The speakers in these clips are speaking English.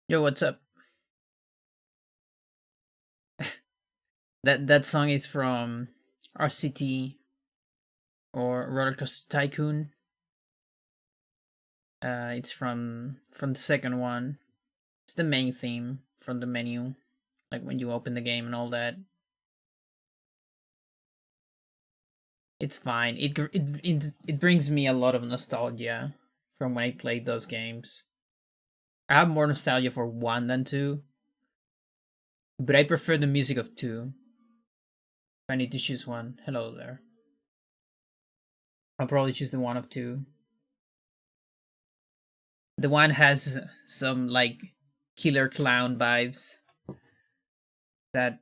Yo, what's up? That song is from RCT or Roller Coaster Tycoon. It's from the second one. It's the main theme from the menu, like when you open the game and all that. It's fine. It brings me a lot of nostalgia from when I played those games. I have more nostalgia for one than two, but I prefer the music of two. If I need to choose one, hello there. I'll probably choose the one of two. The one has some like killer clown vibes that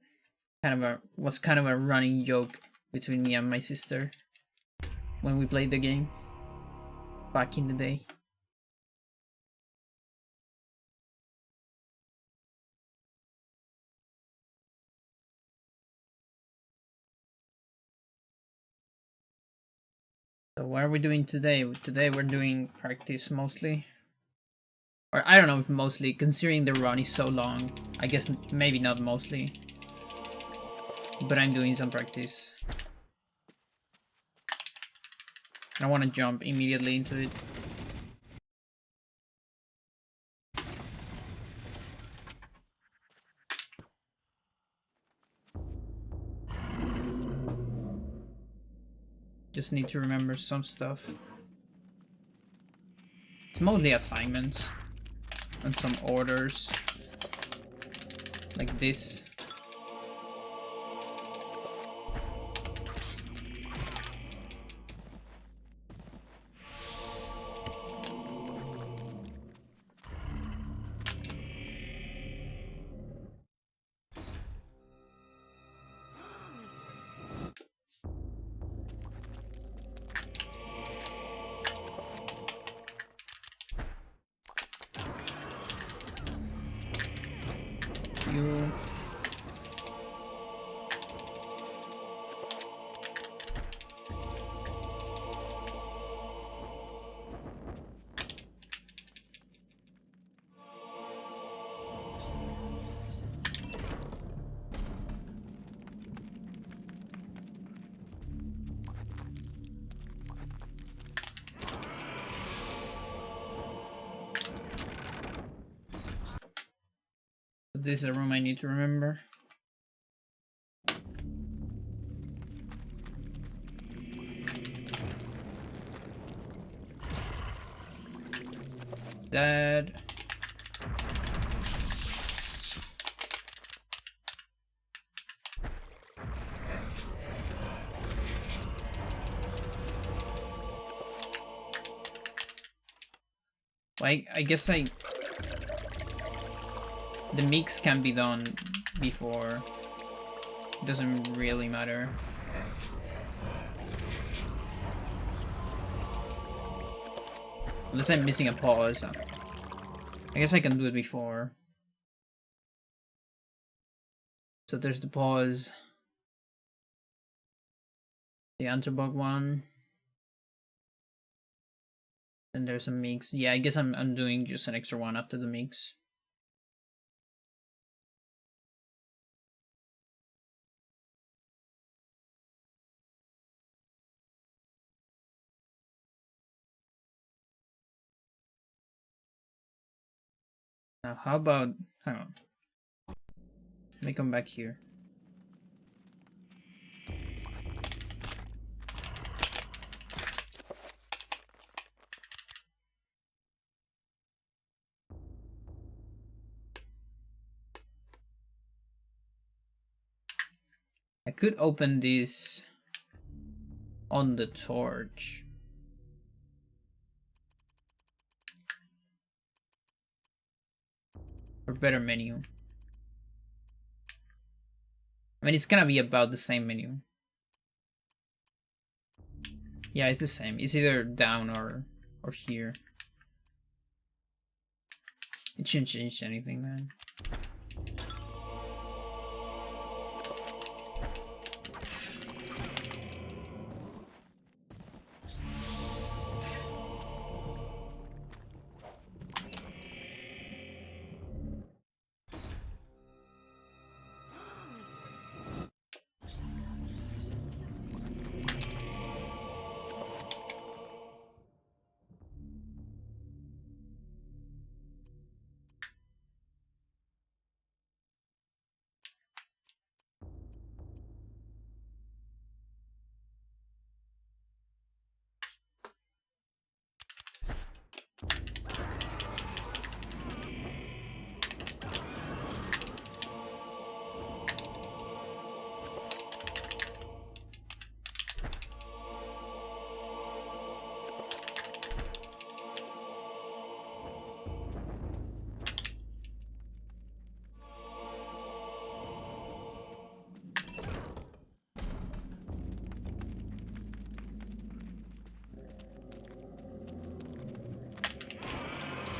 was kind of a running joke between me and my sister when we played the game back in the day. So what are we doing today? Today we're doing practice mostly. Or I don't know if mostly, considering the run is so long. I guess maybe not mostly. But I'm doing some practice. I want to jump immediately into it. Just need to remember some stuff. It's mostly assignments and some orders like this. You this is a room I need to remember. Dad. Like, I guess the mix can be done before. It doesn't really matter. Unless I'm missing a pause. I guess I can do it before. So there's the pause. The Antabog one. And there's a mix. Yeah, I guess I'm doing just an extra one after the mix. Now how about, hang on. Let me come back here. I could open this on the torch. For better menu. I mean, it's gonna be about the same menu. Yeah, it's the same. It's either down or here. It shouldn't change anything, man.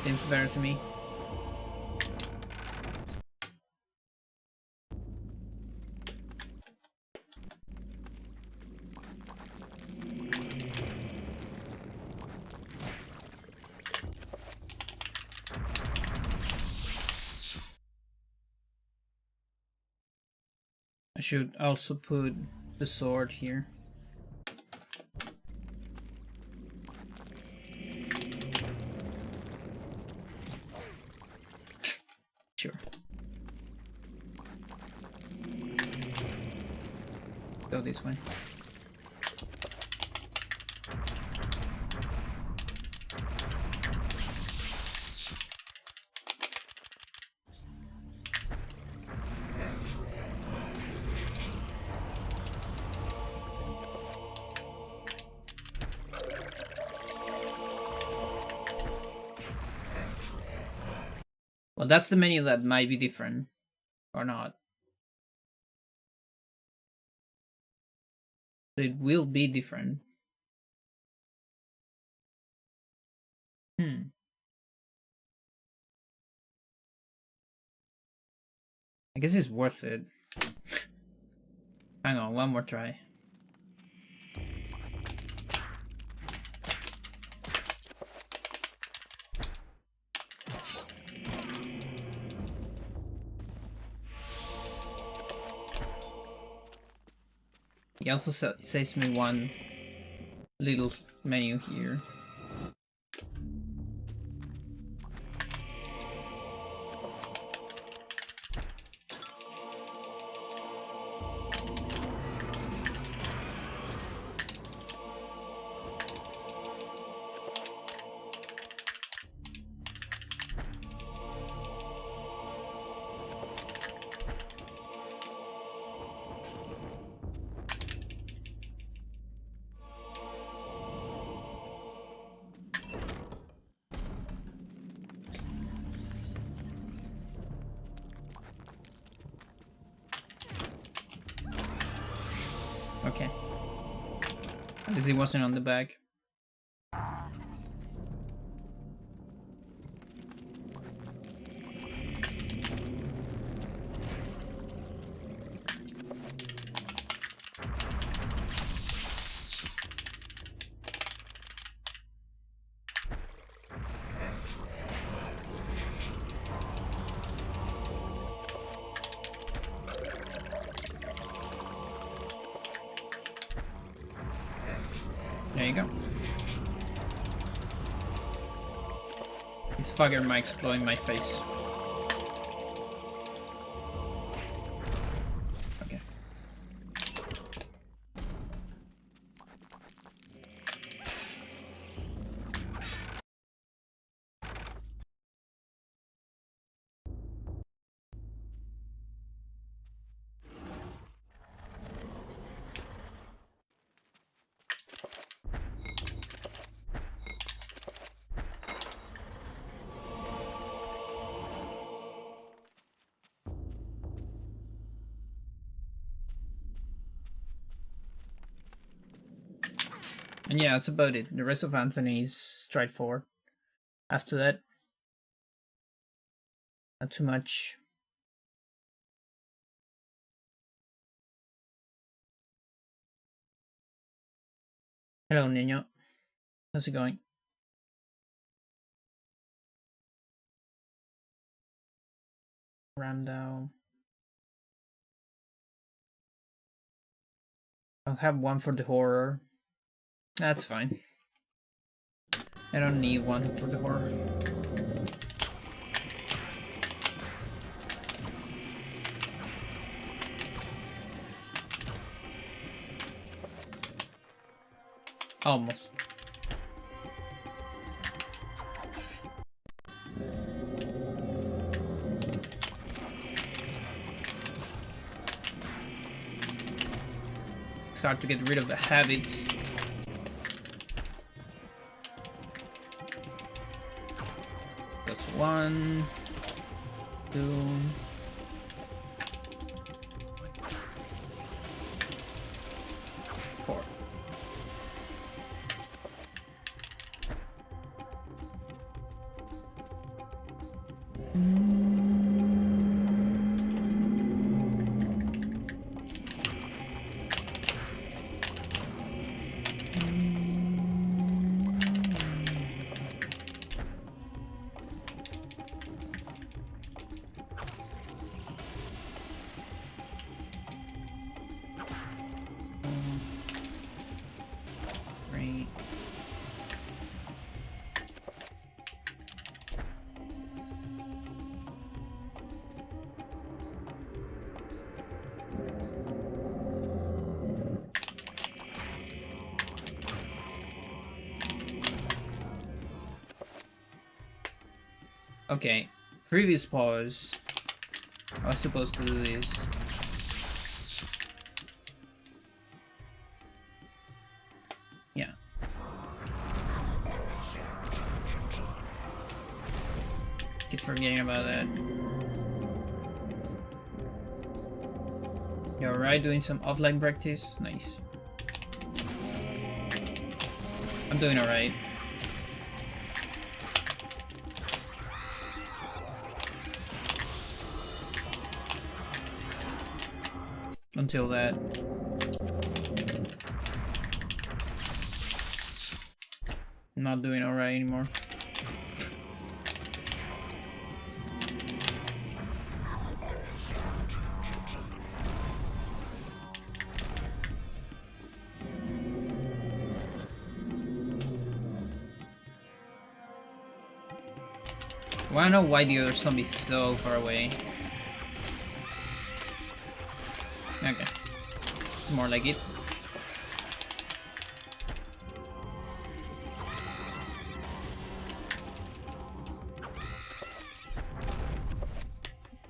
Seems better to me. I should also put the sword here. Sure. Go this way. Well, that's the menu that might be different, or not. It will be different. I guess it's worth it. Hang on, one more try. He also saves me one little menu here. Okay. At least it wasn't on the back. There you go. These fucker mics blowing my face. Okay. And yeah, that's about it. The rest of Anthony's straightforward. After that, not too much. Hello, Nino. How's it going? Randall. I'll have one for the horror. That's fine. I don't need one for the horror. Almost. It's hard to get rid of the habits. That's 1, 2. Okay, previous pause. I was supposed to do this. Yeah. Keep forgetting about that. You alright? Doing some offline practice? Nice. I'm doing alright. Until that. I'm not doing alright anymore. Well, I don't know why the other zombie's so far away. Okay. It's more like it.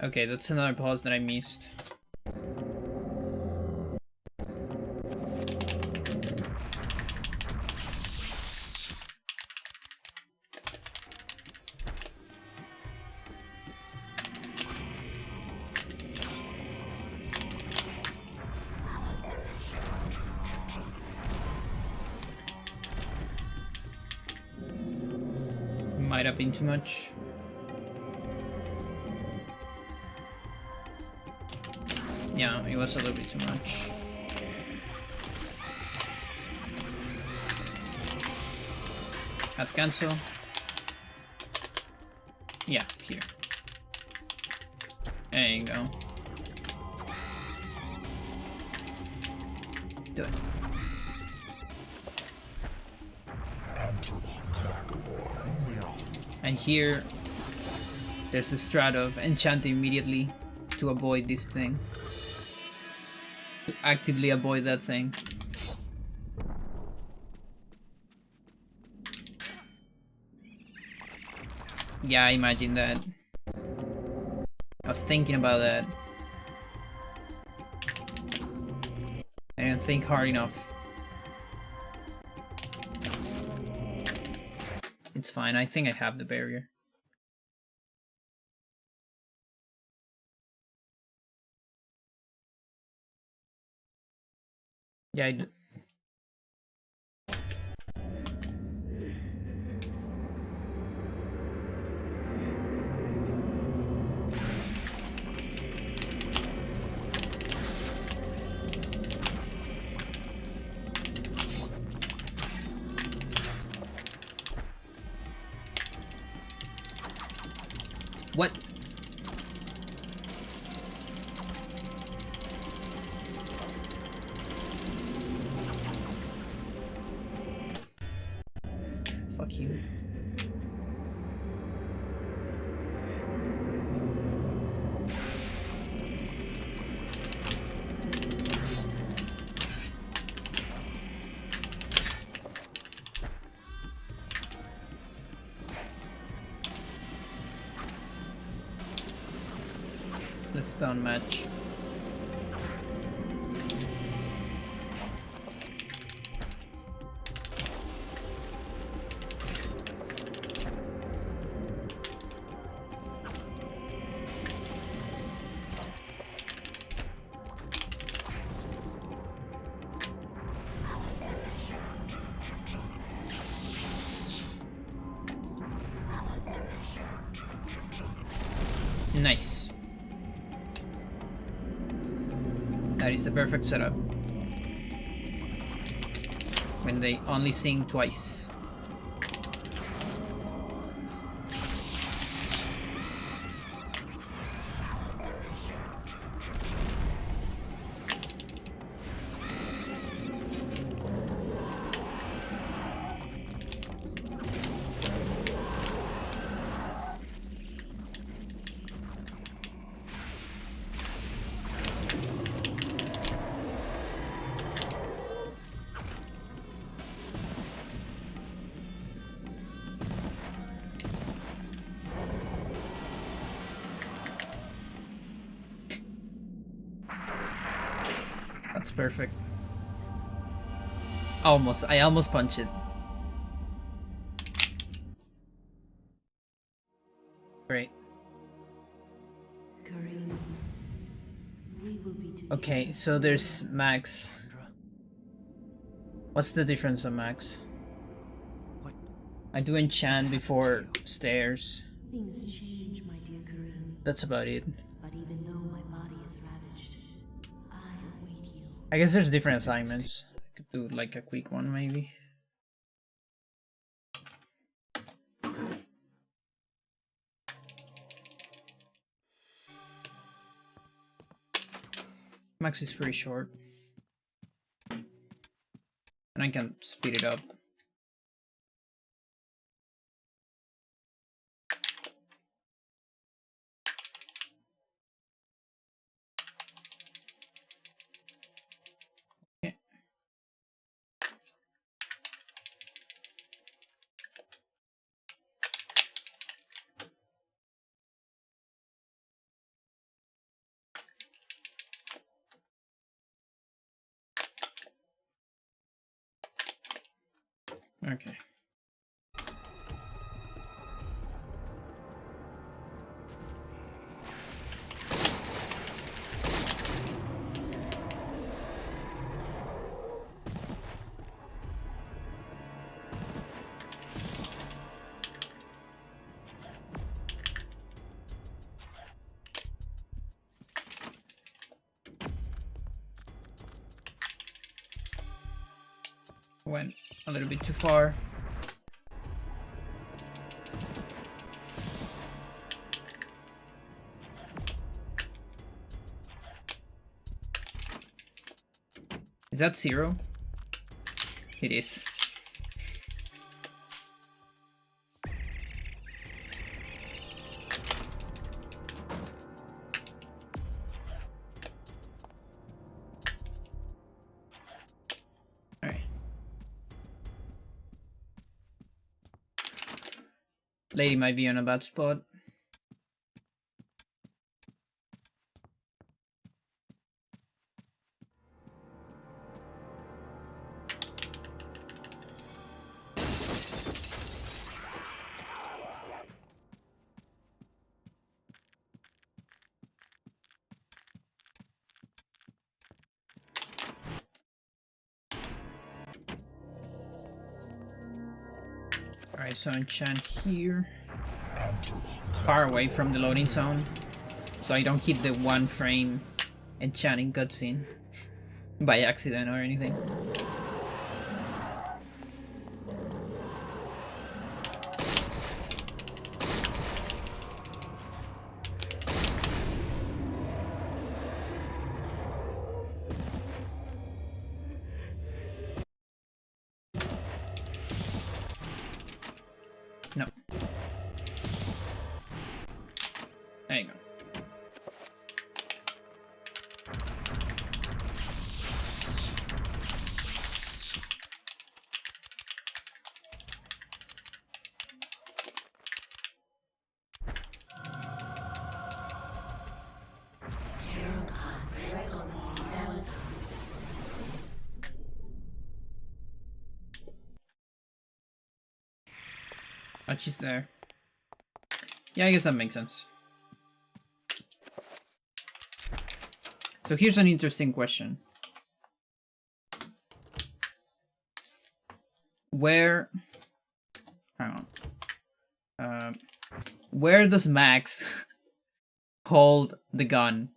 Okay, that's another pause that I missed. Might have been too much. Yeah, it was a little bit too much. Have to cancel. Yeah, here. There you go. Do it. And here, there's a strat of enchant immediately to avoid this thing. To actively avoid that thing. Yeah, I imagine that. I was thinking about that. I didn't think hard enough. It's fine, I think I have the barrier. Yeah, I do. What? Fuck you. Let's stun match. Nice. That is the perfect setup. When they only sing twice. That's perfect. Almost. I almost punched it. Great. Okay, so there's max. What's the difference on max? What? I do enchant before stairs. Things change, my dear Kareem. That's about it. But even though my body is ravaged, I await you. I guess there's different assignments. I could do like a quick one maybe. Max is pretty short. And I can speed it up. Okay. Okay. Went a little bit too far. Is that 0? It is. Lady might be on a bad spot. Alright, so enchant here. Far away from the loading zone. So I don't hit the 1 frame enchanting cutscene by accident or anything. No. There you go. Oh, she's there. Yeah, I guess that makes sense. So here's an interesting question. Where... Hang on. Where does Max hold the gun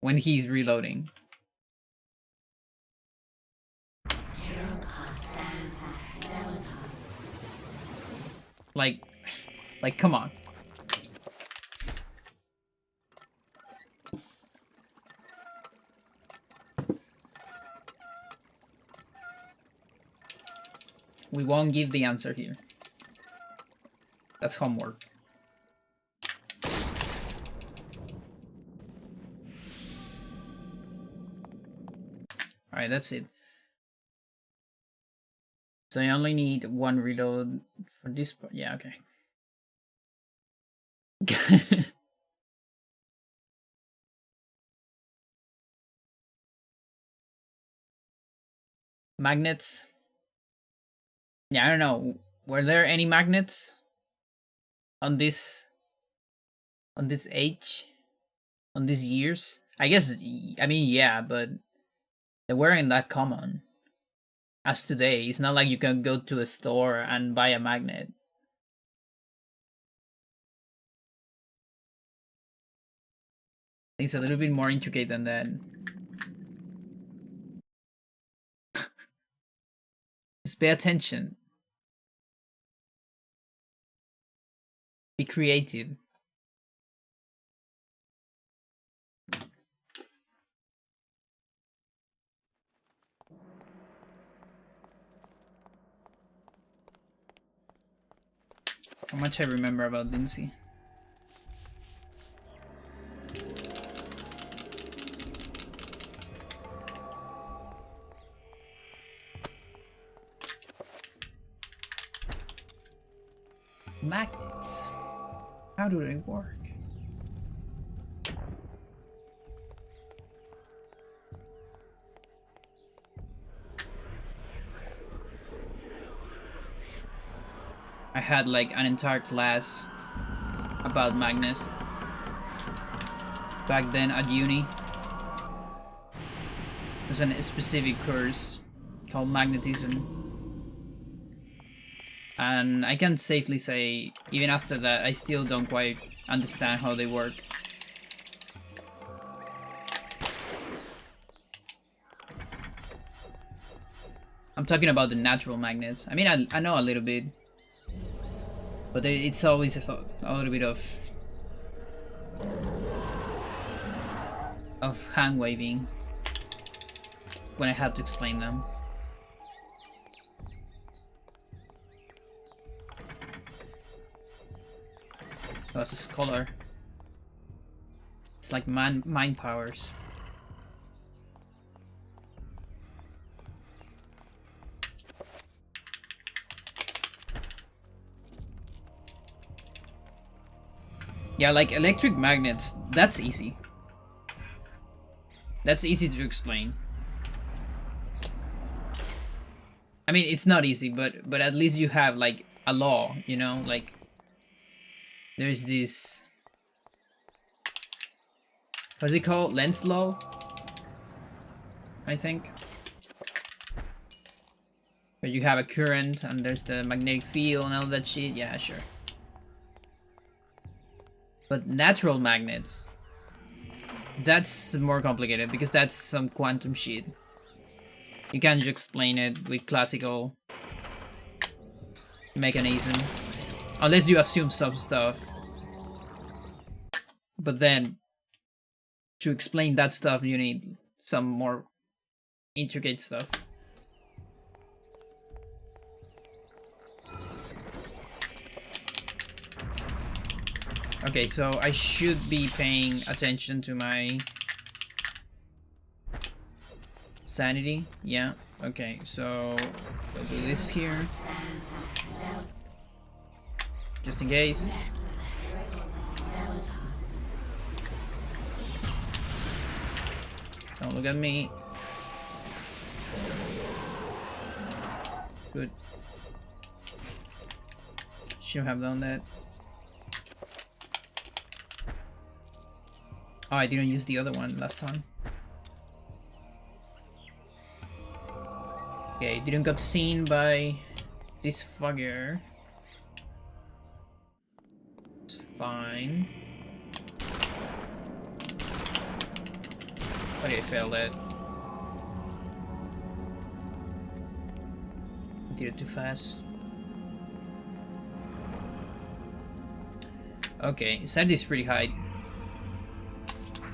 when he's reloading? Like, come on. We won't give the answer here. That's homework. Alright, that's it. So I only need 1 reload for this part. Yeah, okay. Magnets. Yeah, I don't know. Were there any magnets on this age? On these years? I guess, I mean, yeah, but they weren't that common as today. It's not like you can go to a store and buy a magnet. It's a little bit more intricate than that. Just pay attention. Be creative. How much I remember about Lindsay. Magnets. How do they work? I had like an entire class about magnets back then at uni. There's a specific course called magnetism. And I can safely say, even after that, I still don't quite understand how they work. I'm talking about the natural magnets. I mean, I know a little bit. But it's always a little bit of hand waving when I have to explain them. Oh, it's a scholar. It's like mind powers. Yeah, like electric magnets, that's easy. That's easy to explain. I mean, it's not easy, but at least you have like a law, you know, like there's this, what's it called? Lens law, I think. Where you have a current and there's the magnetic field and all that shit. Yeah, sure. But natural magnets, that's more complicated because that's some quantum shit. You can't just explain it with classical mechanism. Unless you assume some stuff. But then, to explain that stuff, you need some more intricate stuff. Okay, so I should be paying attention to my sanity. Yeah, okay, so we'll do this here. Just in case. Don't look at me. Good. Should have done that. Oh, I didn't use the other one last time. Okay, didn't got seen by this fucker. It's fine. Okay, I failed it. Did it too fast. Okay, sanity is pretty high.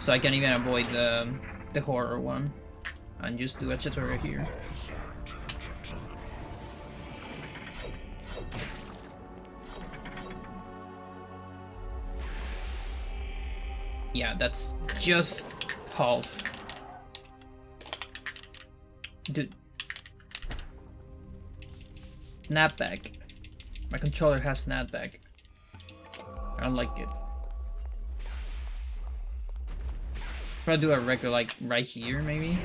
So I can even avoid the horror one. And just do a tutorial here. Yeah, that's just half. Dude. Snapback. My controller has snapback. I don't like it. Try to do a record like right here, maybe.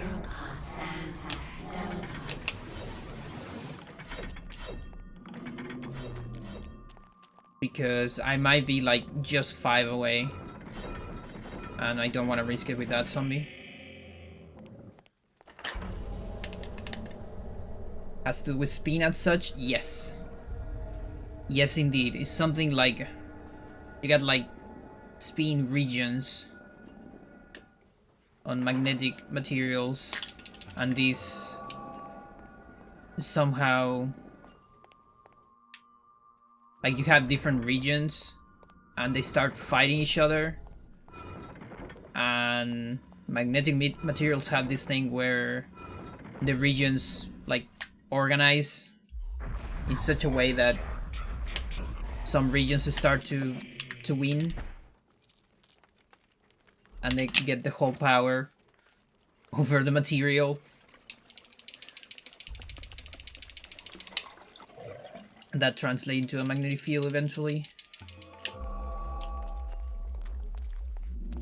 Because I might be like just 5 away. And I don't want to risk it with that zombie. Has to do with spin and such? Yes. Yes, indeed. It's something like... You got like spin regions on magnetic materials. And these somehow... Like you have different regions. And they start fighting each other. And magnetic materials have this thing where the regions like organize in such a way that some regions start to win and they get the whole power over the material. And that translates into a magnetic field eventually.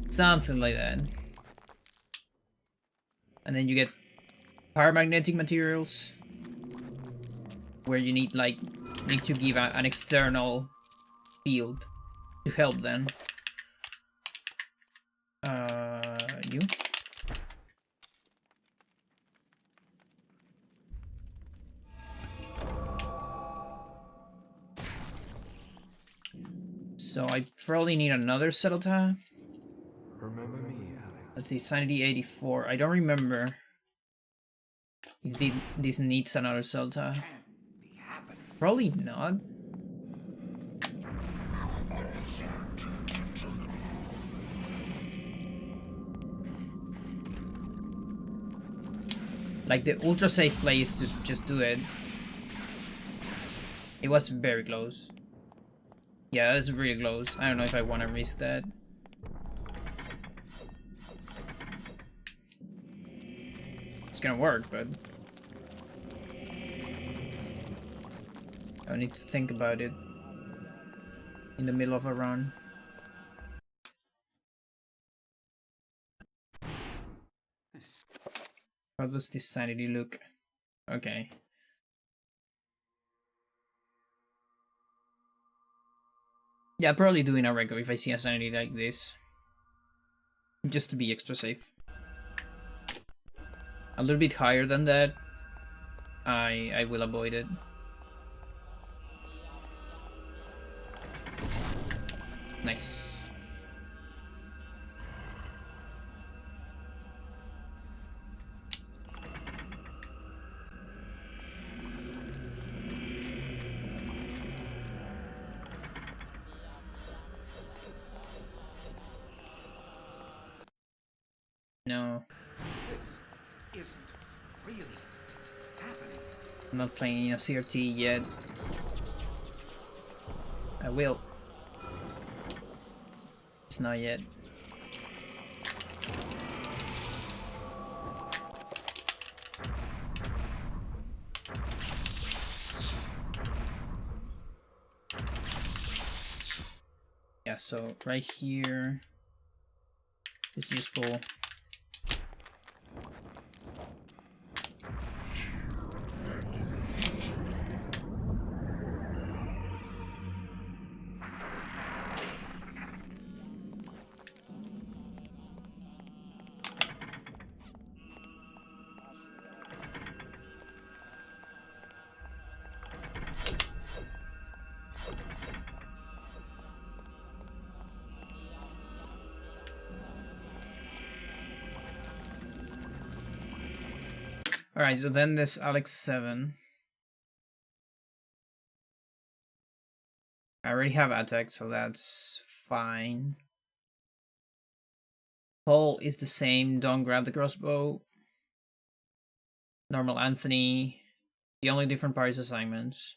Something like that. And then you get paramagnetic materials where you need to give an external field to help them. You? So I probably need another settle time. Remember me, Alex. Let's see, sanity 84. I don't remember if this needs another settle time. Can't be happening. Probably not. Like the ultra safe play is to just do it. It was very close. Yeah, that's really close. I don't know if I want to risk that. It's gonna work, but I need to think about it in the middle of a run. How does this sanity look? Okay. Yeah, probably doing a record if I see a sanity like this. Just to be extra safe. A little bit higher than that, I will avoid it. Nice. No, This isn't really happening. I'm not playing a CRT yet. I will. It's not yet. Yeah, so right here is useful. Alright, so then there's Alex 7. I already have attack, so that's fine. Paul is the same, don't grab the crossbow. Normal Anthony. The only different part is assignments.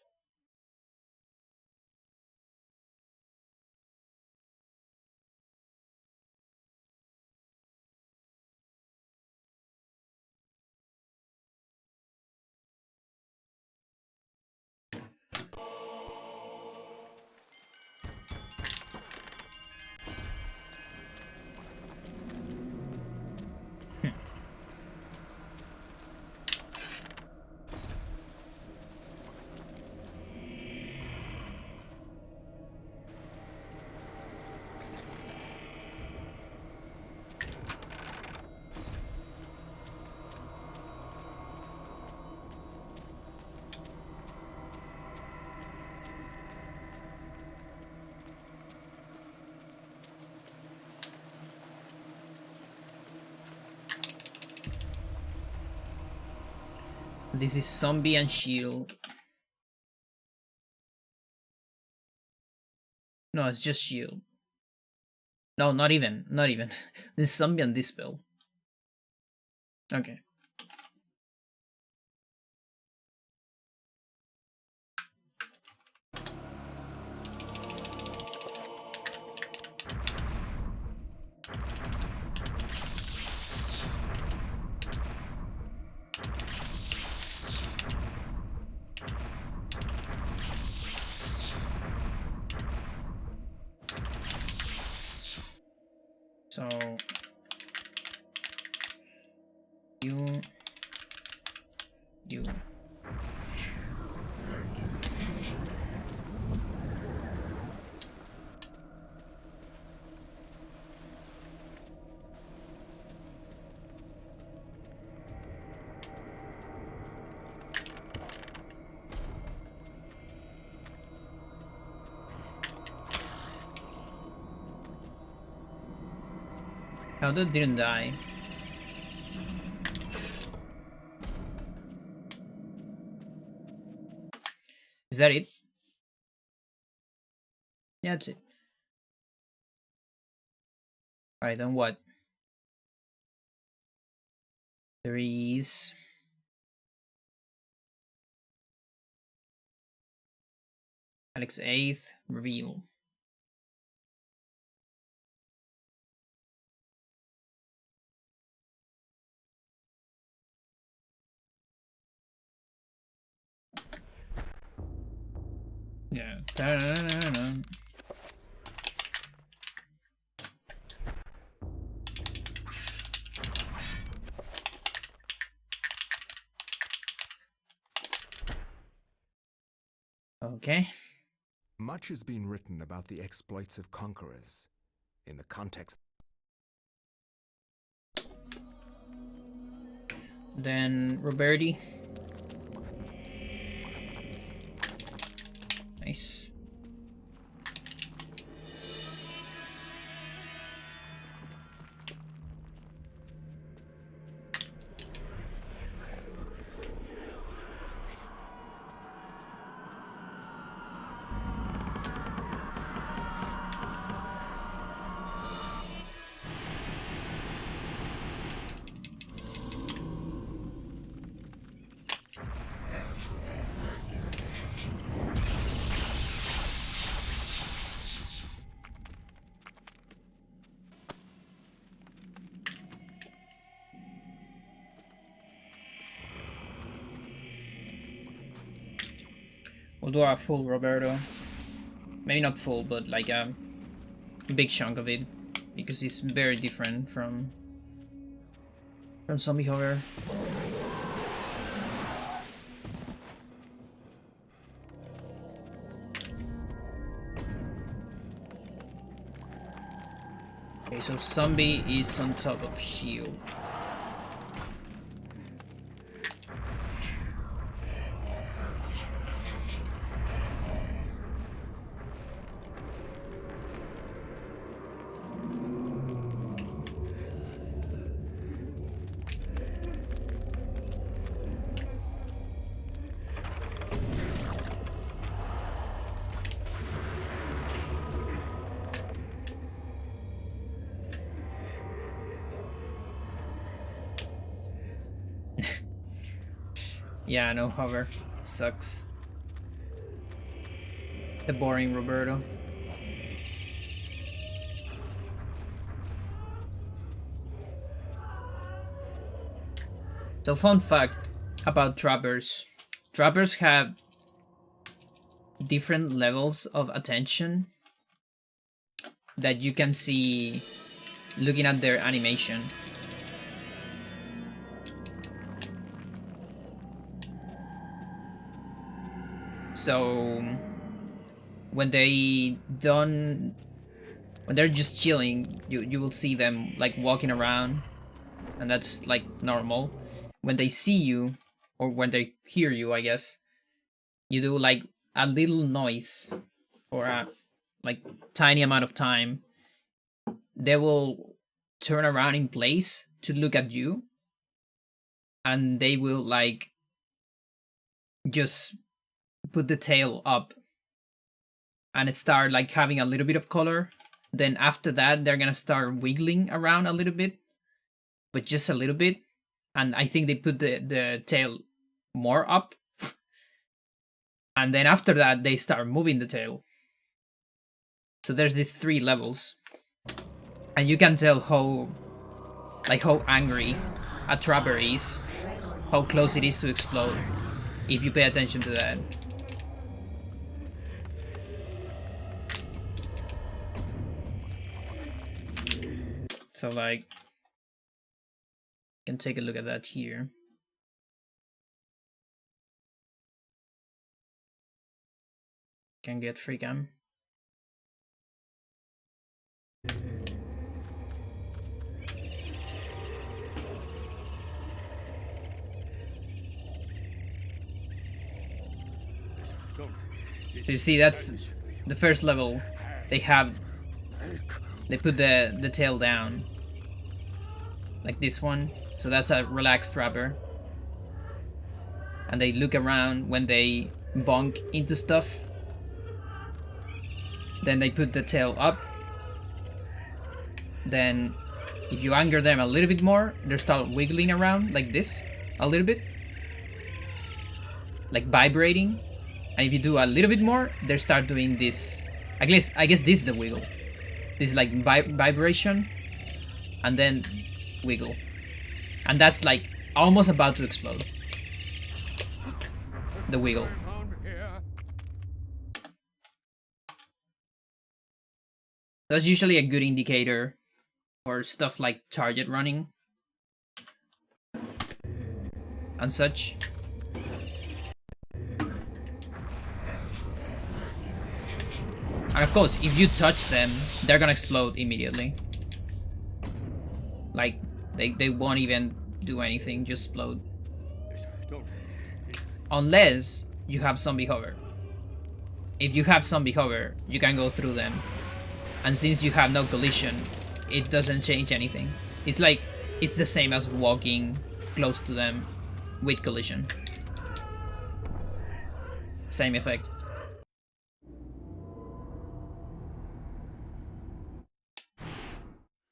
This is zombie and shield. No, it's just shield. No, not even. Not even. This is zombie and dispel. Okay. So you How that didn't die? Is that it? Yeah, that's it. Alright, then what? There is Alex 8th reveal. Yeah. Da-da-da-da-da. Okay. Much has been written about the exploits of conquerors in the context. Then Roberti. Nice. We'll do a full Roberto. Maybe not full, but like a big chunk of it, because it's very different from Zombie Horror. Okay, so Zombie is on top of Shield. Yeah, no hover. Sucks. The boring Roberto. So fun fact about trappers. Trappers have different levels of attention that you can see looking at their animation. So when they're just chilling, you will see them like walking around, and that's like normal. When they see you, or when they hear you, I guess, you do like a little noise for a like tiny amount of time. They will turn around in place to look at you, and they will like just put the tail up and start like having a little bit of color. Then after that, they're gonna start wiggling around a little bit, but just a little bit. And I think they put the tail more up. And then after that, they start moving the tail. So there's these 3 levels. And you can tell how angry a trapper is, how close it is to explode, if you pay attention to that. So like, you can take a look at that here. Can get free cam. So you see, that's the first level. They put the tail down, like this one. So that's a relaxed trapper. And they look around when they bonk into stuff. Then they put the tail up. Then if you anger them a little bit more, they start wiggling around like this a little bit, like vibrating. And if you do a little bit more, they start doing this. I guess this is the wiggle. This is like vibration, and then wiggle, and that's like almost about to explode. The wiggle. That's usually a good indicator for stuff like target running and such. And of course, if you touch them, they're gonna explode immediately. Like, they won't even do anything, just explode. Unless you have zombie hover. If you have zombie hover, you can go through them. And since you have no collision, it doesn't change anything. It's like, it's the same as walking close to them with collision. Same effect.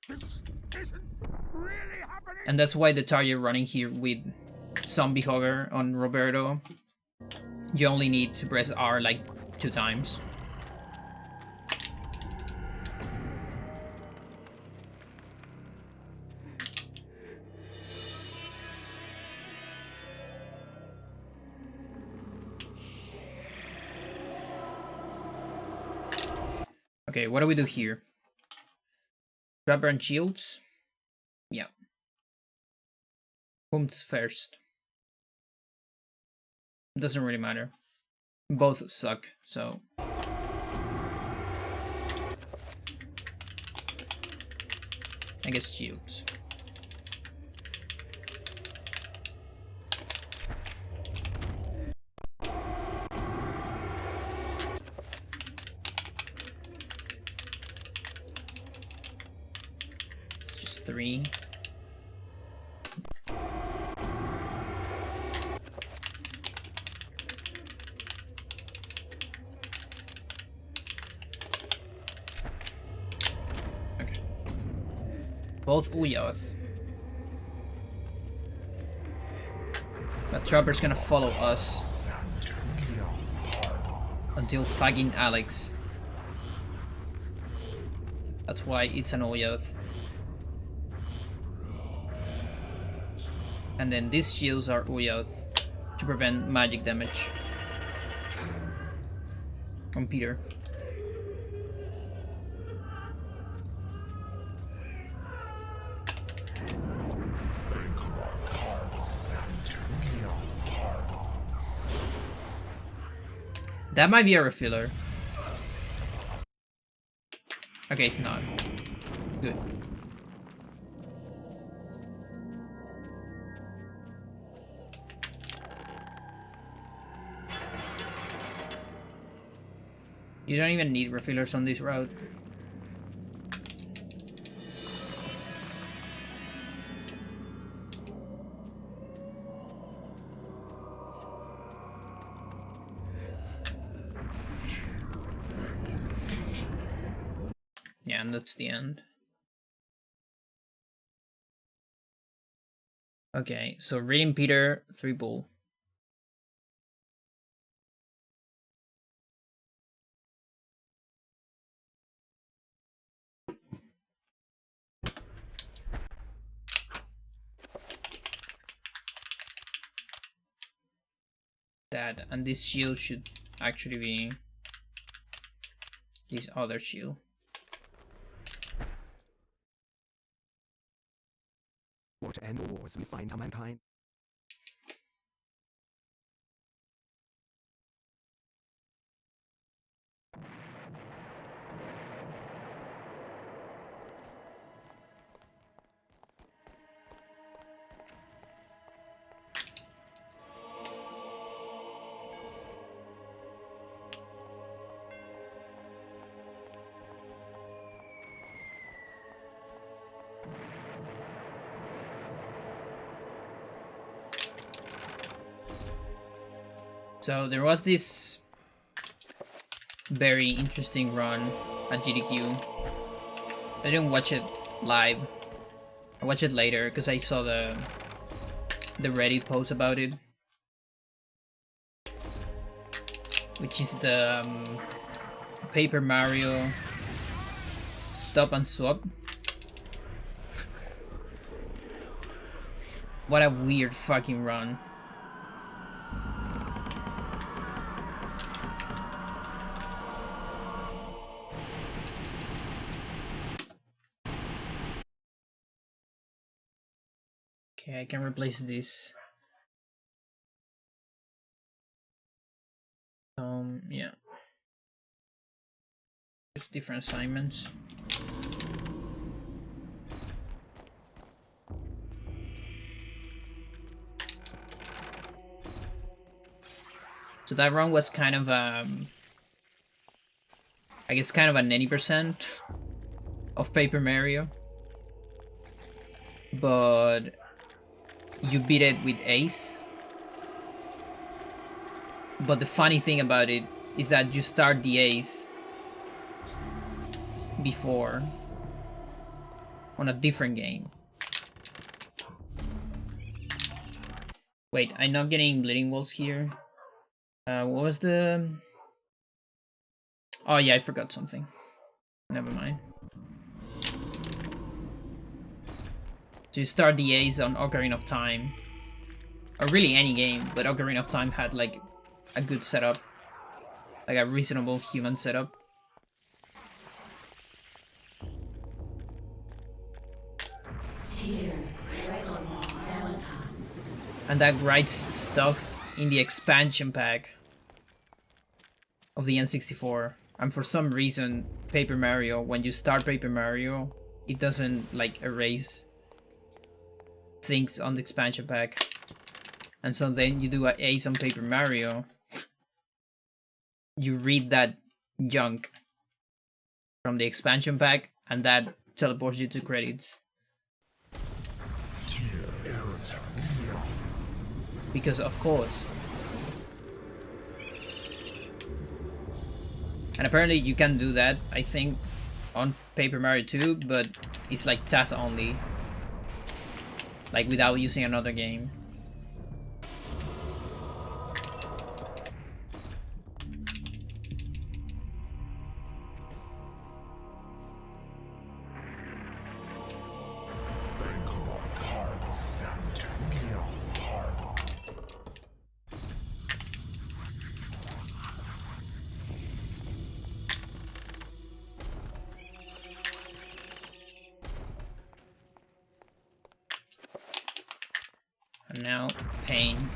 This isn't really happening. And that's why the target running here with zombie hover on Roberto, you only need to press R like 2 times. Okay, what do we do here? Trapper and shields? Yeah. Whom's first? Doesn't really matter. Both suck, so. I guess shields. It's just 3. Both Uyoth. That Trapper's gonna follow us until fucking Alex. That's why it's an Uyoth. And then these shields are Uyoth to prevent magic damage from Peter. That might be a refiller. Okay, it's not. Good. You don't even need refillers on this route. Yeah, and that's the end. Okay, so reading Peter, 3 bull. That, and this shield should actually be this other shield. What end wars we find mankind? So there was this very interesting run at GDQ. I didn't watch it live. I watched it later because I saw the Reddit post about it, which is the Paper Mario stop and swap. What a weird fucking run. Okay, I can replace this. Yeah. Just different assignments. So that run was kind of I guess kind of an 80% of Paper Mario. But you beat it with Ace. But the funny thing about it is that you start the Ace before on a different game. Wait, I'm not getting bleeding walls here. What was the... Oh yeah, I forgot something. Never mind. So you start the Ace on Ocarina of Time. Or really any game, but Ocarina of Time had like a good setup. Like a reasonable human setup. And that writes stuff in the expansion pack of the N64. And for some reason, Paper Mario, when you start Paper Mario, it doesn't like erase things on the expansion pack. And so then you do an Ace on Paper Mario, you read that junk from the expansion pack, and that teleports you to credits. Because of course. And apparently you can do that, I think, on Paper Mario 2, but it's like TAS only. Like without using another game. And now, pain.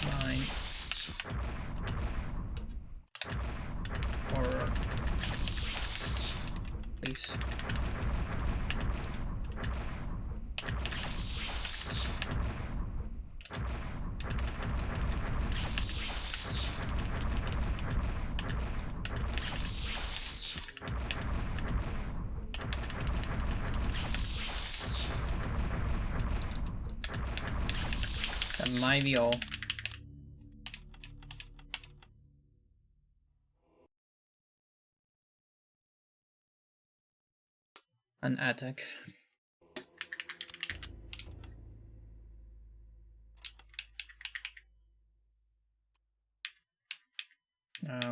Mine. Horror. Please. That might be all. An attack.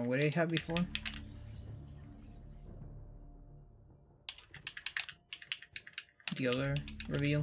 What did I have before? The other reveal.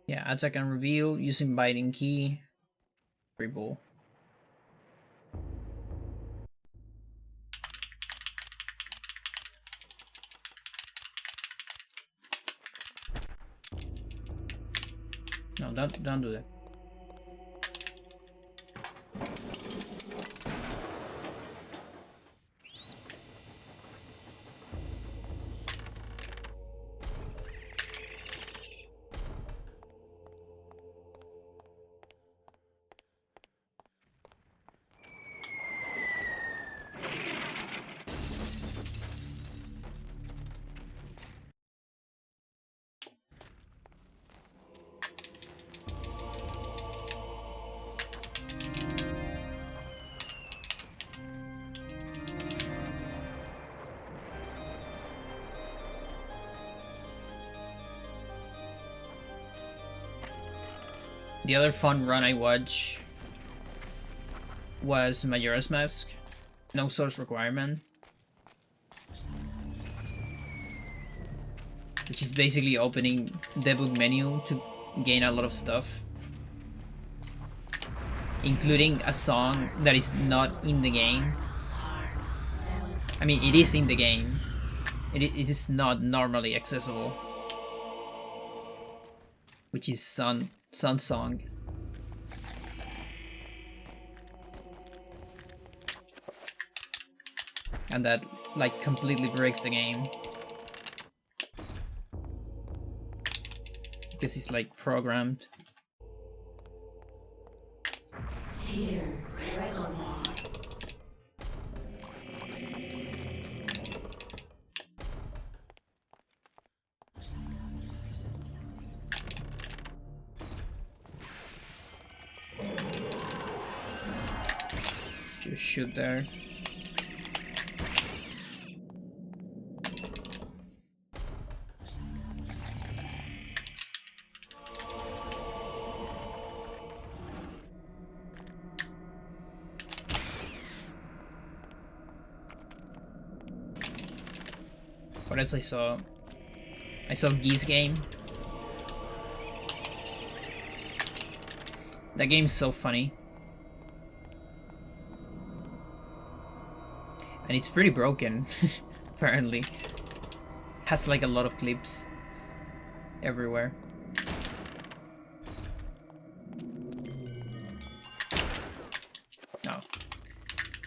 Yeah, attack and reveal using biting key. Free ball. No, don't do that. The other fun run I watched was Majora's Mask. no source requirement. Which is basically opening debug menu to gain a lot of stuff. Including a song that is not in the game. I mean, it is in the game. It is not normally accessible. Which is Sun's song. And that, like, completely breaks the game. Because it's, like, programmed. Tier Reckless. Just shoot there. What else I saw? I saw Geese Game. That game's so funny. And it's pretty broken, apparently. Has like a lot of clips everywhere. Oh.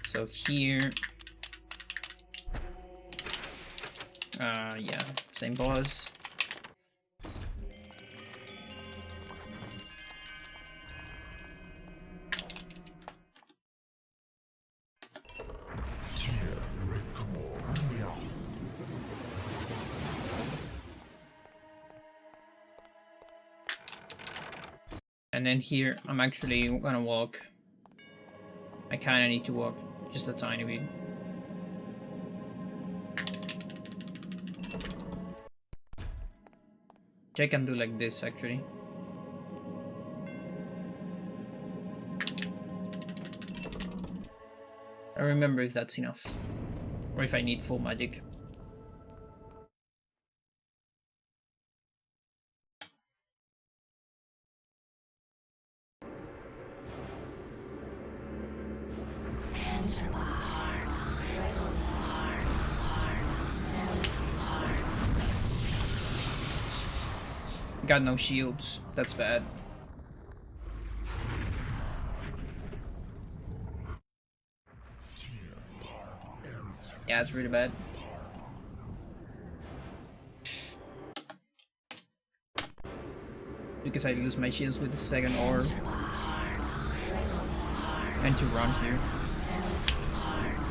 So here... yeah, same boss. And then here, I'm actually gonna walk. I kinda need to walk just a tiny bit. I can do like this actually. I remember if that's enough. Or if I need full magic. Got no shields. That's bad. Yeah, it's really bad. Because I lose my shields with the second orb. And to run here.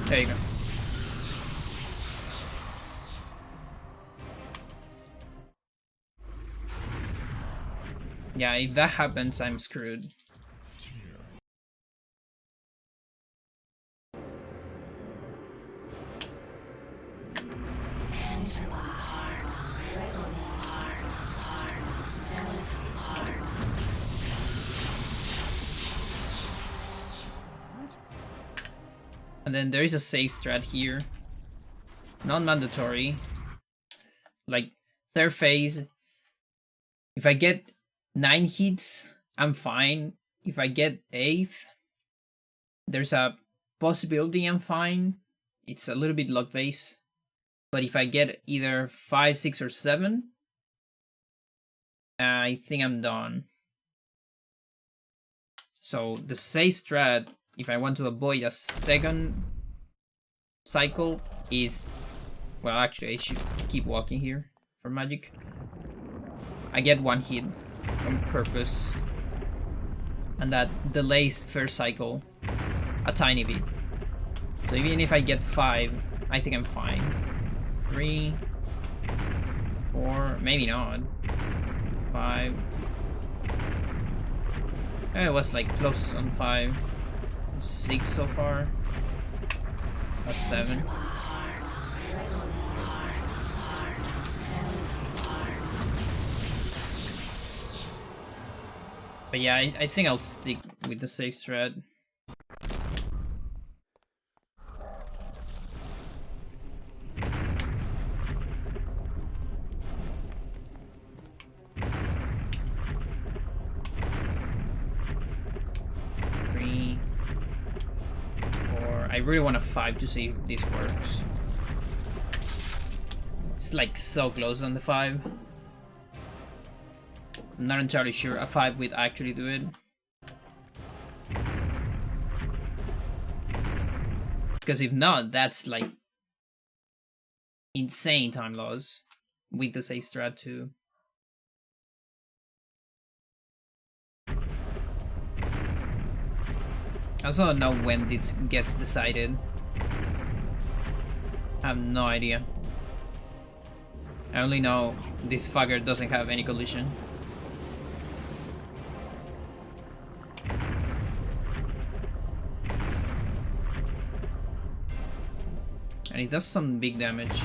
There you go. Yeah, if that happens, I'm screwed. And then there is a save strat here. Not mandatory. Like, third phase. If I get 9 hits, I'm fine. If I get 8th, there's a possibility I'm fine. It's a little bit luck based. But if I get either 5, 6, or 7, I think I'm done. So the save strat, if I want to avoid a second cycle, is... Well, actually, I should keep walking here for magic. I get 1 hit on purpose. And that delays first cycle a tiny bit. So even if I get 5, I think I'm fine. 3, 4, maybe not. 5. It was like close on 5. 6 so far. A 7. But yeah, I think I'll stick with the safe strat. really want a 5 to see if this works. It's like so close on the 5. I'm not entirely sure a 5 would actually do it. Because if not, that's like insane time loss with the safe strat too. I also don't know when this gets decided. I have no idea. I only know this fucker doesn't have any collision. And it does some big damage.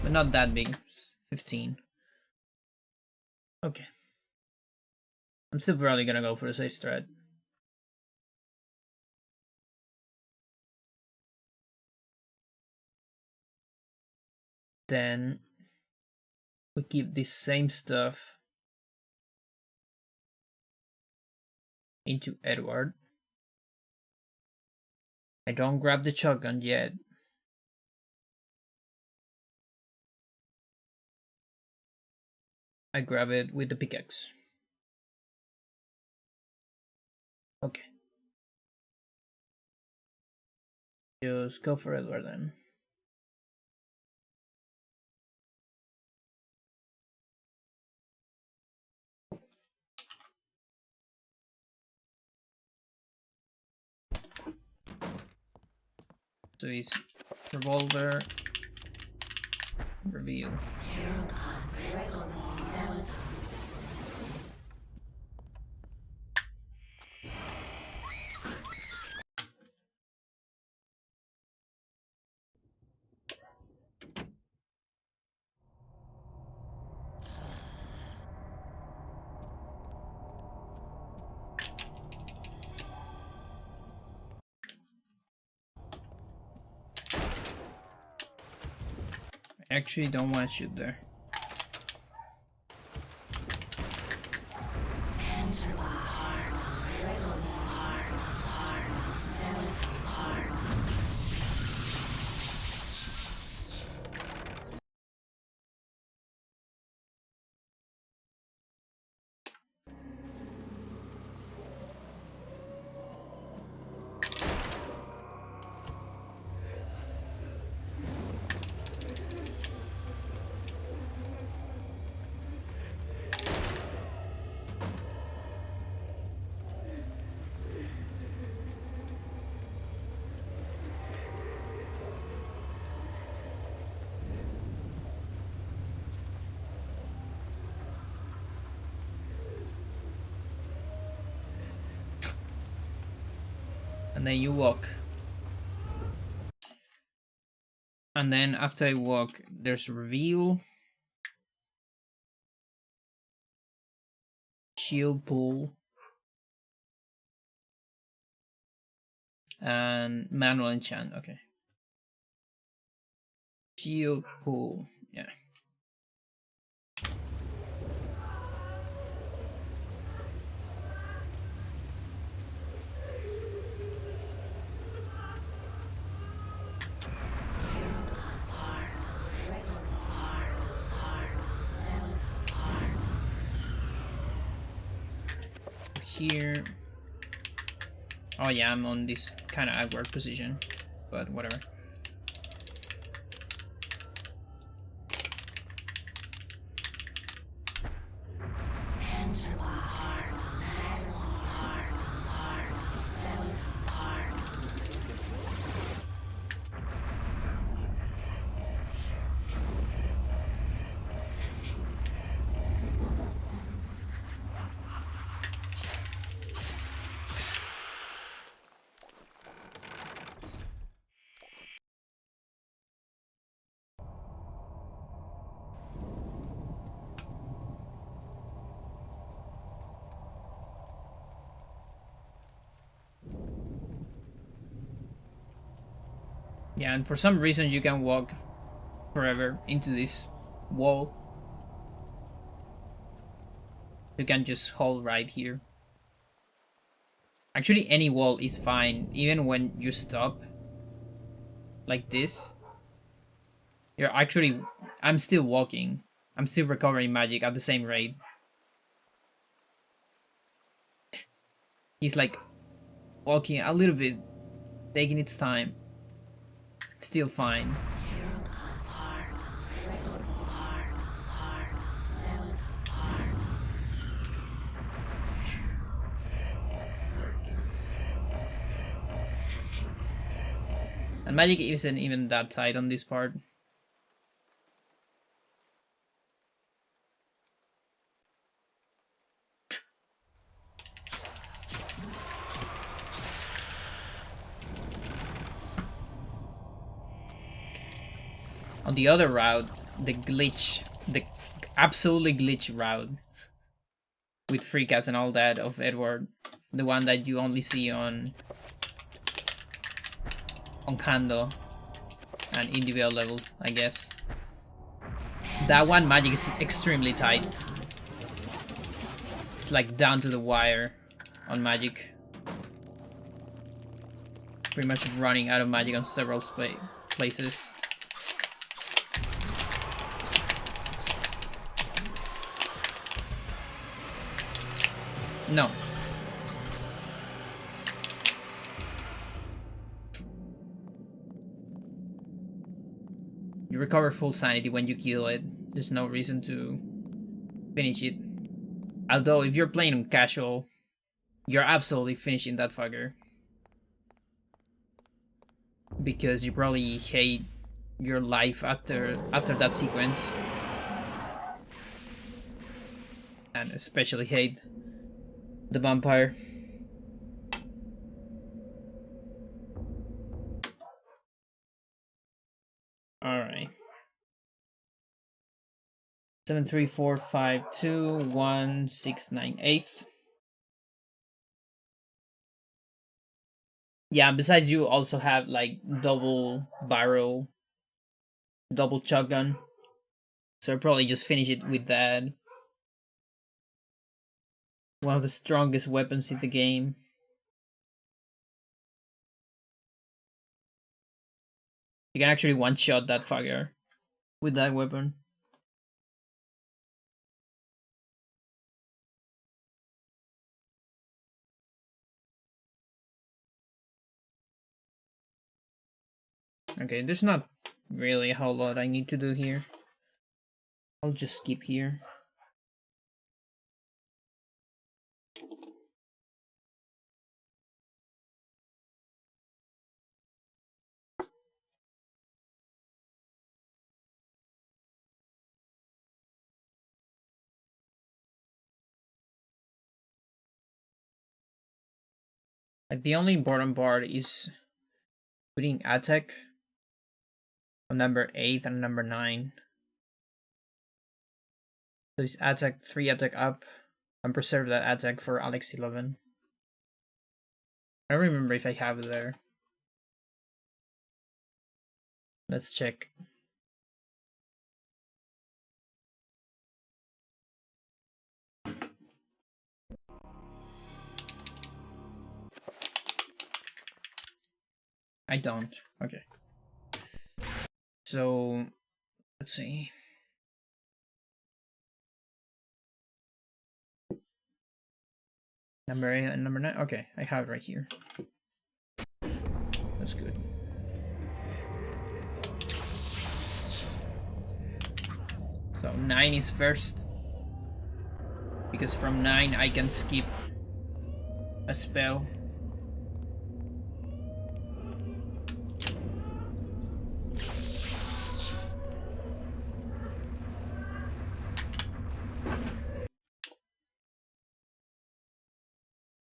But not that big. 15. Okay. I'm still probably gonna go for the safe strat. Then we keep this same stuff into Edward. I don't grab the shotgun yet. I grab it with the pickaxe. Okay. Just go for Edward then. So he's revolver, reveal. I actually don't want to shoot there. And then you walk. And then after I walk, there's reveal, shield pull, and manual enchant. Okay. Shield pull, yeah. Here. Oh yeah, I'm on this kind of awkward position, but whatever. Yeah, and for some reason you can walk forever into this wall. You can just hold right here. Actually, any wall is fine, even when you stop. Like this. You're actually... I'm still walking. I'm still recovering magic at the same rate. He's like walking a little bit, taking its time. Still fine. And magic isn't even that tight on this part. On the other route, the absolutely glitch route with freecast and all that of Edward, the one that you only see on Kando and individual levels, I guess. That one magic is extremely tight. It's like down to the wire on magic. Pretty much running out of magic on several places. No. You recover full sanity when you kill it. There's no reason to finish it. Although, if you're playing on casual, you're absolutely finishing that fucker. Because you probably hate your life after that sequence. And especially hate the vampire. Alright. 734521698. Yeah, besides you also have like double barrel, double shotgun. So I'll probably just finish it with that. One of the strongest weapons in the game. You can actually one-shot that fucker with that weapon. Okay, there's not really a whole lot I need to do here. I'll just skip here. Like the only important part is putting attack on number 8 and number 9. So it's attack 3 attack up and preserve that attack for Alex 11. I don't remember if I have it there. Let's check. I don't. Okay. So let's see. Number 8 and number 9. Okay, I have it right here. That's good. So 9 is first. Because from 9 I can skip a spell.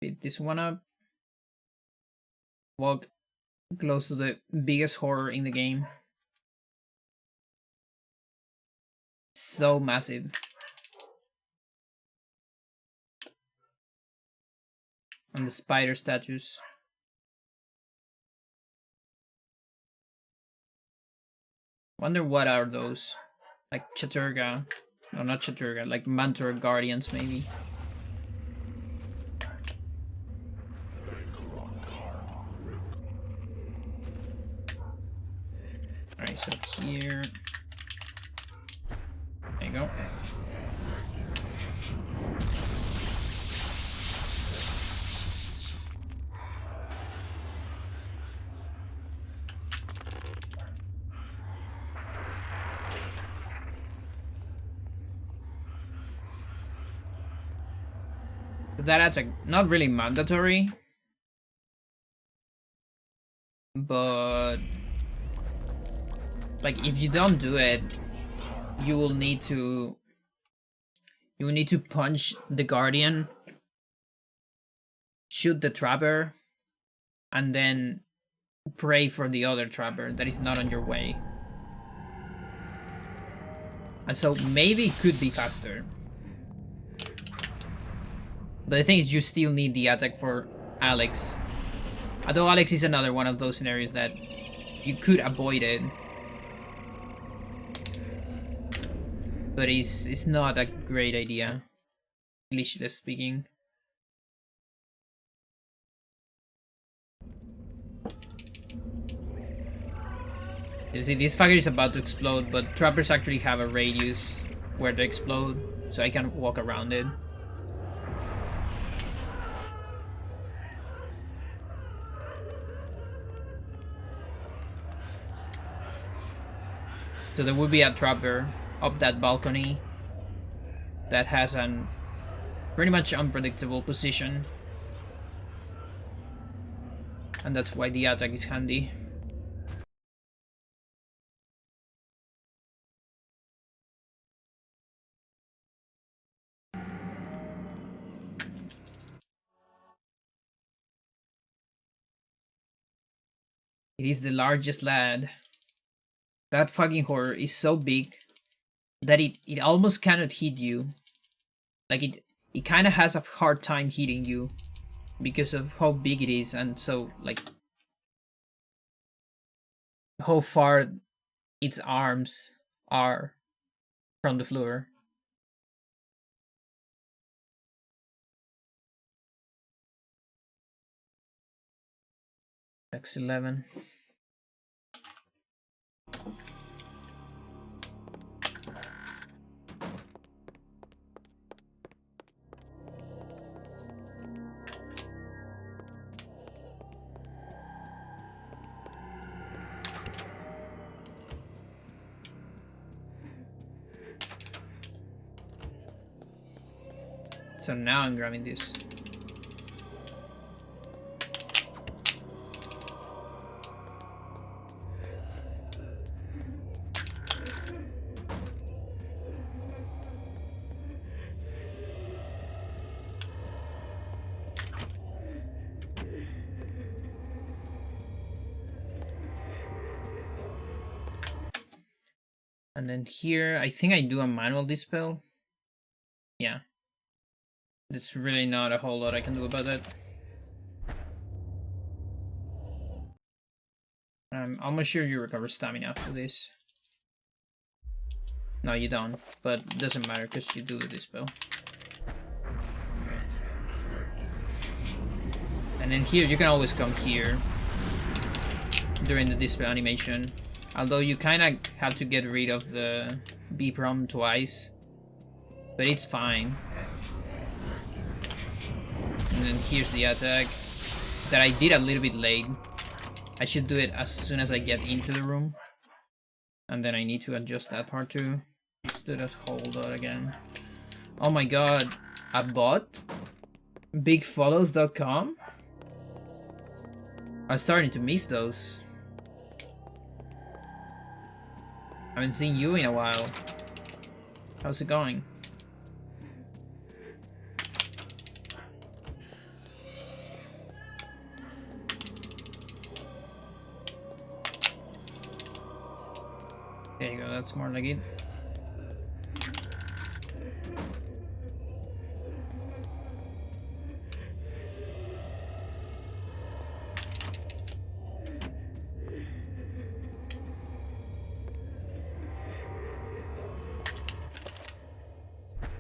Pick this one up. Walk close to the biggest horror in the game. So massive. And the spider statues. Wonder what are those? Like Chaturga. No, not Chaturga, like Mantor Guardians maybe. Alright, so here. There you go. That attack, not really mandatory, but like if you don't do it, you will need to punch the guardian, shoot the trapper, and then pray for the other trapper that is not on your way. And so maybe it could be faster. But the thing is, you still need the attack for Alex. Although Alex is another one of those scenarios that you could avoid it. But it's not a great idea, glitchless speaking. You see, this fucker is about to explode, but trappers actually have a radius where they explode, so I can walk around it. So there will be a trapper up that balcony that has an pretty much unpredictable position. And that's why the attack is handy. It is the largest lad. That fucking horror is so big that it almost cannot hit you. Like it kind of has a hard time hitting you because of how big it is, and so like how far its arms are from the floor. X11. So now I'm grabbing this. And then here, I think I do a manual dispel. Yeah. It's really not a whole lot I can do about that. I'm almost sure you recover stamina after this. No, you don't, but it doesn't matter because you do the dispel. And then here, you can always come here during the dispel animation. Although you kind of have to get rid of the B-prom twice. But it's fine. And then here's the attack that I did a little bit late. I should do it as soon as I get into the room. And then I need to adjust that part too. Let's do that whole dot again. Oh my god, a bot? Bigfollows.com? I'm starting to miss those. I haven't seen you in a while. How's it going? There you go, that's more like it.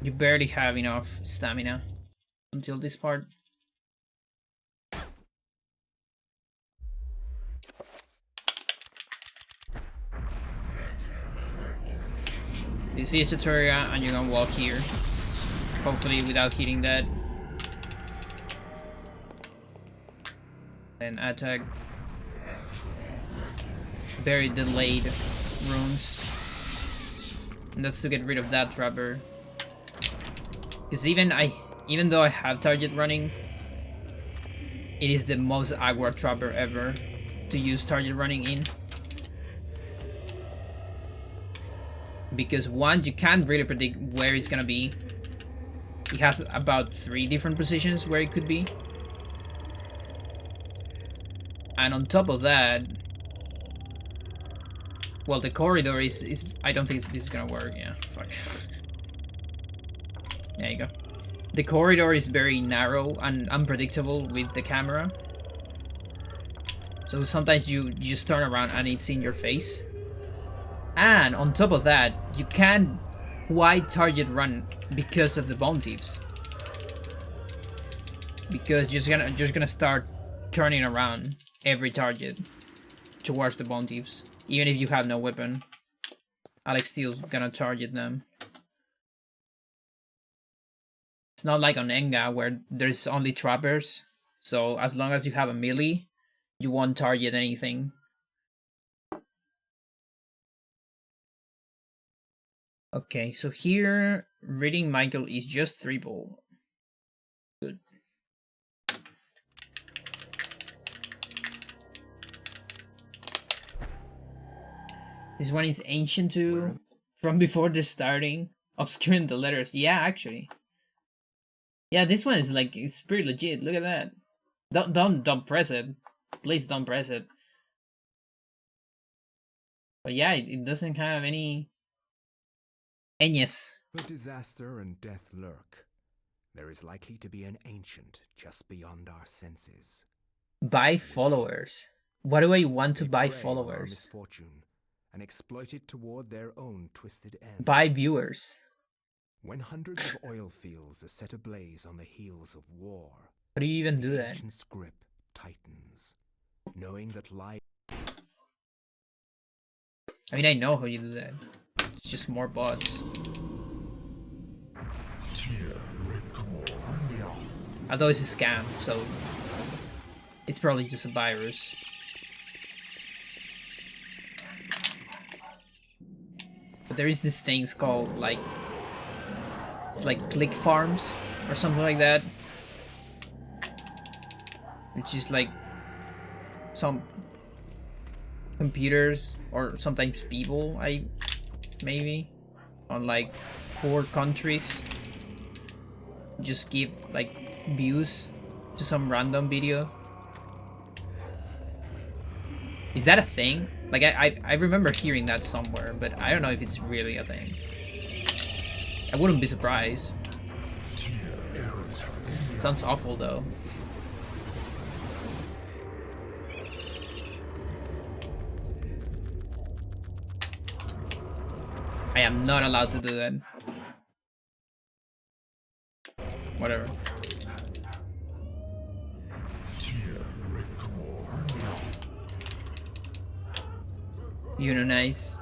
You barely have enough stamina until this part. This is the tutorial, and you're gonna walk here. Hopefully without hitting that. Then attack. Very delayed runes. And that's to get rid of that trapper. Because even though I have target running, it is the most awkward trapper ever to use target running in. Because one, you can't really predict where it's gonna be. It has about 3 different positions where it could be. And on top of that, well, the corridor is I don't think this is gonna work. Yeah, fuck. There you go. The corridor is very narrow and unpredictable with the camera. So sometimes you just turn around and it's in your face. And on top of that, you can't quite target run because of the bone thieves. Because you're just gonna start turning around every target towards the bone thieves. Even if you have no weapon, Alex Steele's gonna target them. It's not like on Enga where there's only trappers, so as long as you have a melee, you won't target anything. Okay, so here, reading Michael is just 3 ball. Good. This one is ancient too, from before they're starting, obscuring the letters. Yeah, actually. Yeah, this one is like, it's pretty legit. Look at that. Don't press it. Please don't press it. But yeah, it doesn't have any... Enyes. Where disaster and death lurk, there is likely to be an ancient just beyond our senses. Buy followers. What do I want to They buy prey on our followers? misfortune and exploit it toward their own twisted ends. Buy viewers. When hundreds of oil fields are set ablaze on the heels of war, How do you even do the that? ancient's grip tightens, knowing that life... I mean, I know how you do that. It's just more bots. Although it's a scam, so it's probably just a virus. But there is these things called like, it's like click farms or something like that, which is like some computers or sometimes people, maybe on like poor countries, just give like views to some random video. Is that a thing? Like I remember hearing that somewhere, but I don't know if it's really a thing. I wouldn't be surprised. It sounds awful though. I am not allowed to do that. Whatever. You know, nice.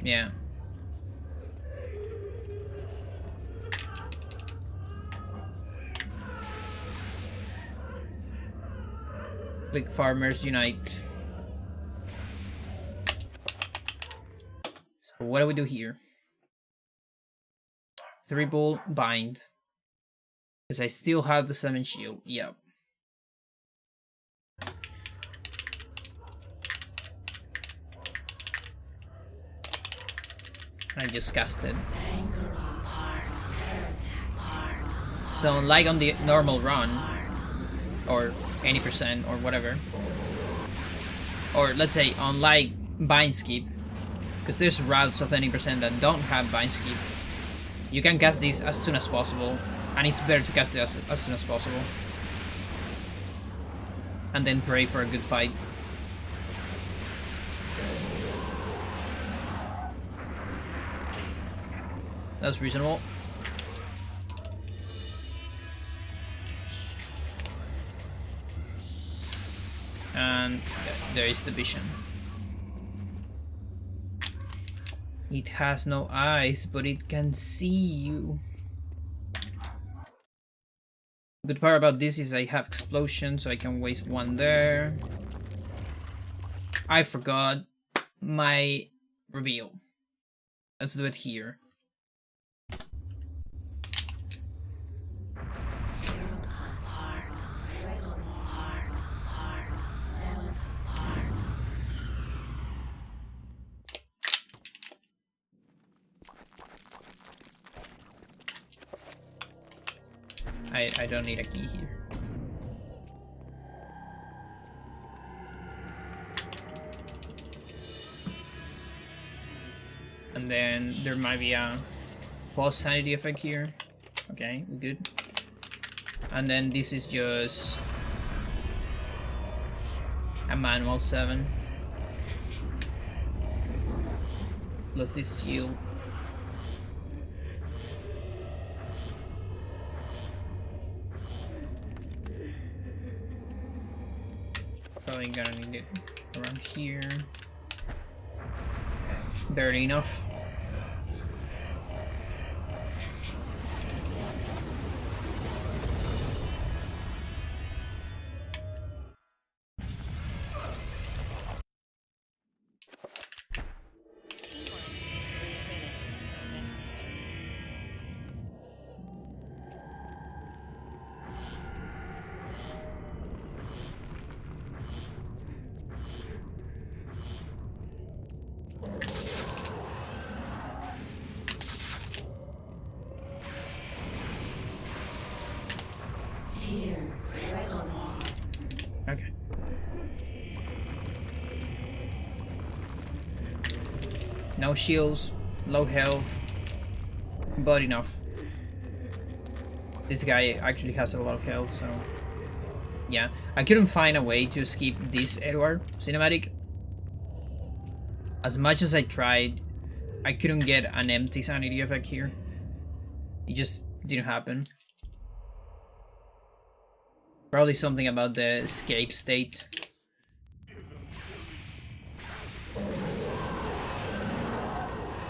Yeah. Click Farmers Unite. So what do we do here? 3 ball bind. Because I still have the 7 shield. Yep. I just cast it. So like on the normal run, or any percent or whatever, or let's say on like bind skip, because there's routes of any percent that don't have bind skip, you can cast this as soon as possible, and it's better to cast it as soon as possible, and then pray for a good fight. That's reasonable. And there is the vision. It has no eyes, but it can see you. Good part about this is I have explosion, so I can waste one there. I forgot my reveal. Let's do it here. I don't need a key here. And then there might be a boss sanity effect here. Okay, we're good. And then this is just a manual 7. Plus this shield. Probably gonna need it around here. Barely enough. Okay. No shields, low health, but enough. This guy actually has a lot of health, so yeah. I couldn't find a way to skip this Edward cinematic. As much as I tried, I couldn't get an empty sanity effect here. It just didn't happen. Probably something about the escape state.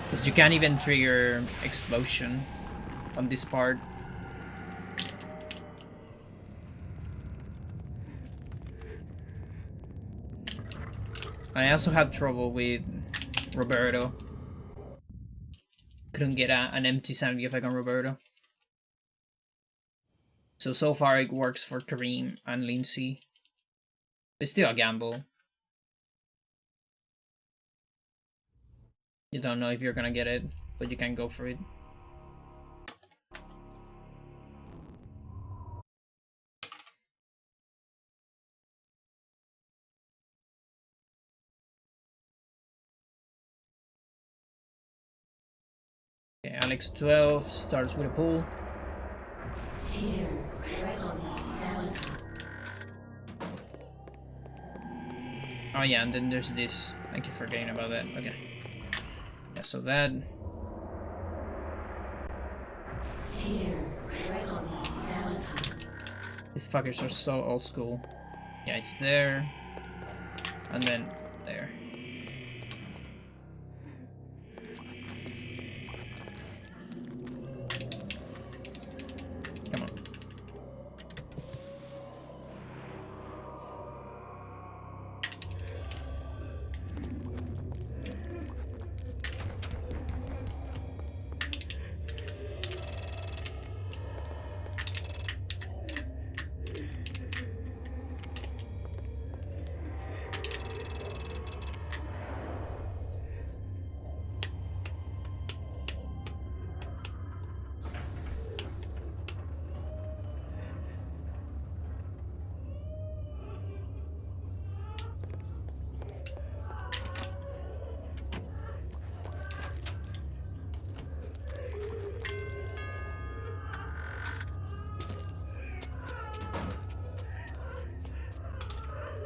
Because you can't even trigger explosion on this part. I also had trouble with Roberto. Couldn't get an empty sanity effect on Roberto. So far it works for Kareem and Lindsay. It's still a gamble. You don't know if you're gonna get it, but you can go for it. Okay, Alex 12 starts with a pull. Oh yeah, and then there's this. I keep forgetting about that. Okay. Yeah, so that. These fuckers are so old school. Yeah, it's there. And then there. Come on.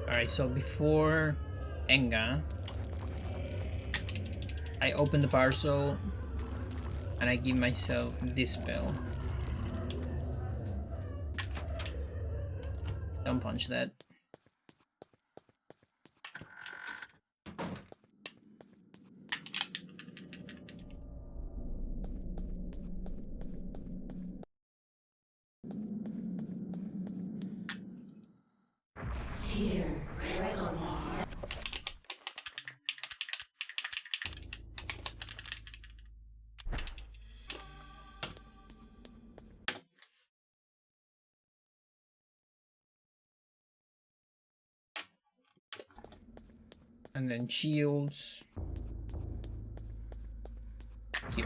Alright, so before Enga, I open the parcel and I give myself this spell. Don't punch that. And then shields. Here.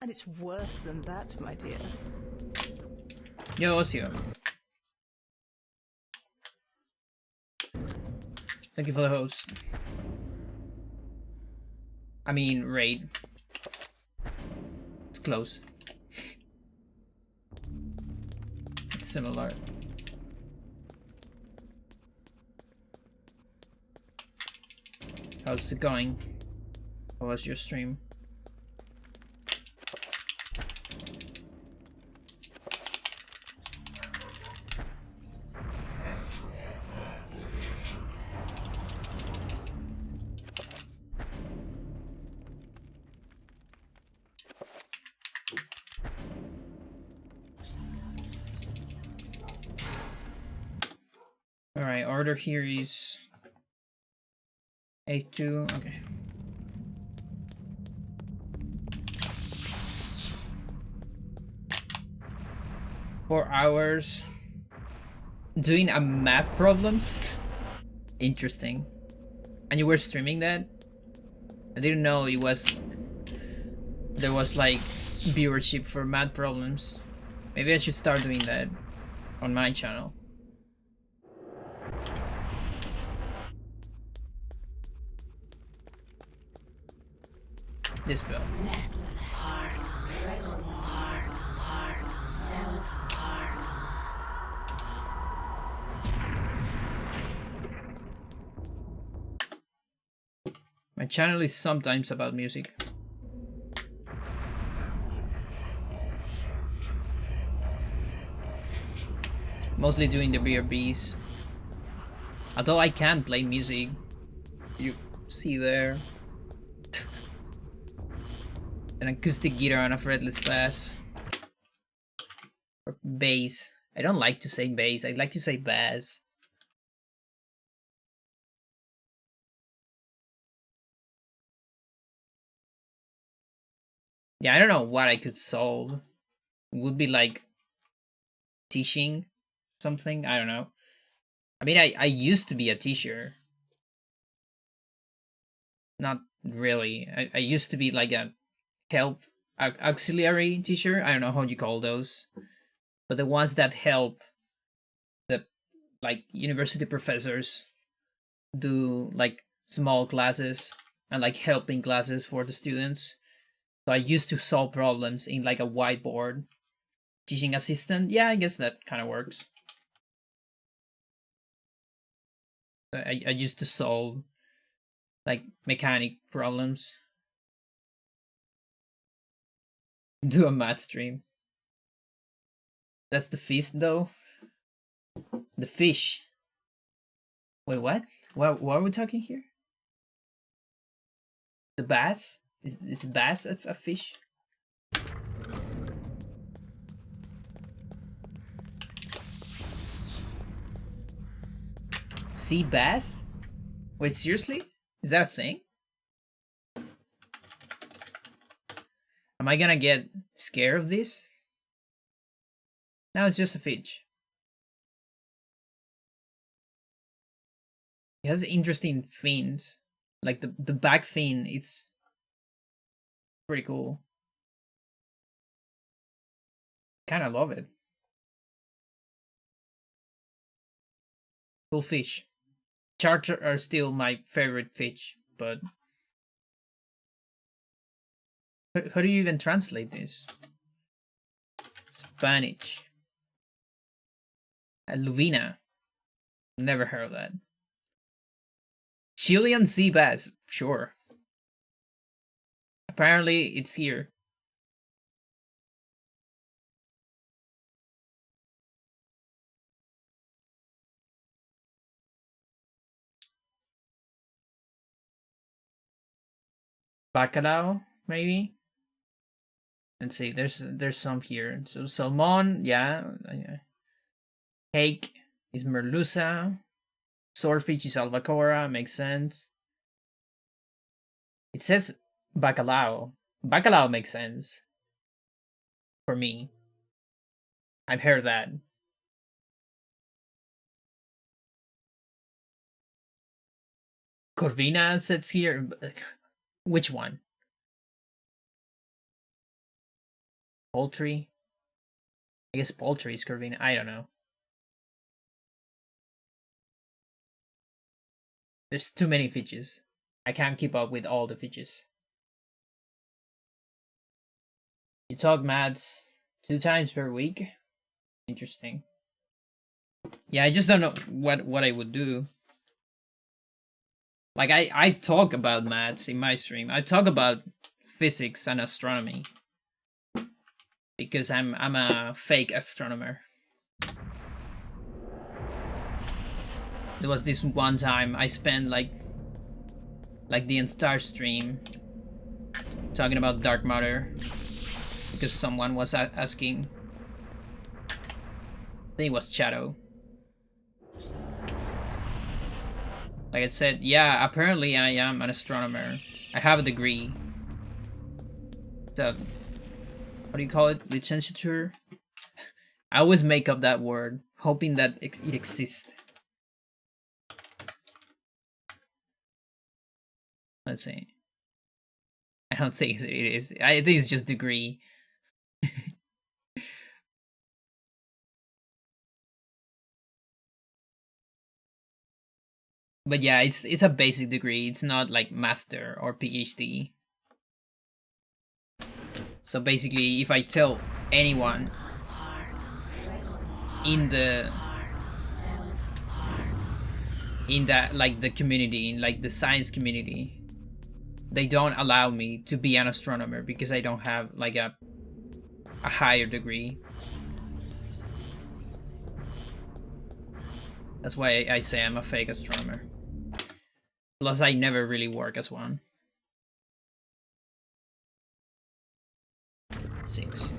And it's worse than that, my dear. Yo, Osio. Thank you for the host. I mean, raid. It's close. It's similar. How's it going? How was your stream? Alright, order here is A2, okay. Four hours doing a math problems? Interesting. And you were streaming that? I didn't know it was... There was like viewership for math problems. Maybe I should start doing that on my channel. This bill. My channel is sometimes about music. Mostly doing the BRBs. Although I can play music. You see there. An acoustic guitar and a fretless bass. Or bass. I don't like to say bass, I like to say bass. Yeah, I don't know what I could solve. It would be like teaching something, I don't know. I mean, I used to be a teacher. Not really. I used to be like a help auxiliary teacher. I don't know how you call those. But the ones that help the like university professors do like small classes and like helping classes for the students. So I used to solve problems in like a whiteboard. Teaching assistant, yeah, I guess that kind of works. I used to solve like mechanic problems. Do a math stream. That's the feast though. The fish. Wait, what? What are we talking here? The bass? Is bass a fish? Sea bass? Wait, seriously? Is that a thing? Am I gonna get scared of this? No, it's just a fish. It has interesting fins. Like the back fin, it's pretty cool. Kinda love it. Cool fish. Sharks are still my favorite fish, but how do you even translate this? Spanish. Aluvina. Never heard of that. Chilean sea bass, sure. Apparently, it's here. Bacalao, maybe. Let's see. There's some here. So salmon, yeah. Cake is merluza. Swordfish is albacora. Makes sense. It says bacalao. Bacalao makes sense for me. I've heard that. Corvina sits here. Which one? Poultry? I guess poultry is Corvina. I don't know. There's too many fishes. I can't keep up with all the fishes. You talk maths 2 times per week? Interesting. Yeah, I just don't know what I would do. Like, I talk about maths in my stream. I talk about physics and astronomy. Because I'm a fake astronomer. There was this one time I spent like the entire stream talking about dark matter because someone was asking. I think it was Shadow. Like I said, yeah, apparently I am an astronomer. I have a degree. So, what do you call it? Licenciature? I always make up that word, hoping that it exists. Let's see. I don't think it is. I think it's just degree. But yeah, it's a basic degree. It's not like master or PhD. So basically, if I tell anyone in that like the community, in like the science community, they don't allow me to be an astronomer because I don't have like a higher degree. That's why I say I'm a fake astronomer. Plus, I never really work as one. 6.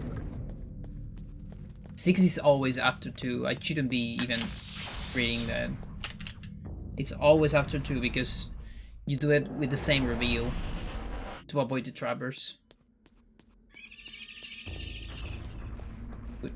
6 is always after 2. I shouldn't be even reading that. It's always after 2 because you do it with the same reveal to avoid the trappers. Good.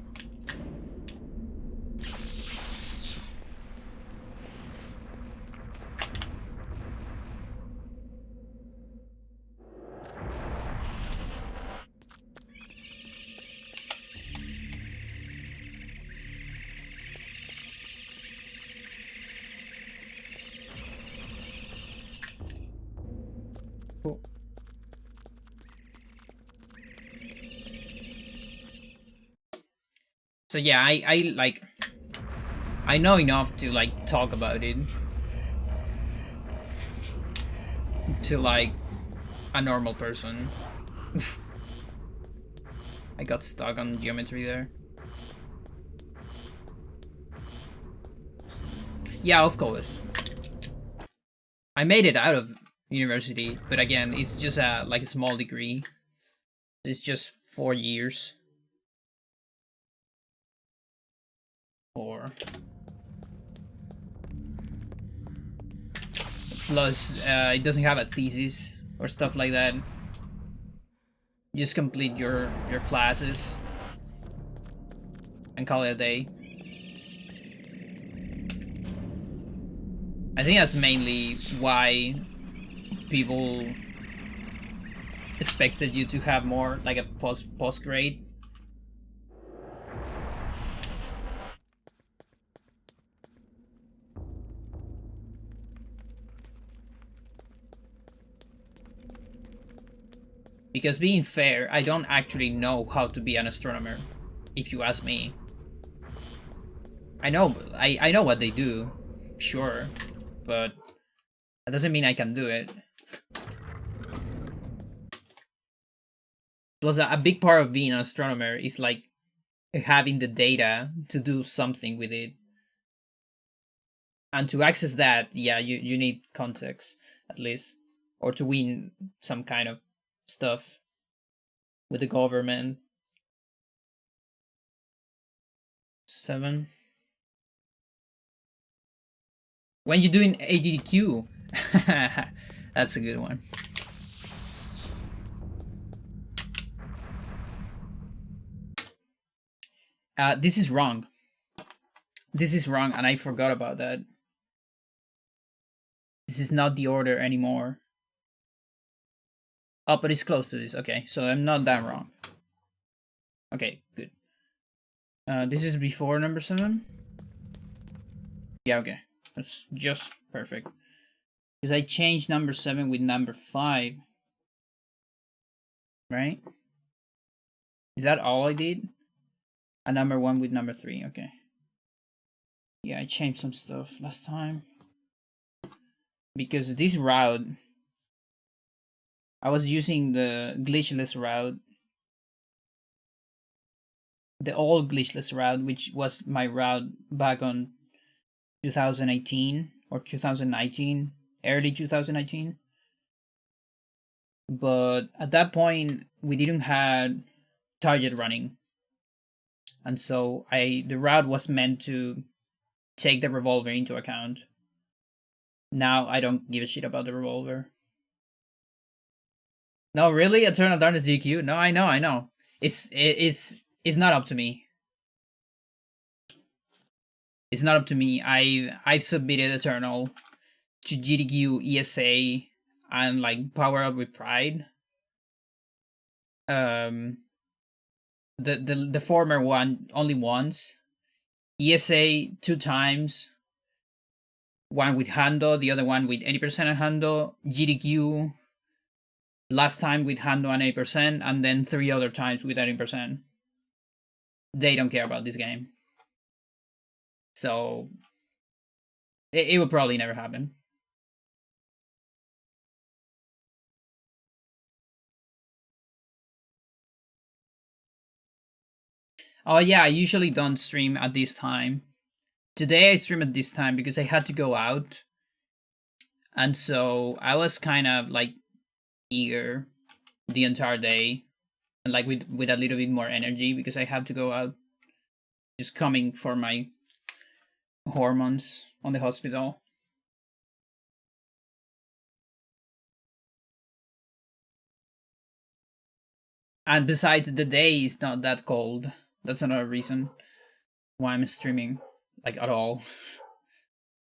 Cool. So yeah, I like I know enough to like talk about it to like a normal person. I got stuck on geometry there. Yeah, of course. I made it out of university, but again, it's just a like a small degree. It's just 4 years. 4. Plus, it doesn't have a thesis or stuff like that. You just complete your classes and call it a day. I think that's mainly why people expected you to have more like a post grade. Because being fair, I don't actually know how to be an astronomer, if you ask me. I know I know what they do, sure, but That doesn't mean I can do it. Plus, a big part of being an astronomer is like having the data to do something with it. And to access that, yeah, you need context, at least. Or to win some kind of stuff with the government. 7. When you're doing ADDQ. That's a good one. This is wrong. This is wrong, and I forgot about that. This is not the order anymore. Oh, but it's close to this. Okay, so I'm not that wrong. Okay, good. This is before number 7? Yeah, okay. That's just perfect. Because I changed number 7 with number 5. Right? Is that all I did? And number 1 with number 3, okay. Yeah, I changed some stuff last time. Because this route, I was using the glitchless route. The old glitchless route, which was my route back on 2018 or 2019, early 2019. But at that point, we didn't have target running. And so the route was meant to take the revolver into account. Now I don't give a shit about the revolver. No, really? Eternal Darkness DQ? No, I know. It's not up to me. It's not up to me. I've submitted Eternal to GDQ, ESA, and like Power Up with Pride. The former one only once. ESA 2 times. One with Hando, the other one with 80% of Hando. GDQ last time with Hando and 80%, and then 3 other times with 80%. They don't care about this game. So it will probably never happen. Oh yeah, I usually don't stream at this time. Today I stream at this time because I had to go out. And so I was kind of like eager the entire day. And like with a little bit more energy because I have to go out. Just coming for my hormones on the hospital. And besides, the day is not that cold. That's another reason why I'm streaming, like, at all.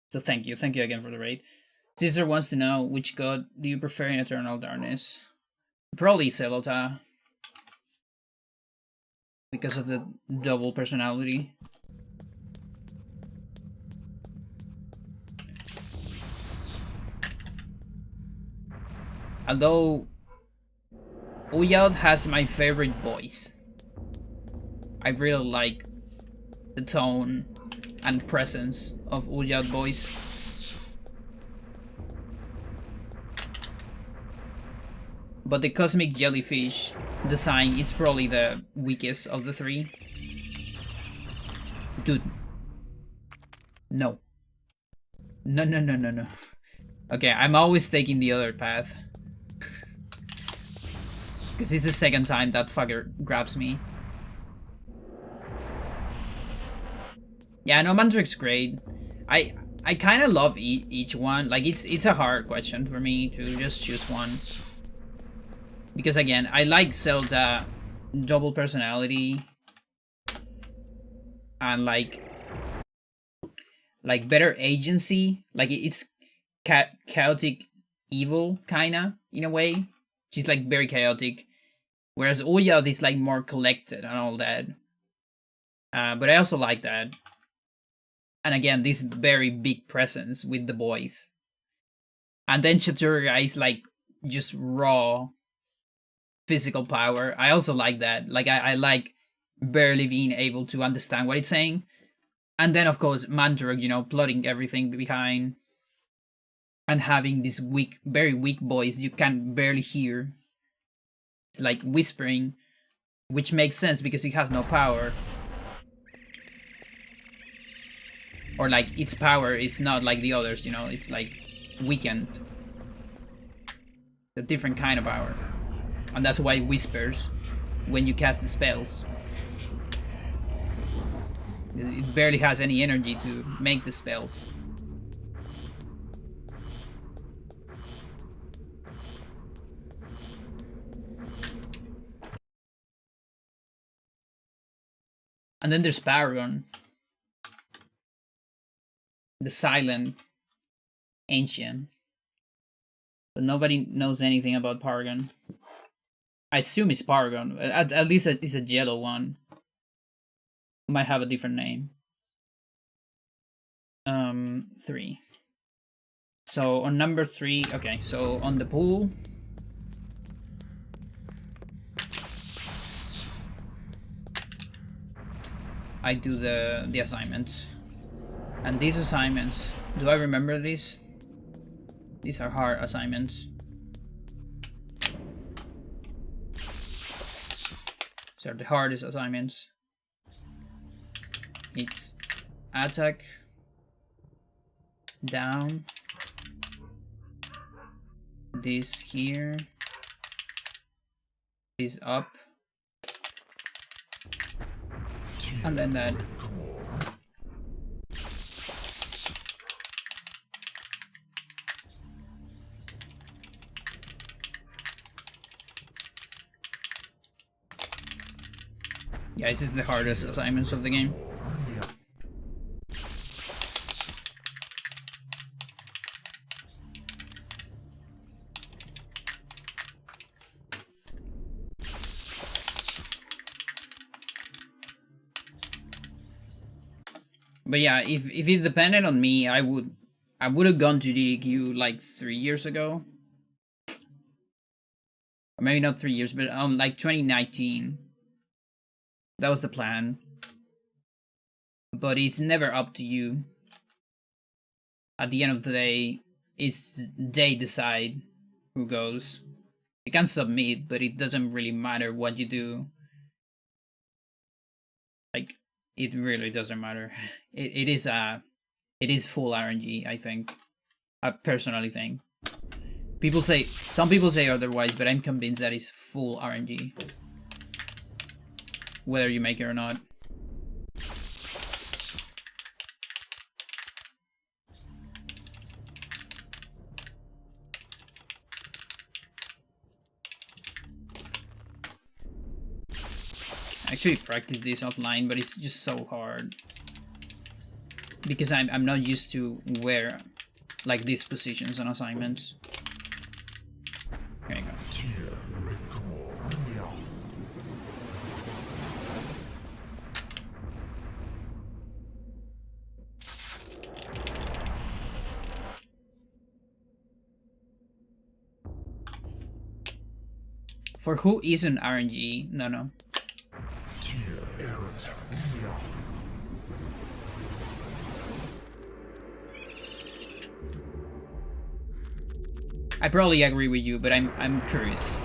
So thank you again for the raid. Caesar wants to know, which god do you prefer in Eternal Darkness? Probably Zelota. Because of the double personality. Although Uyald has my favorite voice. I really like the tone and presence of Uyald voice. But the cosmic jellyfish design, it's probably the weakest of the 3. Dude. No. No. Okay, I'm always taking the other path. Because it's the second time that fucker grabs me. Yeah, no, Mandrake's great. I kind of love each one. Like, it's a hard question for me to just choose one. Because again, I like Zelda double personality. And like better agency. Like, it's chaotic evil, kinda, in a way. She's like very chaotic. Whereas Uyald is like more collected and all that. But I also like that. And again, this very big presence with the boys. And then Chaturga is like just raw physical power. I also like that. Like, I like barely being able to understand what it's saying. And then, of course, Mandrake, you know, plotting everything behind. and having this weak, very weak voice you can barely hear. It's like whispering, which makes sense because he has no power. Or like its power is not like the others, you know, it's like weakened. A different kind of power. And that's why it whispers when you cast the spells. It barely has any energy to make the spells. And then there's Paragon. The silent ancient. But nobody knows anything about Paragon. I assume it's Paragon. At least it's a yellow one. Might have a different name. 3. So on number 3, okay, so on the pool. I do the assignments. And these assignments, do I remember these? These are hard assignments. These are the hardest assignments. It's attack, down, this here, this up, and then that. Yeah, this is the hardest assignments of the game. But yeah, if it depended on me, I would have gone to the EQ like 3 years ago. Or maybe not 3 years, but like 2019. That was the plan. But it's never up to you. At the end of the day, they decide who goes. You can submit, but it doesn't really matter what you do. Like, it really doesn't matter. It is full RNG, I think. I personally think. Some people say otherwise, but I'm convinced that it's full RNG. Whether you make it or not. I actually practice this offline, but it's just so hard. Because I'm not used to wear like these positions on assignments. There you go. For who isn't RNG? No. I probably agree with you, but I'm curious.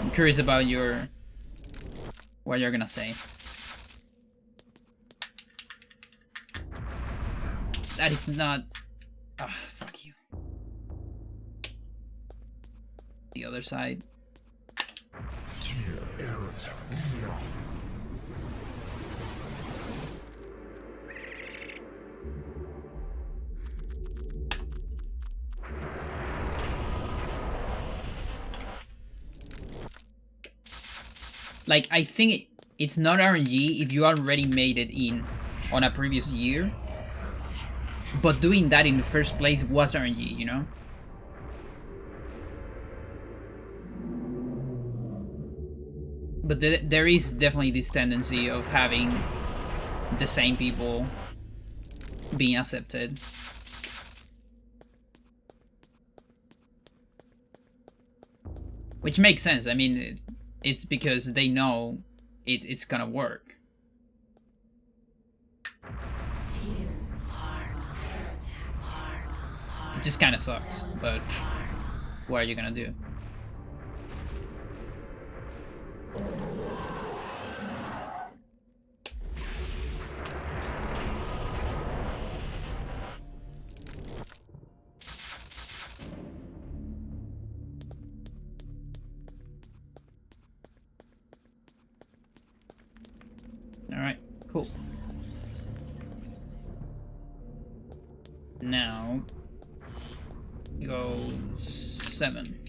I'm curious about what you're gonna say. That is not. Ah, fuck you. The other side. Like, I think it's not RNG if you already made it in on a previous year. But doing that in the first place was RNG, you know? But there is definitely this tendency of having the same people being accepted. Which makes sense. I mean, it's because they know it's gonna work. just kind of sucks, but what are you gonna do? Alright, cool. Now, go 7.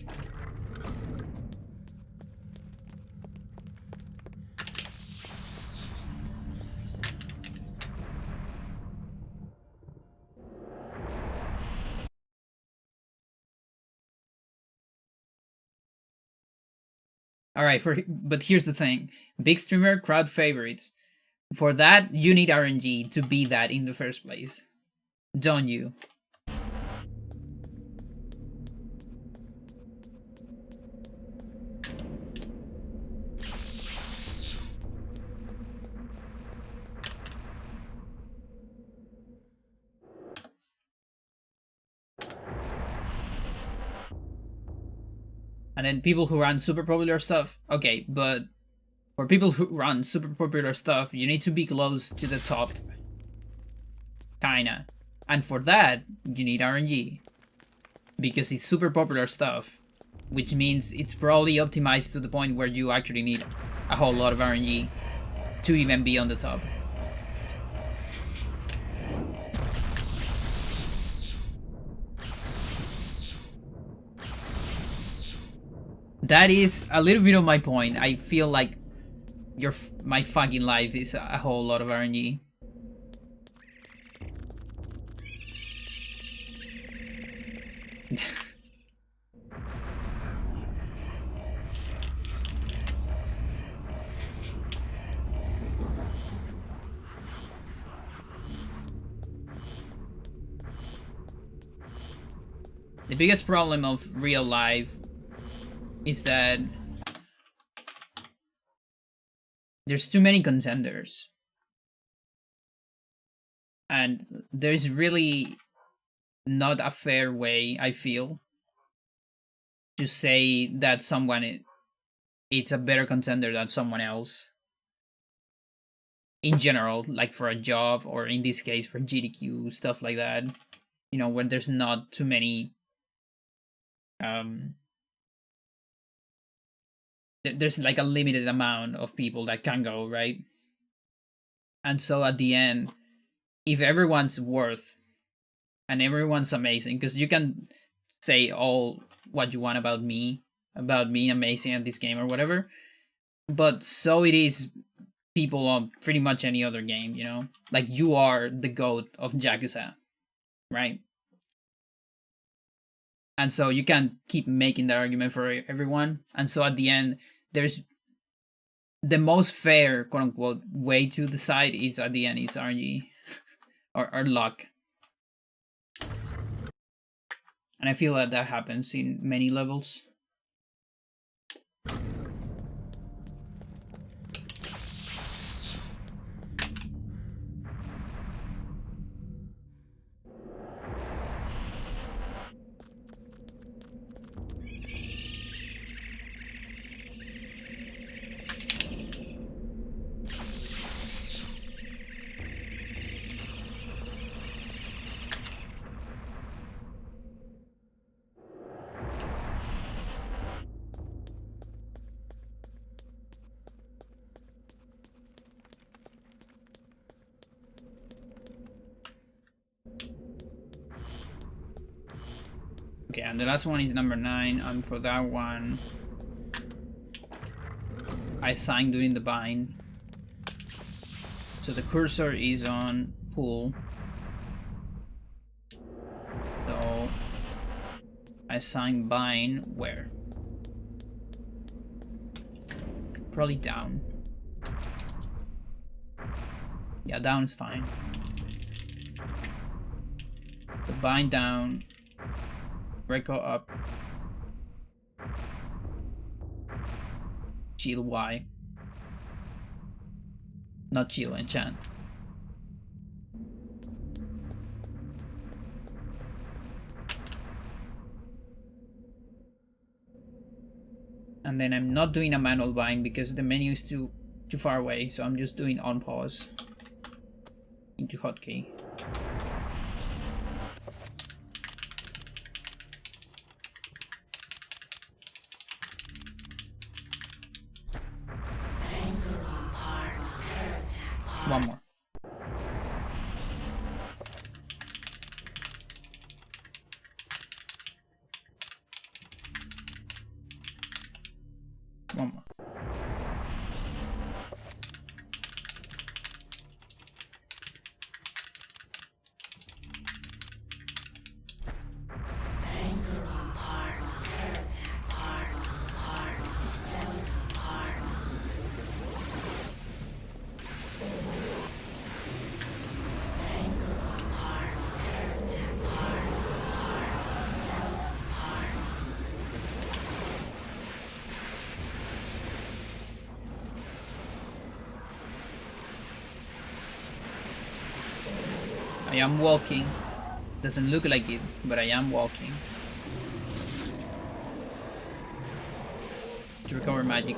Alright, but here's the thing. Big streamer, crowd favorites. For that, you need RNG to be that in the first place. Don't you? And then people who run super popular stuff, okay, but for people who run super popular stuff, you need to be close to the top. Kinda. And for that, you need RNG. Because it's super popular stuff. Which means it's probably optimized to the point where you actually need a whole lot of RNG to even be on the top. That is a little bit of my point. I feel like my fucking life is a whole lot of RNG. The biggest problem of real life is that there's too many contenders. And there's really not a fair way, I feel, to say that someone it's a better contender than someone else. In general, like for a job, or in this case for GDQ, stuff like that. You know, when there's not too many there's like a limited amount of people that can go, right? And so at the end, if everyone's worth and everyone's amazing, because you can say all what you want about me amazing at this game or whatever, but so it is people on pretty much any other game, you know? Like, you are the GOAT of Yakuza, right? And so you can't keep making that argument for everyone. And so at the end, there's the most fair, quote unquote, way to decide is at the end is RNG or luck. And I feel that that happens in many levels. Okay, and the last one is number 9, and for that one, I sang during the bind. So the cursor is on pool. So I sang bind where? Probably down. Yeah, down is fine. The bind down. Reco up. Shield Y. Not shield enchant. And then I'm not doing a manual bind because the menu is too far away, so I'm just doing on pause into hotkey. One more. One more. I am walking. Doesn't look like it, but I am walking. To recover magic.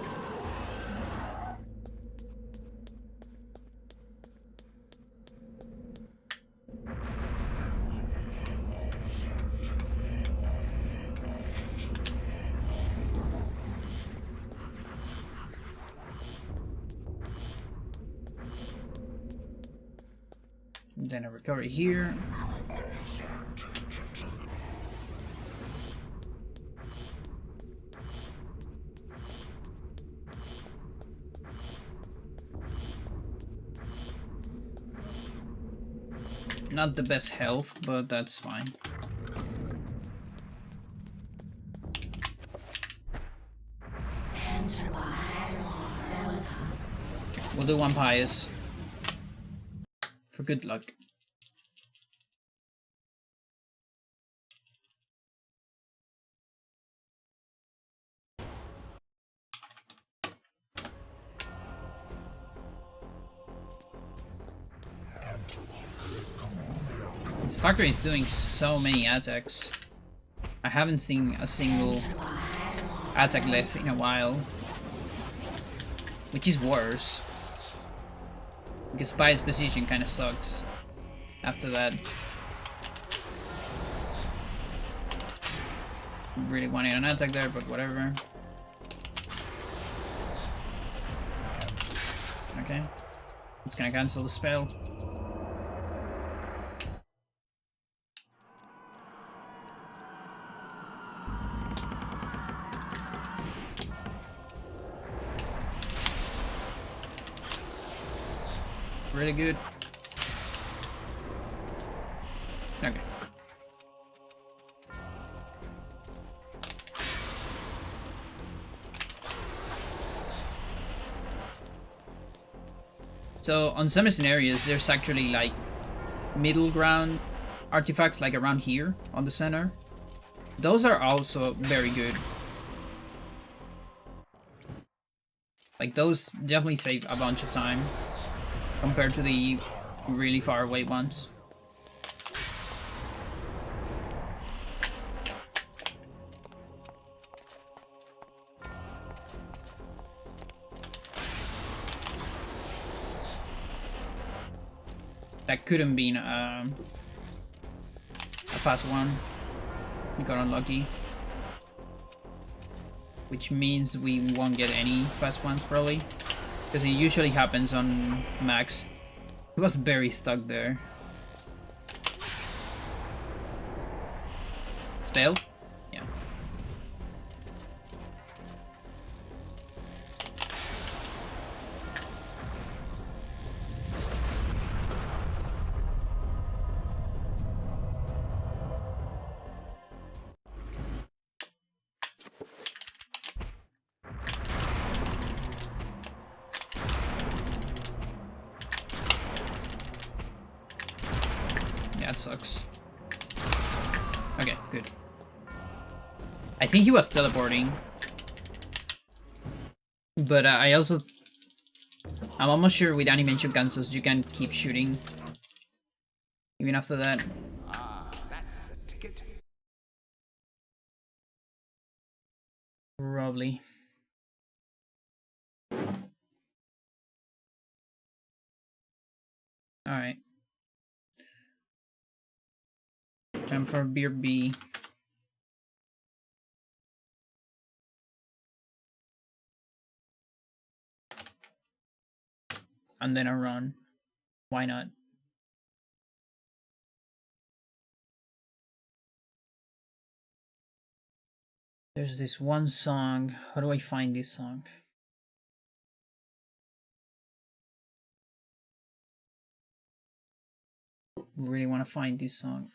And then a recovery here. Not the best health, but that's fine. We'll do one pious for good luck. This factory is doing so many attacks. I haven't seen a single attack less in a while. Which is worse. Because Spy's position kinda sucks after that. Really wanted an attack there, but whatever. Okay. It's gonna cancel the spell. Really good. Okay. So on some scenarios there's actually like middle ground artifacts like around here on the center. Those are also very good. Like those definitely save a bunch of time compared to the really far away ones. That couldn't be a fast one. Got unlucky. Which means we won't get any fast ones probably. Because it usually happens on max. He was very stuck there. Spell? Yeah. That sucks. Okay, good. I think he was teleporting. But I'm almost sure with animation cancels you can keep shooting. Even after that. Ah, that's the ticket. Probably. Time for beer B. And then a run. Why not? There's this one song. How do I find this song? Really want to find this song.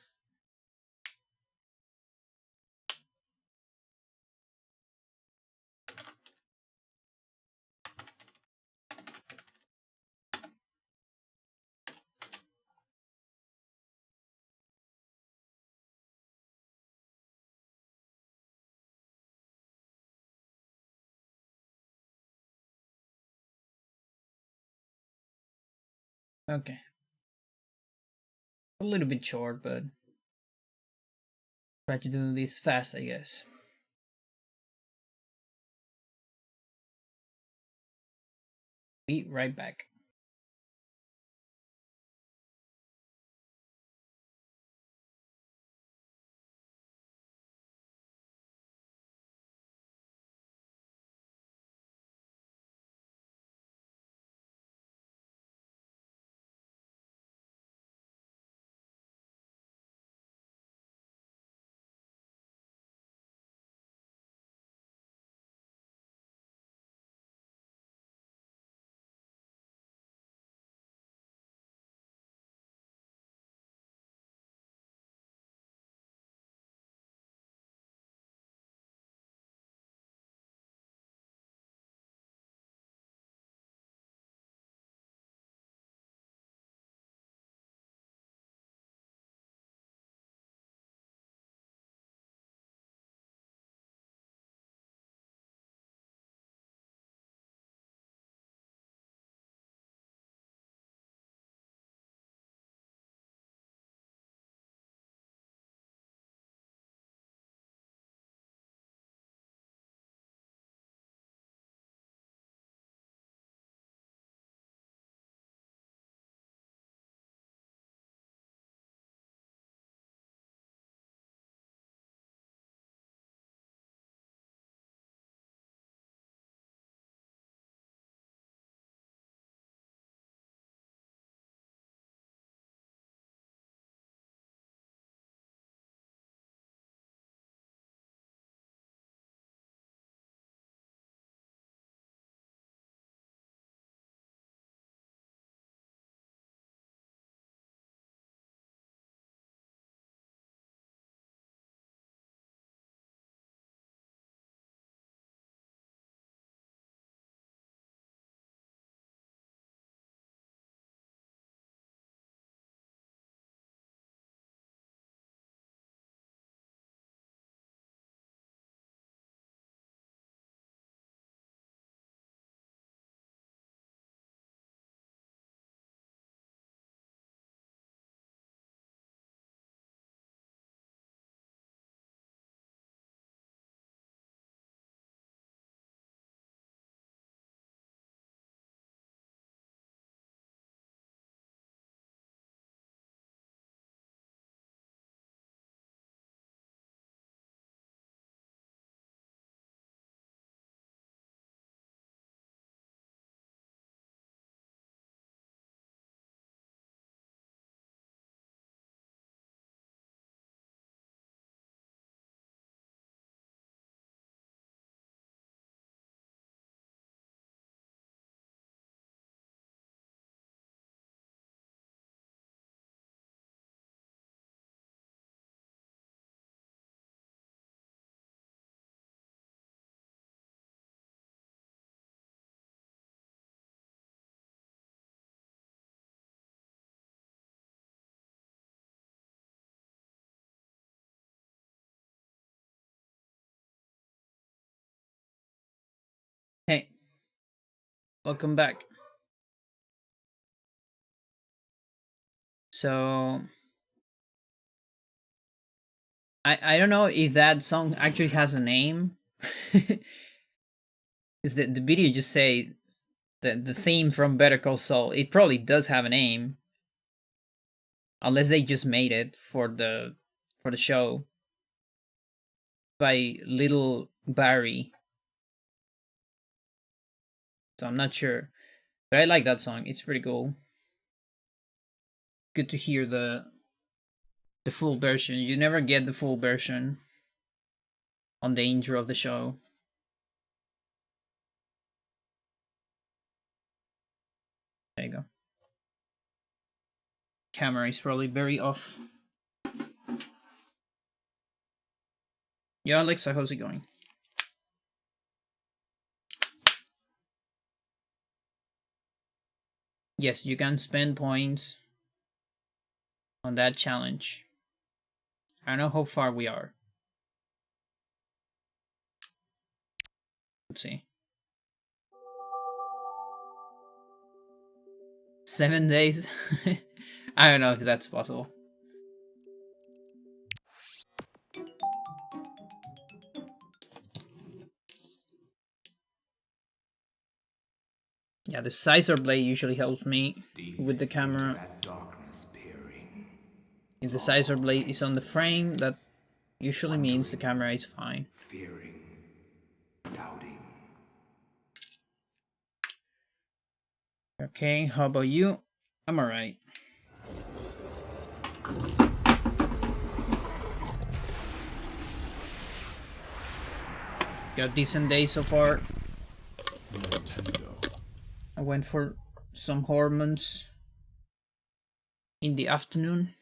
Okay. A little bit short, but try to do this fast, I guess. Be right back. Hey, welcome back. So I don't know if that song actually has a name. Is that the video just say the theme from Better Call Saul? It probably does have a name, unless they just made it for the show by Little Barry. So I'm not sure, but I like that song. It's pretty cool. Good to hear the full version. You never get the full version on the intro of the show. There you go. Camera is probably very off. Yeah, Alexa, how's it going? Yes, you can spend points on that challenge. I don't know how far we are. Let's see. 7 days? I don't know if that's possible. Yeah, the Scissor Blade usually helps me with the camera. If the Scissor Blade is on the frame, that usually means the camera is fine. Fearing, doubting. Okay, how about you? I'm alright. Got a decent day so far. I went for some hormones in the afternoon.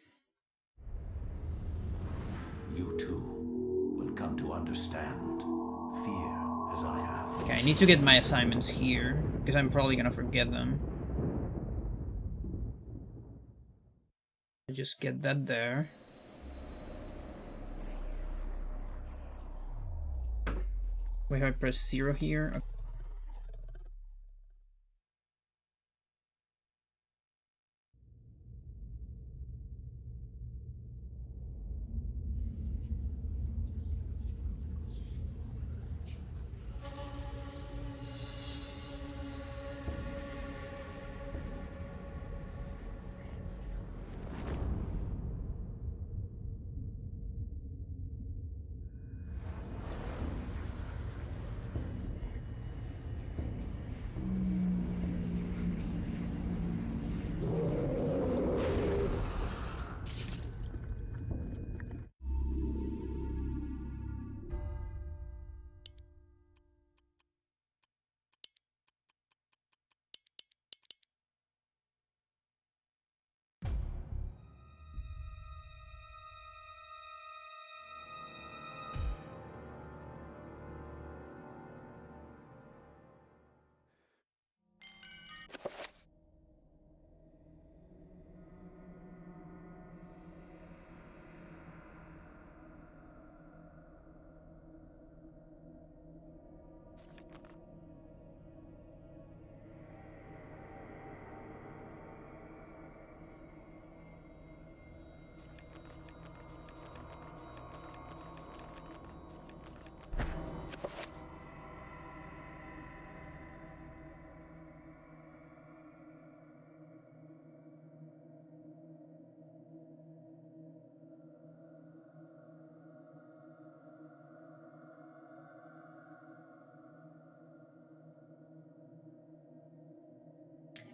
You too will come to understand fear as I have. Okay, I need to get my assignments here, because I'm probably gonna forget them. I just get that there. Wait, I press 0 here?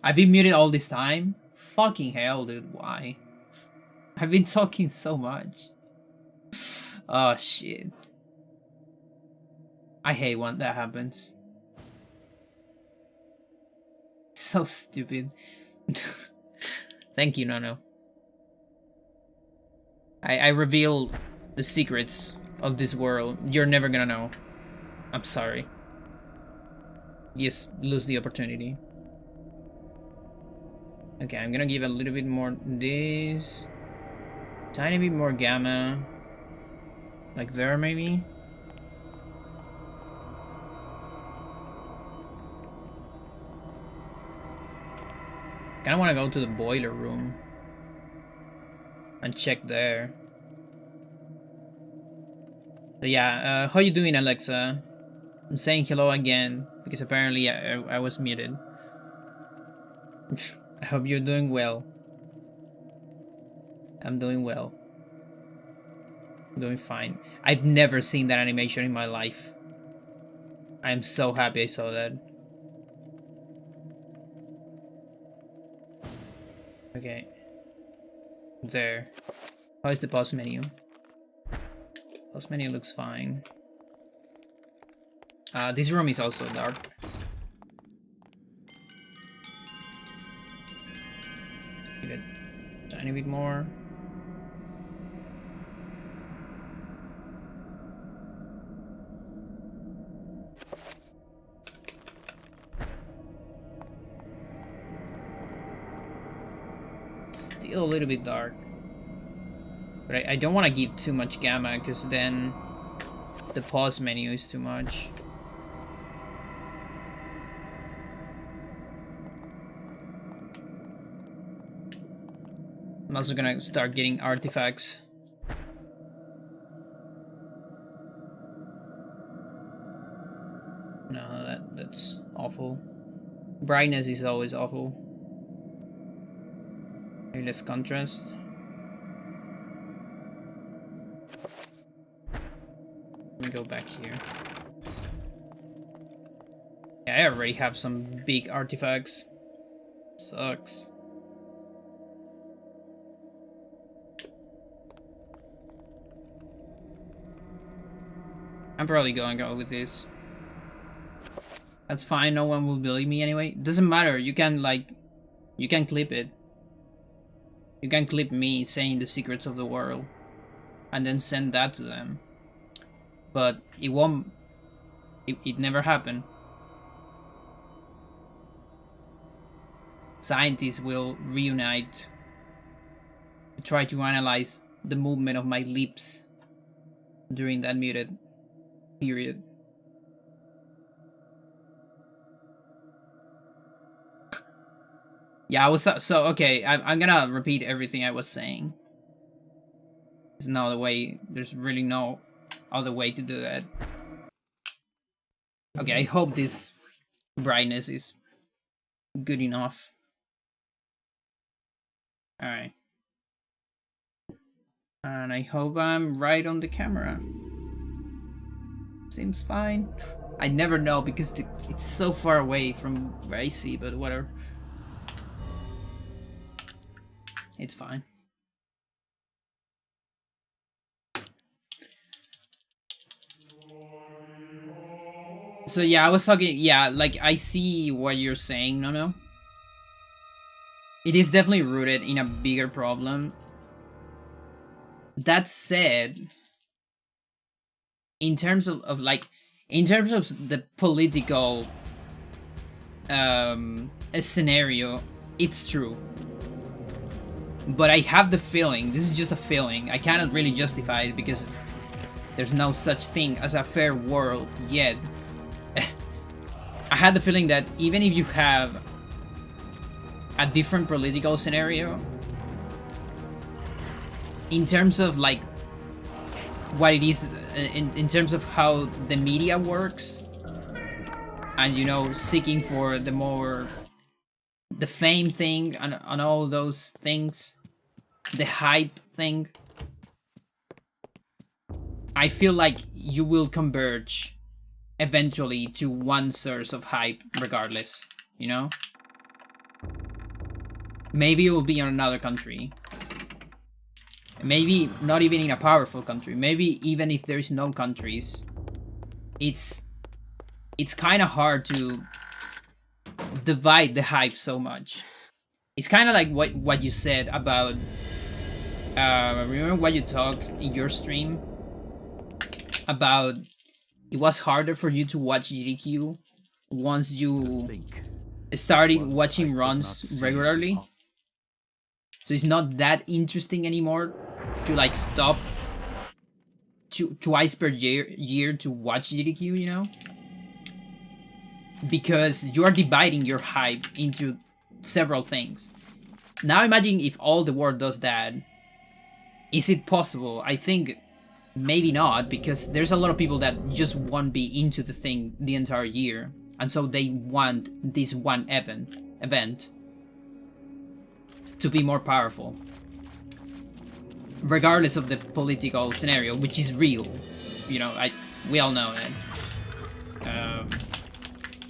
I've been muted all this time? Fucking hell, dude, why? I've been talking so much. Oh, shit. I hate when that happens. So stupid. Thank you, Nono. I reveal the secrets of this world. You're never gonna know. I'm sorry. You just lose the opportunity. Okay, I'm gonna give a little bit more this. Tiny bit more gamma. Like there, maybe? Kinda wanna go to the boiler room and check there. So yeah, how you doing, Alexa? I'm saying hello again because apparently I was muted. I hope you're doing well. I'm doing well. Doing fine. I've never seen that animation in my life. I'm so happy I saw that. Okay. There. How is the pause menu? Pause menu looks fine. This room is also dark. Give it a tiny bit more. Still a little bit dark. But I don't want to give too much gamma, because then the pause menu is too much. I'm also gonna start getting artifacts. No, that's awful. Brightness is always awful. Maybe less contrast. Let me go back here. Yeah, I already have some big artifacts. Sucks. I'm probably going to go with this. That's fine, no one will believe me anyway. Doesn't matter, you can clip it. You can clip me saying the secrets of the world and then send that to them. But it won't, it never happened. Scientists will reunite to try to analyze the movement of my lips during that muted period. Yeah, I was so okay. I'm gonna repeat everything I was saying. There's no other way. There's really no other way to do that. Okay, I hope this brightness is good enough. All right, and I hope I'm right on the camera. Seems fine. I never know because it's so far away from where I see, but whatever. It's fine. So yeah, I was talking, yeah, like I see what you're saying, no. It is definitely rooted in a bigger problem. That said, in terms of the political scenario, it's true. But I have the feeling, this is just a feeling, I cannot really justify it because there's no such thing as a fair world yet. I had the feeling that even if you have a different political scenario, in terms of like what it is, in terms of how the media works, and you know, seeking for the fame thing and all those things, the hype thing, I feel like you will converge eventually to one source of hype regardless, you know? Maybe it will be in another country. Maybe not even in a powerful country. Maybe even if there is no countries, it's kind of hard to divide the hype so much. It's kind of like what you said about remember what you talked in your stream about it was harder for you to watch GDQ once you started watching runs regularly. So it's not that interesting anymore to like stop twice per year to watch GDQ, you know? Because you are dividing your hype into several things. Now imagine if all the world does that. Is it possible? I think maybe not, because there's a lot of people that just won't be into the thing the entire year. And so they want this one event to be more powerful. regardless of the political scenario, which is real. You know, we all know it.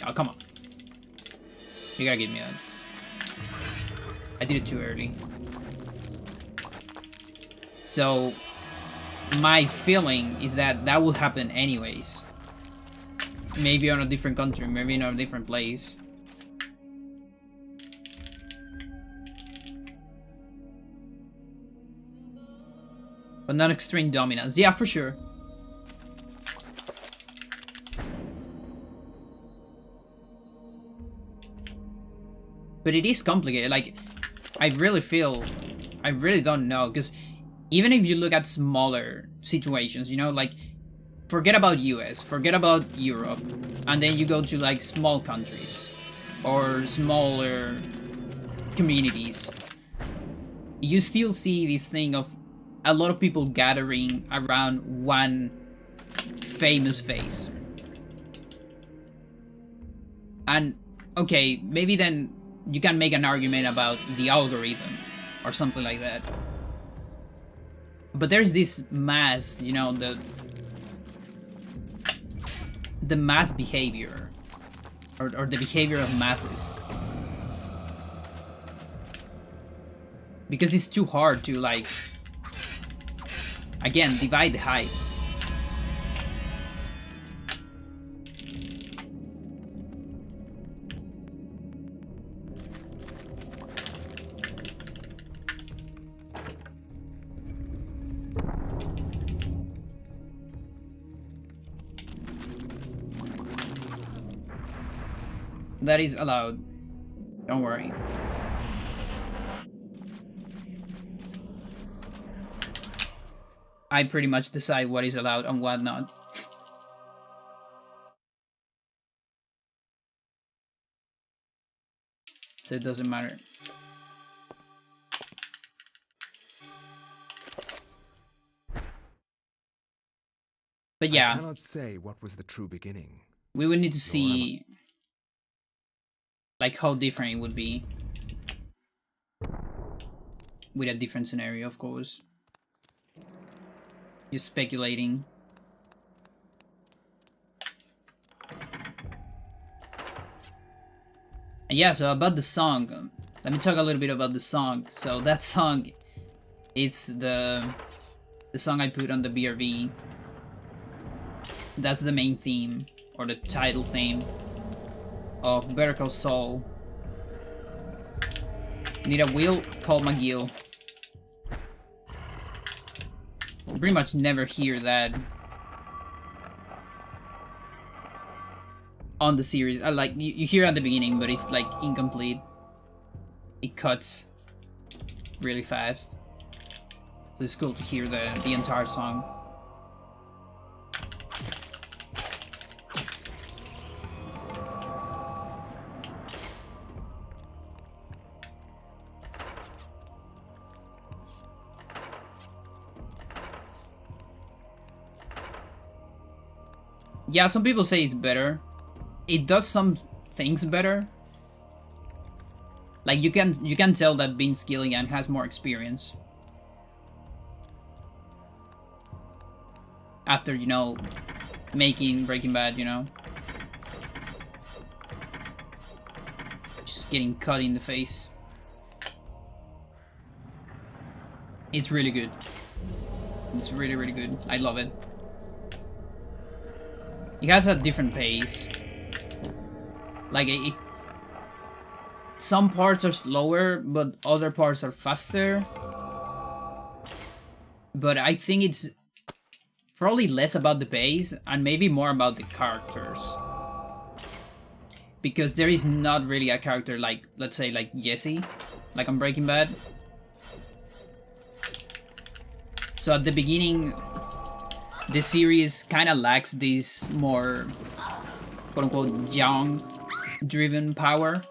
Oh, come on. You gotta give me that. I did it too early. So, my feeling is that that will happen anyways. Maybe on a different country, maybe in a different place. But not extreme dominance. Yeah, for sure. But it is complicated. Like, I really don't know. Because even if you look at smaller situations, you know, like, forget about US, forget about Europe, and then you go to, like, small countries or smaller communities, you still see this thing of a lot of people gathering around one famous face. And, okay, maybe then you can make an argument about the algorithm or something like that. But there's this mass, you know, the mass behavior, or the behavior of masses. Because it's too hard to, like, again, divide the hype. That is allowed. Don't worry. I pretty much decide what is allowed and what not. So it doesn't matter. But yeah. I cannot say what was the true beginning. We would need to see, like, how different it would be with a different scenario, of course. Just speculating. And yeah, so about the song, let me talk a little bit about the song. So that song, it's the song I put on the BRB. That's the main theme, or the title theme of Better Call Saul. Need a wheel called McGill. You pretty much never hear that on the series. I like you hear at the beginning, but it's like incomplete. It cuts really fast. So it's cool to hear the entire song. Yeah, some people say it's better. It does some things better. Like you can tell that Vince Gilligan has more experience. After, you know, making Breaking Bad, you know. Just getting cut in the face. It's really good. It's really, really good. I love it. It has a different pace. Like, some parts are slower, but other parts are faster. But I think it's probably less about the pace and maybe more about the characters. Because there is not really a character like, let's say, like Jesse, like on Breaking Bad. So at the beginning, the series kind of lacks this more, quote-unquote, young-driven power.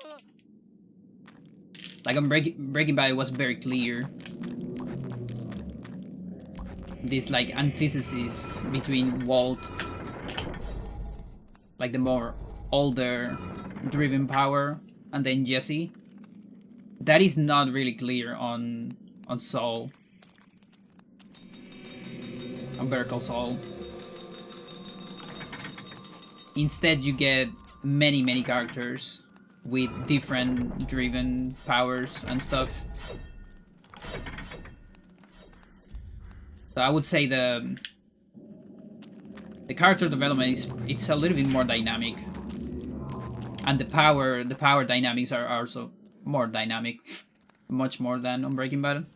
Like on Breaking Bad, it was very clear. This, like, antithesis between Walt, like the more older, driven power, and then Jesse. That is not really clear on Saul. on Better Call Saul. Instead, you get many characters with different driven powers and stuff. So I would say the character development it's a little bit more dynamic, and the power dynamics are also more dynamic, much more than on Breaking Bad,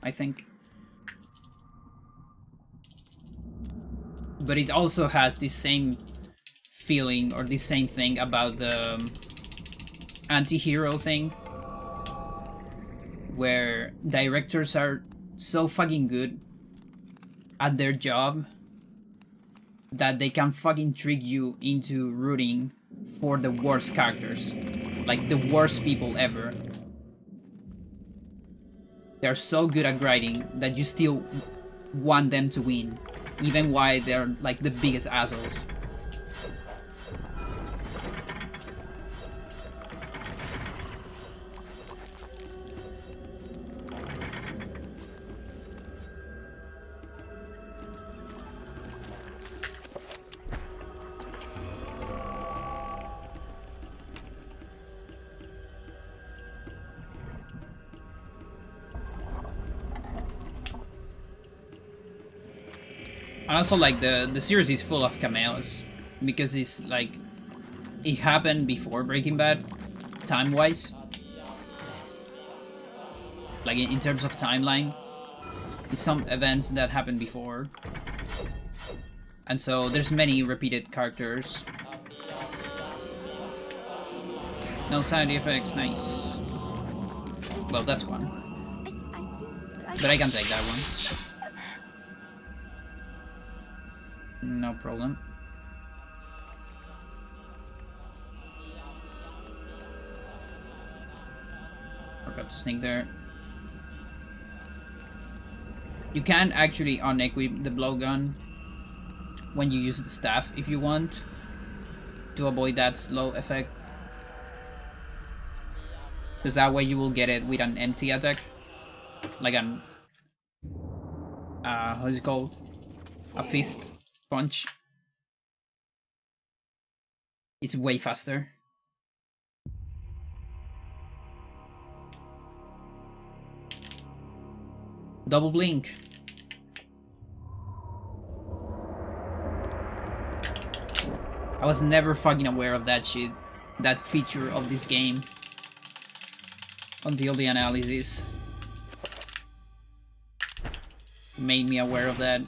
I think. But it also has this same feeling or this same thing about the anti-hero thing, where directors are so fucking good at their job that they can fucking trick you into rooting for the worst characters, like the worst people ever. They're so good at writing that you still want them to win, even while they're like the biggest assholes. And also, like, the series is full of cameos, because it's like, it happened before Breaking Bad, time-wise. Like, in terms of timeline, it's some events that happened before. And so, there's many repeated characters. No sanity effects, nice. Well, that's one. But I can take that one. No problem. Forgot to sneak there. You can actually unequip the blowgun when you use the staff if you want, to avoid that slow effect. Because that way you will get it with an empty attack. Like an... how's it called? A fist punch. It's way faster. Double blink. I was never fucking aware of that shit, that feature of this game, until the analysis made me aware of that.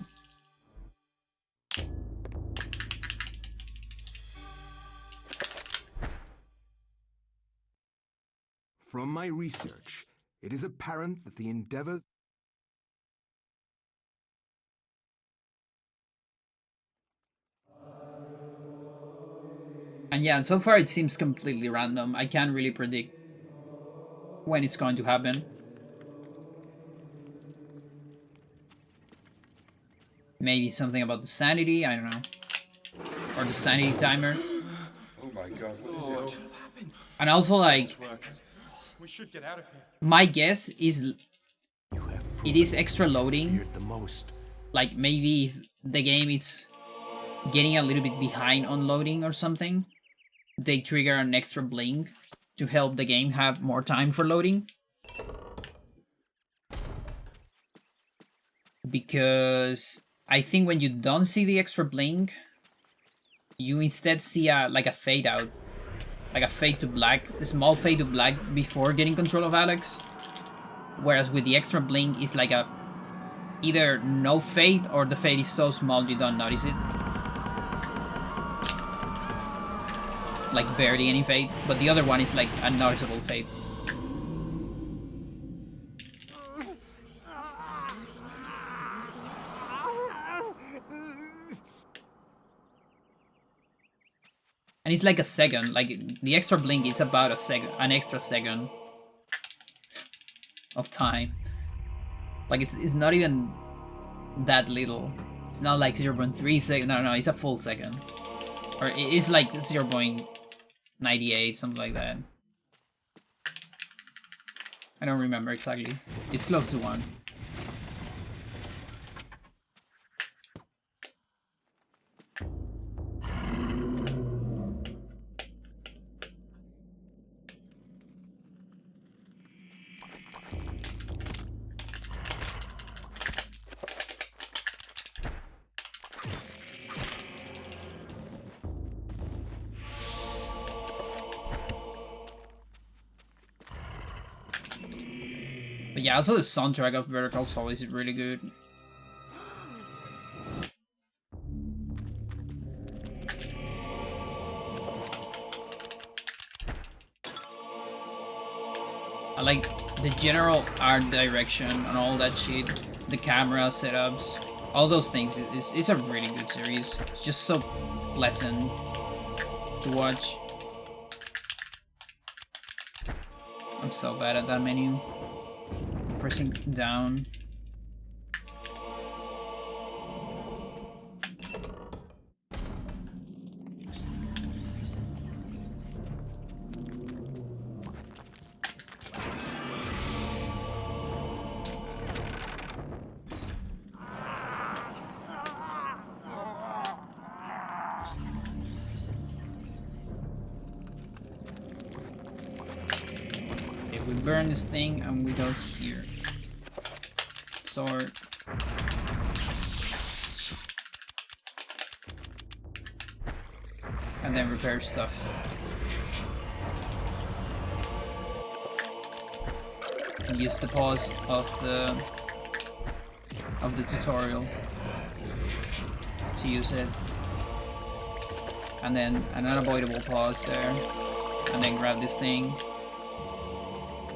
From my research, it is apparent that the endeavors... And yeah, so far it seems completely random. I can't really predict when it's going to happen. Maybe something about the sanity, I don't know. Or the sanity timer. Oh my god, what is it? And also, like, We should get out of here. my guess is You have it is proven extra loading. feared the most. Like, maybe if the game is getting a little bit behind on loading or something, they trigger an extra blink to help the game have more time for loading. Because I think when you don't see the extra blink, you instead see a fade out. Like a fade to black, a small fade to black before getting control of Alex. Whereas with the extra blink, it's like a either no fade or the fade is so small you don't notice it. Like barely any fade, but the other one is like a noticeable fade. And it's like a second, like the extra blink is about an extra second of time. Like it's not even that little. It's not like 0.3 seconds, no, it's a full second. Or it's like 0.98, something like that. I don't remember exactly. It's close to 1. But yeah, also the soundtrack of Better Call Saul is really good. I like the general art direction and all that shit, the camera setups, all those things. It's a really good series. It's just so pleasant to watch. I'm so bad at that menu. Pressing down. We burn this thing and we go here. Sword. And then repair stuff. And use the pause of the tutorial to use it. And then an unavoidable pause there. And then grab this thing.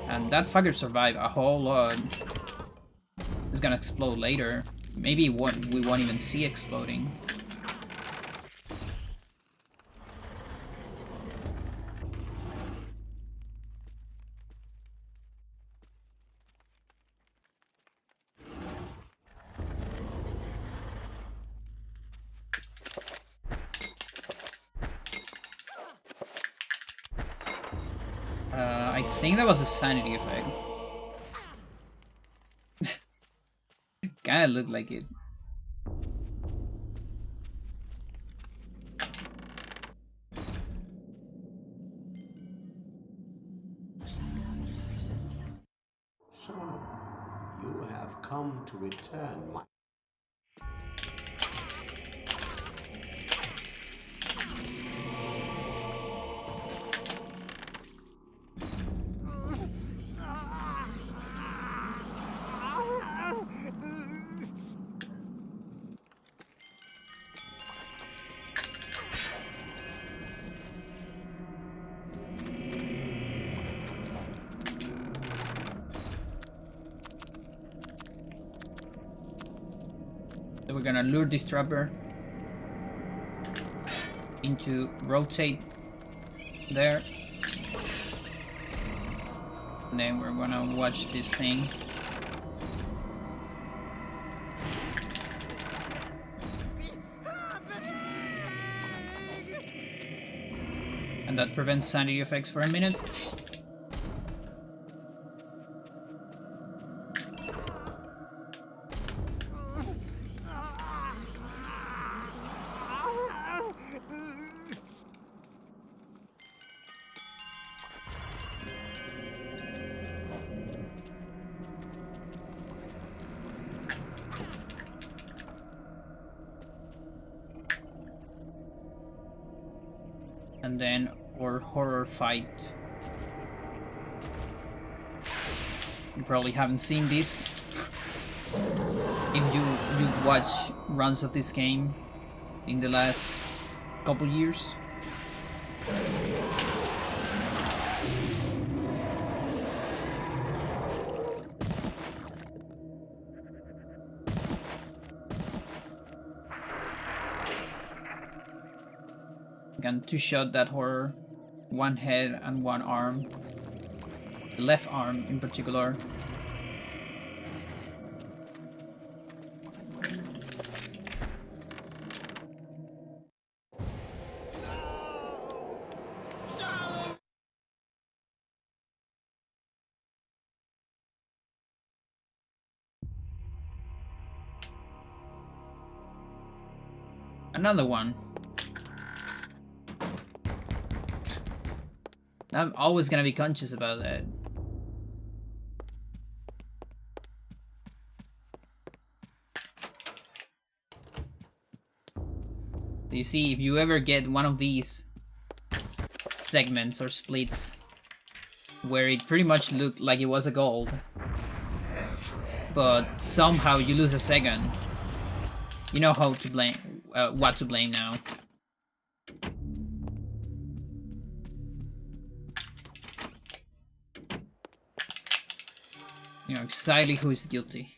And that fucker survived a whole lot. It's gonna explode later. Maybe we won't even see exploding. I think that was a sanity effect. Kinda looked like it. So, you have come to return my... So we're gonna lure this trapper into rotate there. And then we're gonna watch this thing. And that prevents sanity effects for a minute. And then our horror fight. You probably haven't seen this. If you watch runs of this game in the last couple years. Can two-shot that horror, one head and one arm, the left arm in particular. Another one. I'm always gonna be conscious about that. You see, if you ever get one of these segments or splits where it pretty much looked like it was a gold, but somehow you lose a second. You know how to blame, what to blame now. You know exactly who is guilty.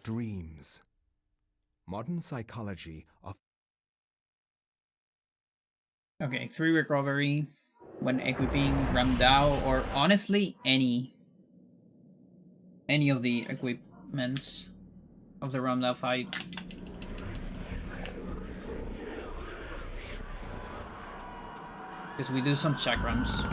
Dreams. Modern psychology of Okay, 3 recovery when equipping Ramdao, or honestly any of the equipments of the Ramdao fight. Because we do some chakrams.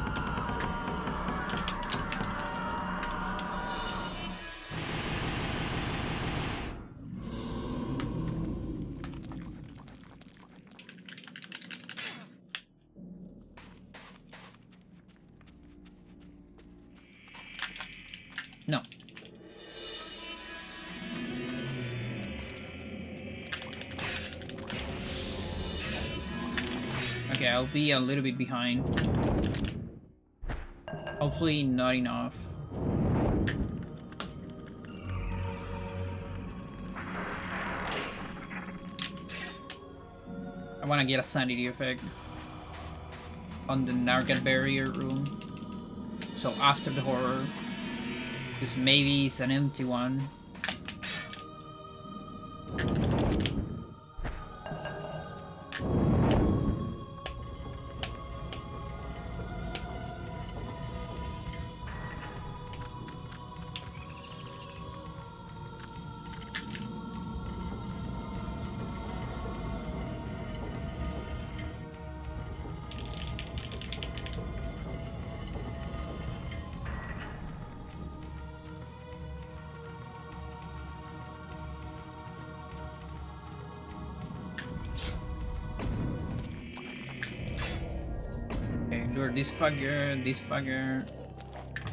No. Okay, I'll be a little bit behind. Hopefully not enough. I want to get a sanity effect on the Nargat barrier room. So after the horror, because maybe it's an empty one. Lure this fugger,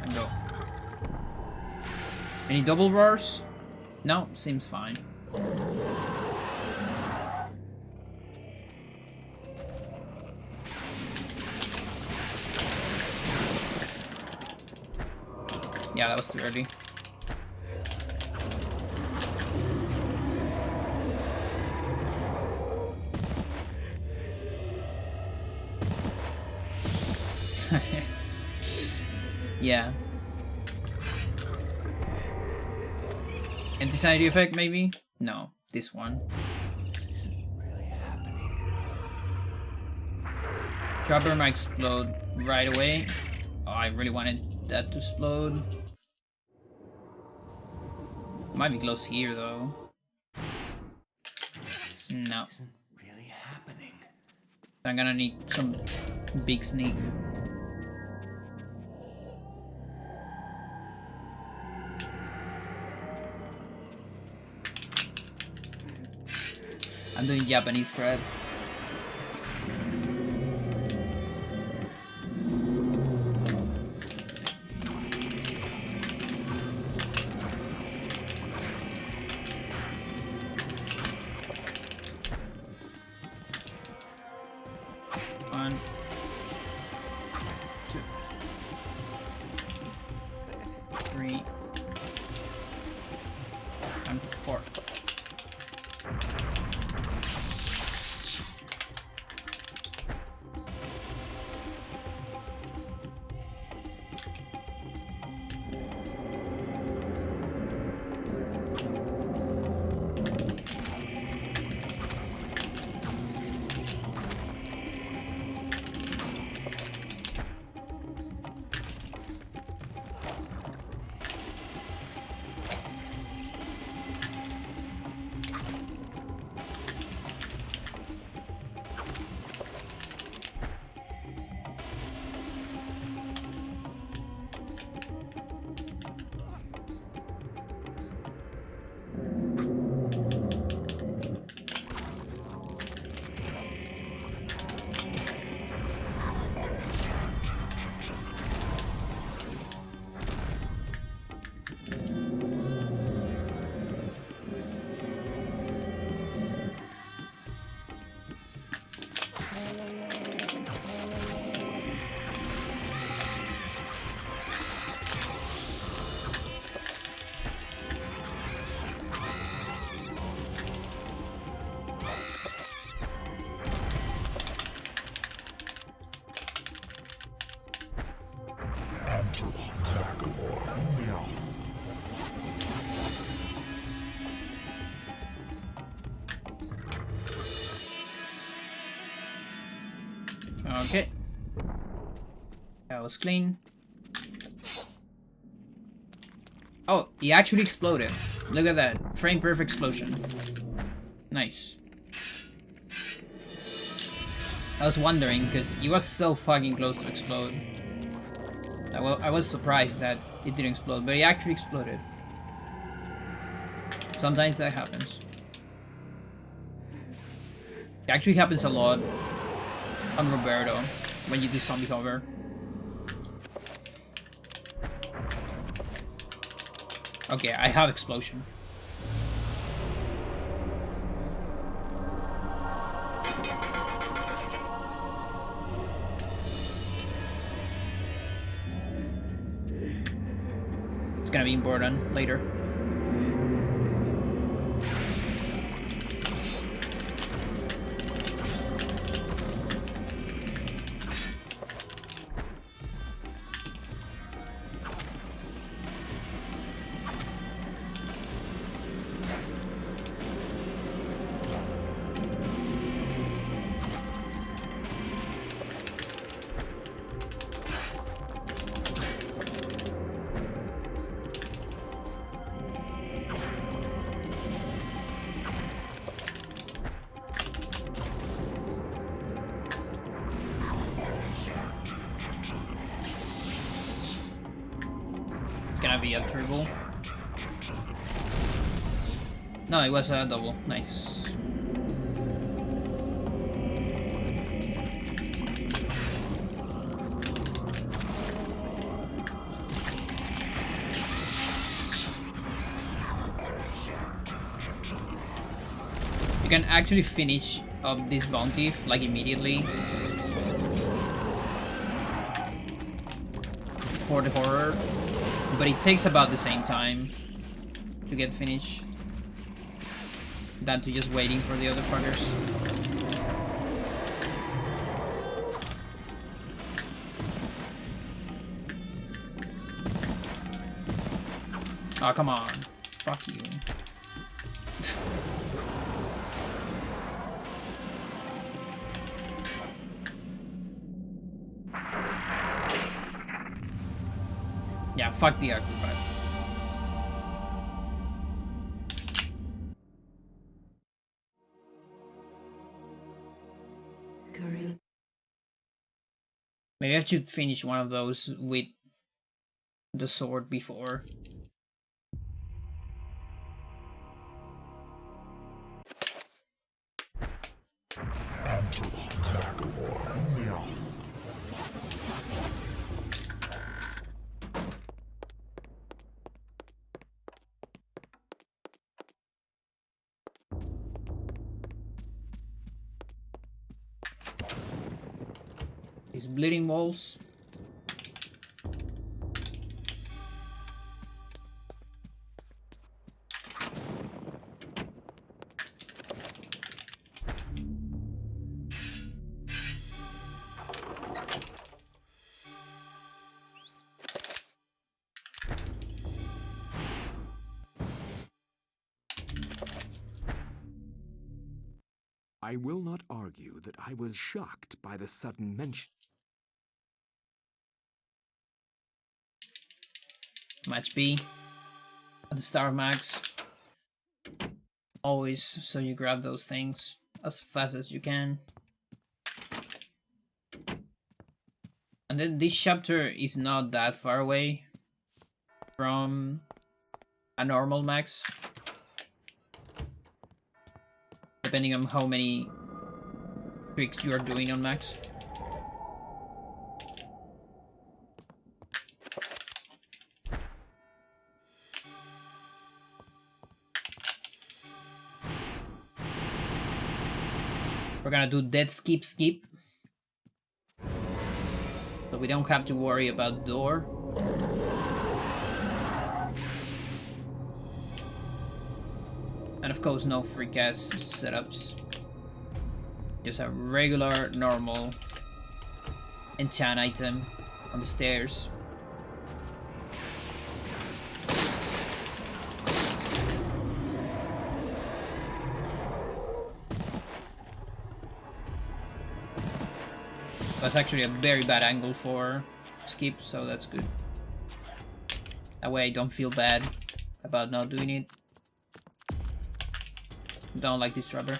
and go. Any double roars? No, seems fine. Yeah, that was too early. Yeah. Anti-sanity effect, maybe? No, this one. This isn't really happening. Chopper might explode right away. Oh, I really wanted that to explode. Might be close here, though. No. Isn't really happening. I'm gonna need some big sneak. I'm doing Japanese threads. One, two, three, and four. Okay. That was clean. Oh, he actually exploded. Look at that. Frame perfect explosion. Nice. I was wondering, because he was so fucking close to explode. I was surprised that it didn't explode, but he actually exploded. Sometimes that happens. It actually happens a lot on Roberto when you do zombie hover. Okay, I have explosion. It's gonna be important later. It's gonna be a triple. No, it was a double. Nice. You can actually finish up this bounty like immediately for the horror, but it takes about the same time to get finished than to just waiting for the other fuckers. Oh, come on. Fuck you. Yeah, fuck the acrobat. Curry. Maybe I should finish one of those with the sword before. These bleeding walls. I will not argue that I was shocked by the sudden mention. Match B at the start of max. Always, so you grab those things as fast as you can. And then this chapter is not that far away from a normal max, depending on how many tricks you are doing on max. We're gonna do dead skip, so we don't have to worry about the door. And of course, no freak ass setups. Just a regular, normal enchant item on the stairs. That's actually a very bad angle for skip, so that's good. That way I don't feel bad about not doing it. Don't like this rubber.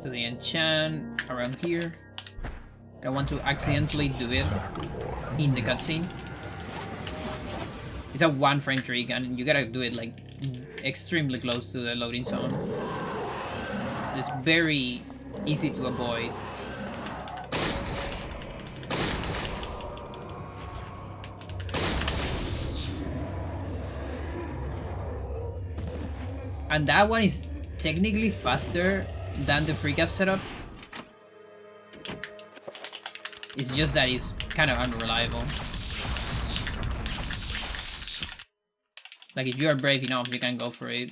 To the enchant around here. I don't want to accidentally do it in the cutscene. It's a 1-frame trick and you gotta do it like extremely close to the loading zone. It's very easy to avoid. And that one is technically faster than the freecast setup. It's just that it's kind of unreliable. Like if you are brave enough, you can go for it.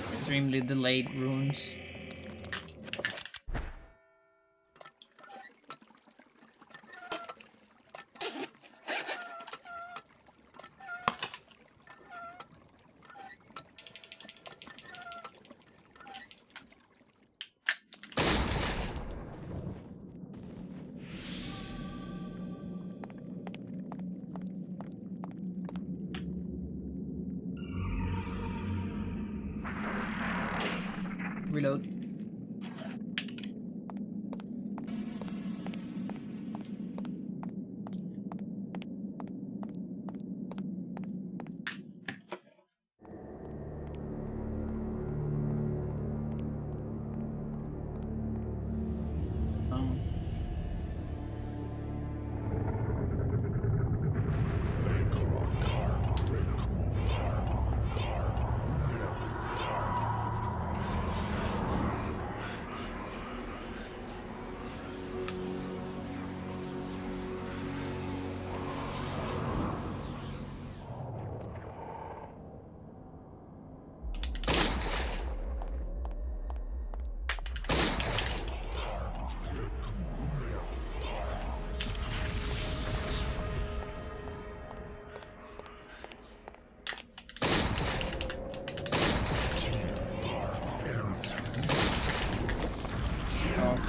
Extremely delayed runes. Reload.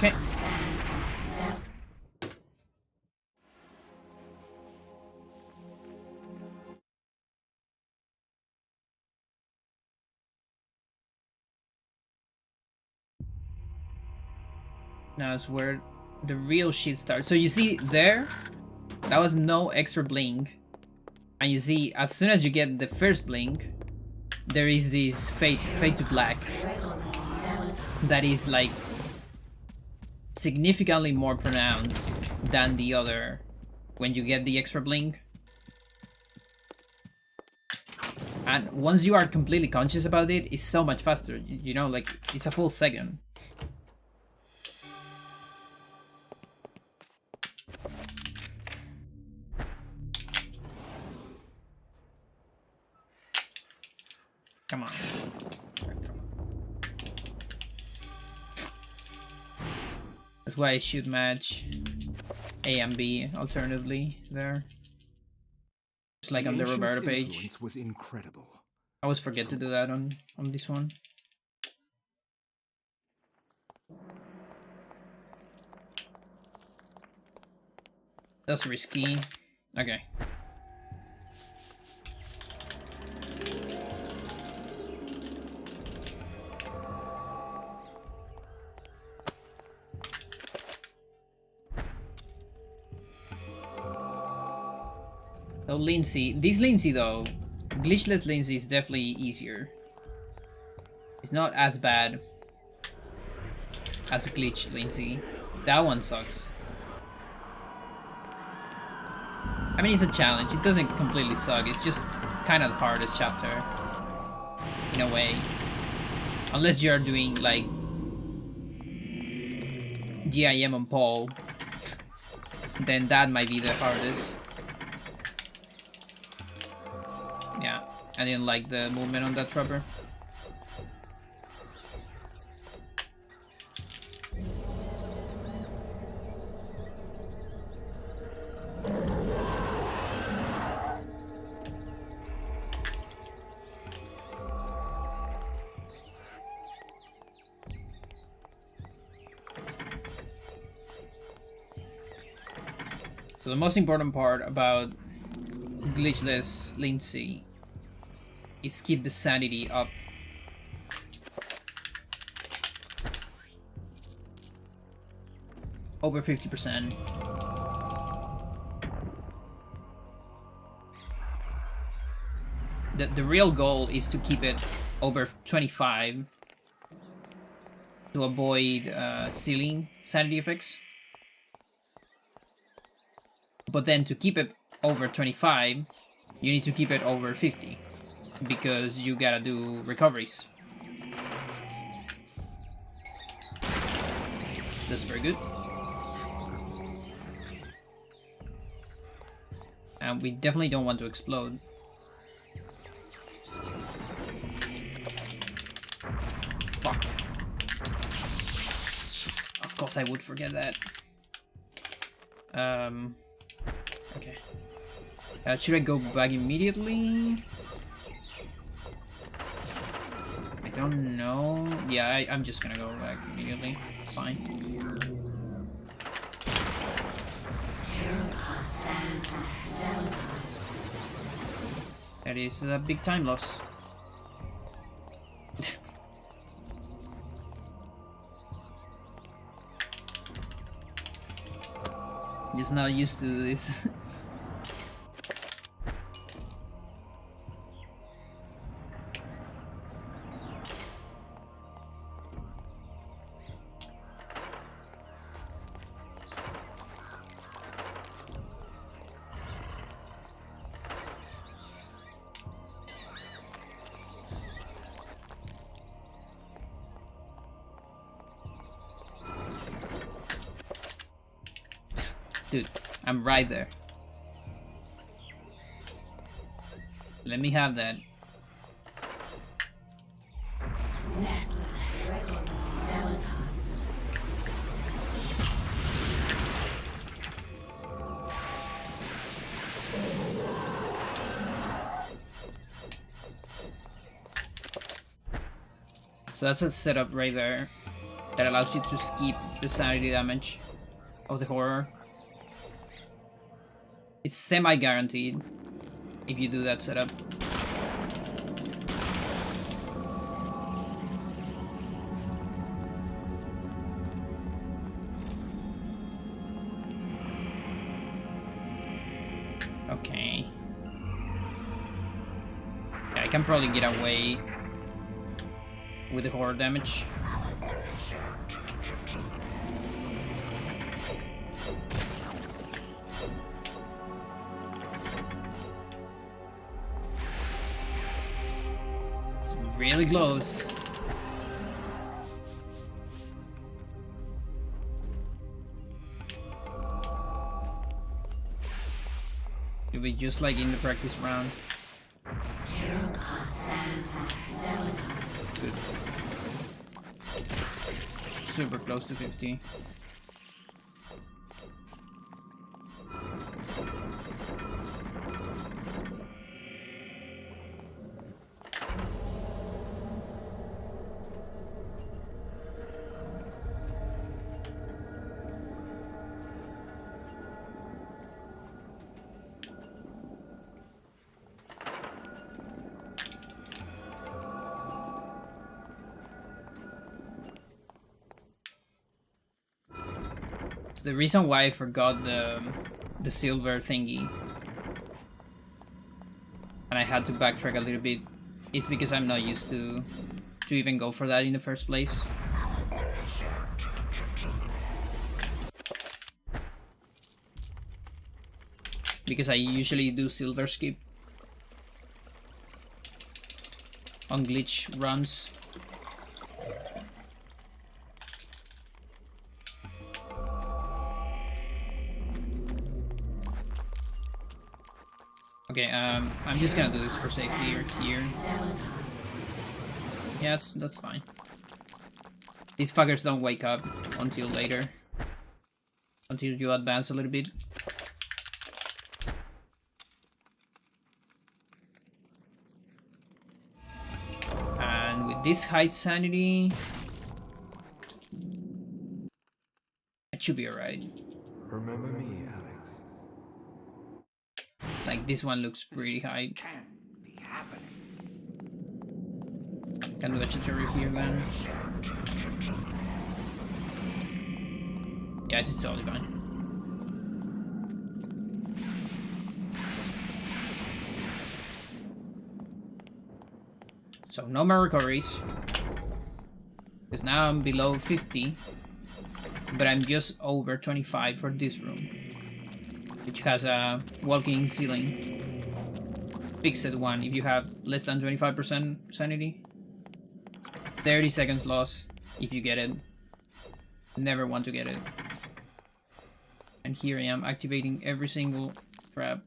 Okay. Now it's where the real shit starts. So you see there, that was no extra blink. And you see, as soon as you get the first blink, there is this fade to black. That is like significantly more pronounced than the other when you get the extra blink. And once you are completely conscious about it, it's so much faster. You know, like, it's a full second. Come on. That's why I should match A and B alternatively there. Just like on the Roberta page. Was incredible. I always forget to do that on this one. That's risky. Okay. So Lindsay, this Lindsay though, Glitchless Lindsay is definitely easier. It's not as bad as Glitch Lindsay. That one sucks. I mean, it's a challenge. It doesn't completely suck. It's just kind of the hardest chapter, in a way. Unless you're doing like GIM on Paul, then that might be the hardest. Yeah, I didn't like the movement on that trapper. So the most important part about Glitchless Lindsay is keep the sanity up. Over 50%. The real goal is to keep it over 25 to avoid ceiling sanity effects. But then to keep it over 25, you need to keep it over 50 because you gotta do recoveries. That's very good. And we definitely don't want to explode. Fuck. Of course I would forget that. Okay. Should I go back immediately? I don't know. Yeah, I'm just gonna go back immediately. It's fine. That is a big time loss. Just not used to this. Dude, I'm right there. Let me have that. So that's a setup right there that allows you to skip the sanity damage of the horror. It's semi-guaranteed if you do that setup. Okay. Yeah, I can probably get away with the horror damage. It's really close. It'll be just like in the practice round. Good. Super close to 50. The reason why I forgot the silver thingy and I had to backtrack a little bit. It's because I'm not used to even go for that in the first place. Because I usually do silver skip on glitch runs. Okay, I'm just gonna do this for safety here. Yeah, that's fine. These fuckers don't wake up until later. Until you advance a little bit. And with this height sanity, it should be alright. Remember me, Alex. Like, this one looks pretty high. Can't be happening. Can do a tutorial here then. Yeah, it's totally fine. So no more recoveries. Because now I'm below 50. But I'm just over 25 for this room. Which has a walking ceiling. Fixed one if you have less than 25% sanity. 30 seconds loss if you get it. Never want to get it. And here I am activating every single trap.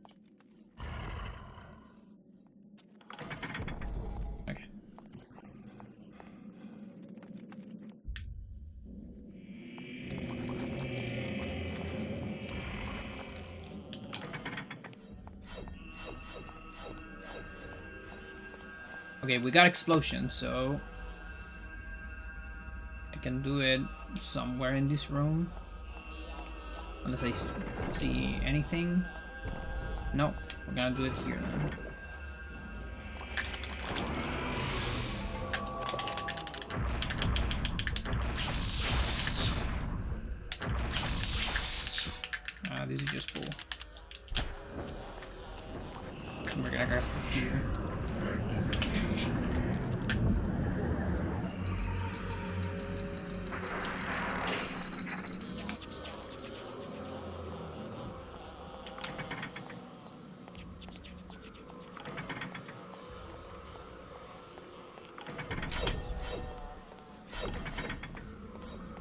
Okay. Okay, we got explosion, so I can do it somewhere in this room. Unless I see anything. No, we're gonna do it here then. This is just cool. We're gonna cast it here.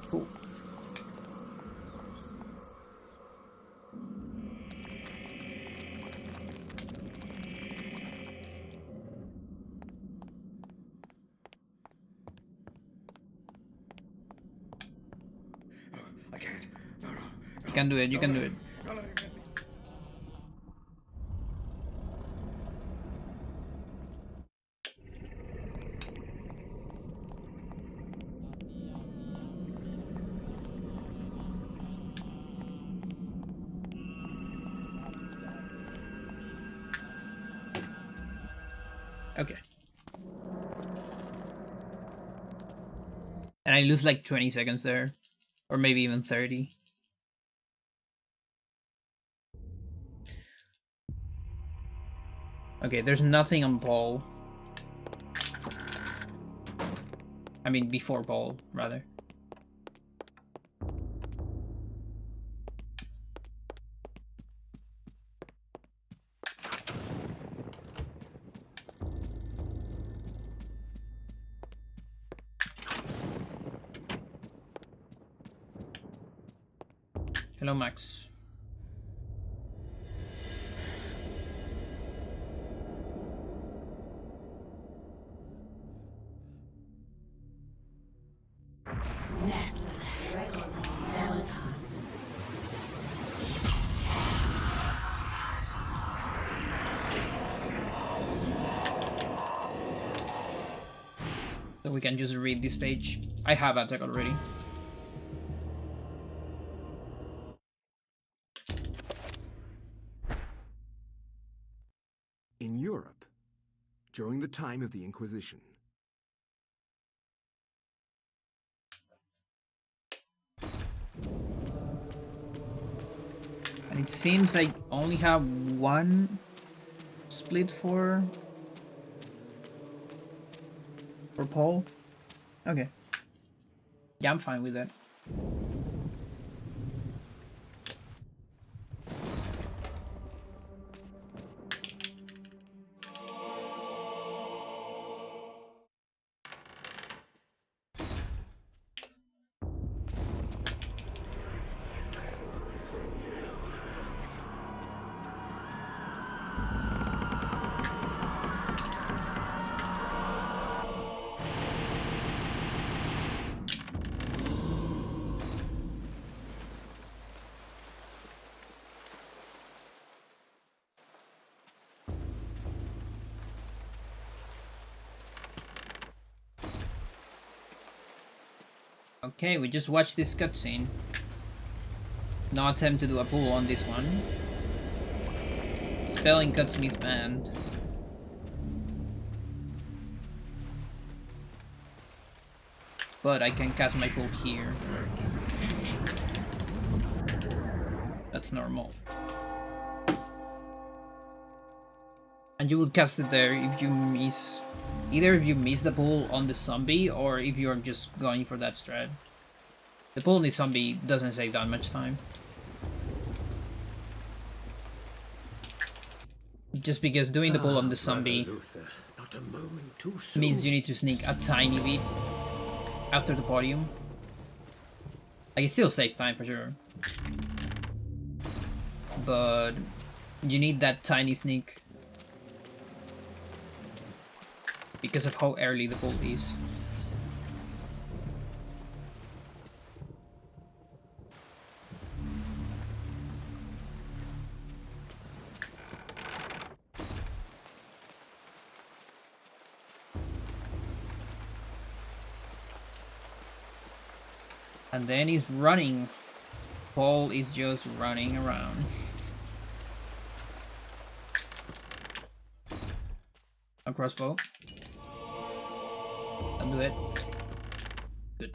Cool. I can't. No, no. You can do it, you can do it. No, no, you can't. Okay. And I lose like 20 seconds there. Or maybe even 30. Okay, there's nothing on Paul. I mean, before Paul, rather. Hello, Max. So we can just read this page. I have attack already. In Europe, during the time of the Inquisition, And it seems I only have one split for Paul? Okay. Yeah, I'm fine with that. Okay, we just watched this cutscene. No attempt to do a pull on this one. Spelling cutscene is banned. But I can cast my pull here. That's normal. And you will cast it there if you miss... Either if you miss the pull on the zombie, or if you're just going for that strat. The pull on the zombie doesn't save that much time. Just because doing the pull on the zombie means you need to sneak a tiny bit after the podium. Like, it still saves time for sure. But you need that tiny sneak because of how early the pull is. And then he's running. Paul is just running around. A crossbow. I'll do it. Good.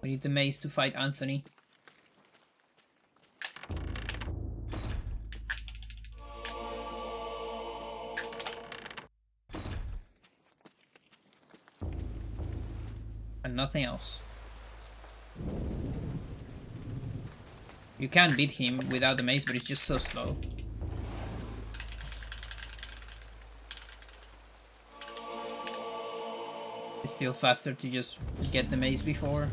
We need the mace to fight Anthony. And nothing else. You can beat him without the mace, but it's just so slow. It's still faster to just get the mace before.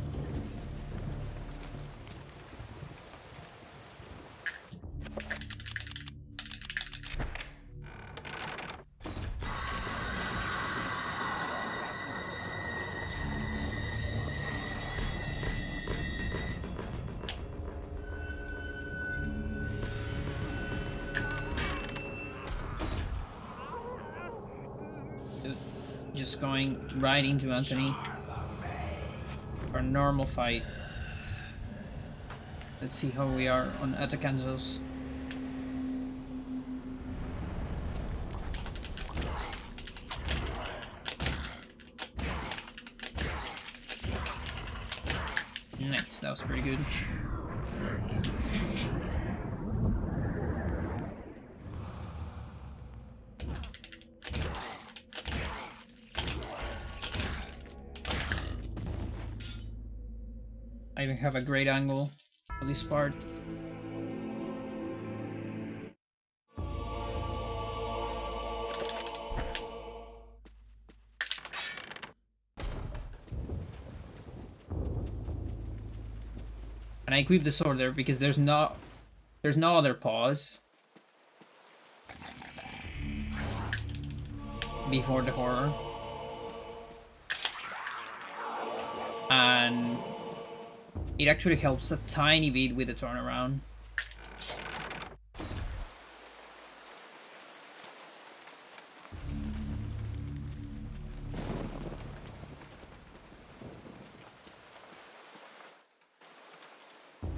Just going right into Anthony for a normal fight. Let's see how we are on Atakanzos. Nice, that was pretty good. I even have a great angle for this part. And I equip the sword there because there's no other pause before the horror. And it actually helps a tiny bit with the turnaround.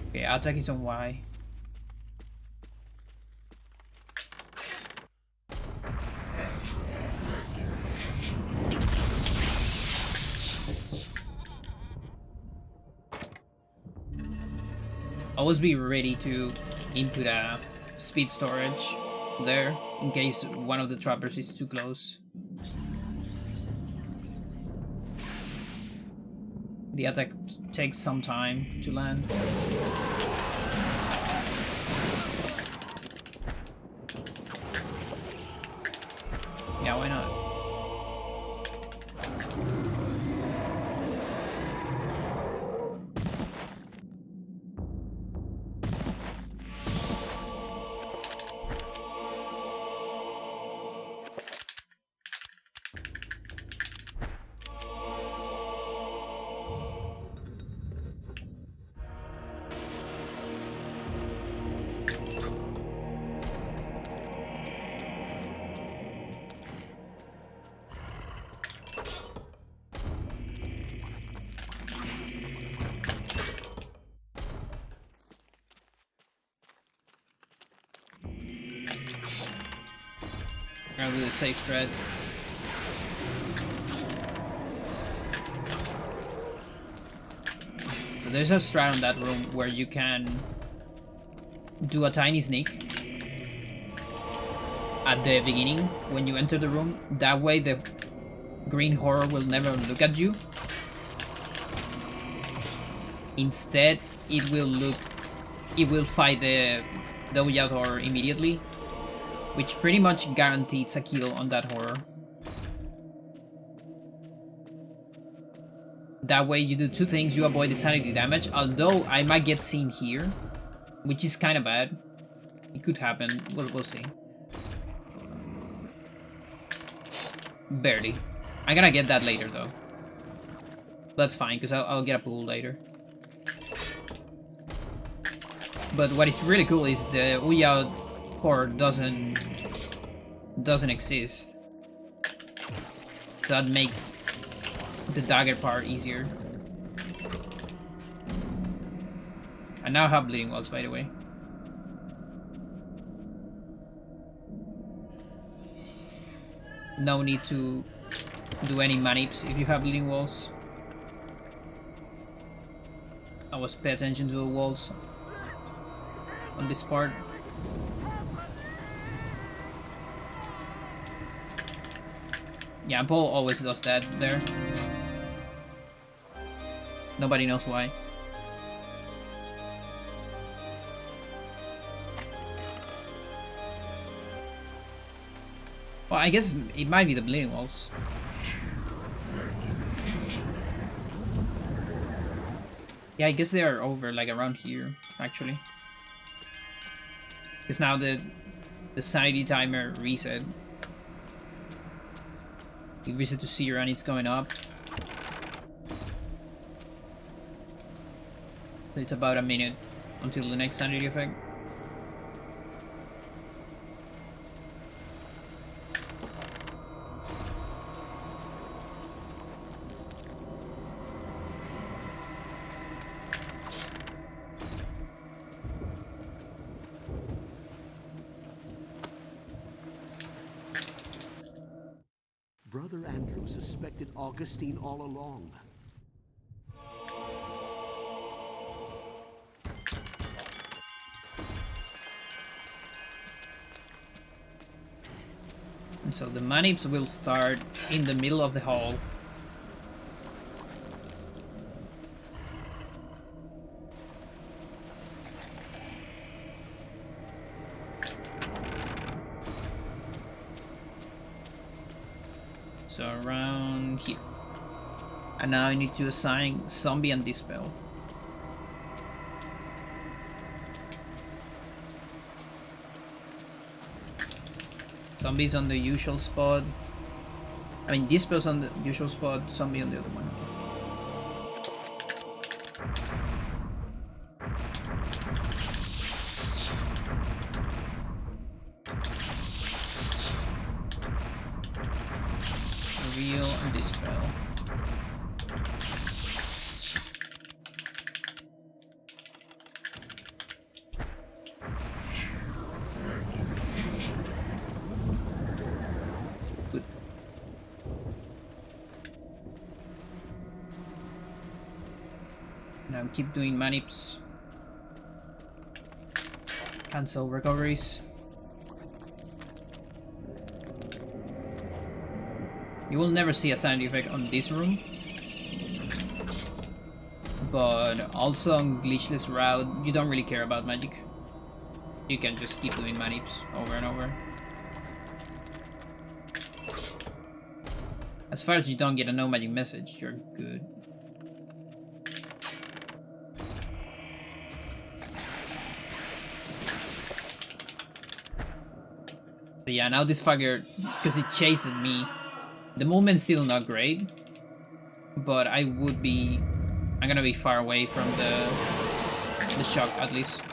Okay, attack is on Y. always be ready to input a speed storage there in case one of the trappers is too close. The attack takes some time to land. Yeah, why not? I'll do the safe strat. So there's a strat on that room where you can do a tiny sneak at the beginning when you enter the room. That way the green horror will never look at you. Instead, it will fight the Ouija horror immediately, which pretty much guarantees a kill on that horror. That way you do two things: you avoid the sanity damage, although I might get seen here, which is kind of bad. It could happen, we'll see. Barely. I'm gonna get that later though. That's fine, because I'll get a pool later. But what is really cool is the Ouija horror doesn't exist. That makes the dagger part easier. I now have bleeding walls, by the way. No need to do any manips if you have bleeding walls. I always pay attention to the walls on this part. Yeah, Paul always does that there. Nobody knows why. Well, I guess it might be the bleeding walls. Yeah, I guess they are over, like around here, actually. Because now the sanity timer reset. You reset to 0 and it's going up. So it's about a minute until the next sanity effect. Brother Andrew suspected Augustine all along. And so the manips will start in the middle of the hall. So around here. And now I need to assign Zombie and Dispel. Zombie's on the usual spot. I mean, Dispel's on the usual spot, Zombie on the other one. Reveal and Dispel. Good. Now keep doing manips. Cancel recoveries. You will never see a sanity effect on this room. But also on Glitchless route, you don't really care about magic. You can just keep doing manips over and over. As far as you don't get a no magic message, you're good. So yeah, now this fucker, because it chases me, the movement's still not great, but I'm gonna be far away from the shock at least.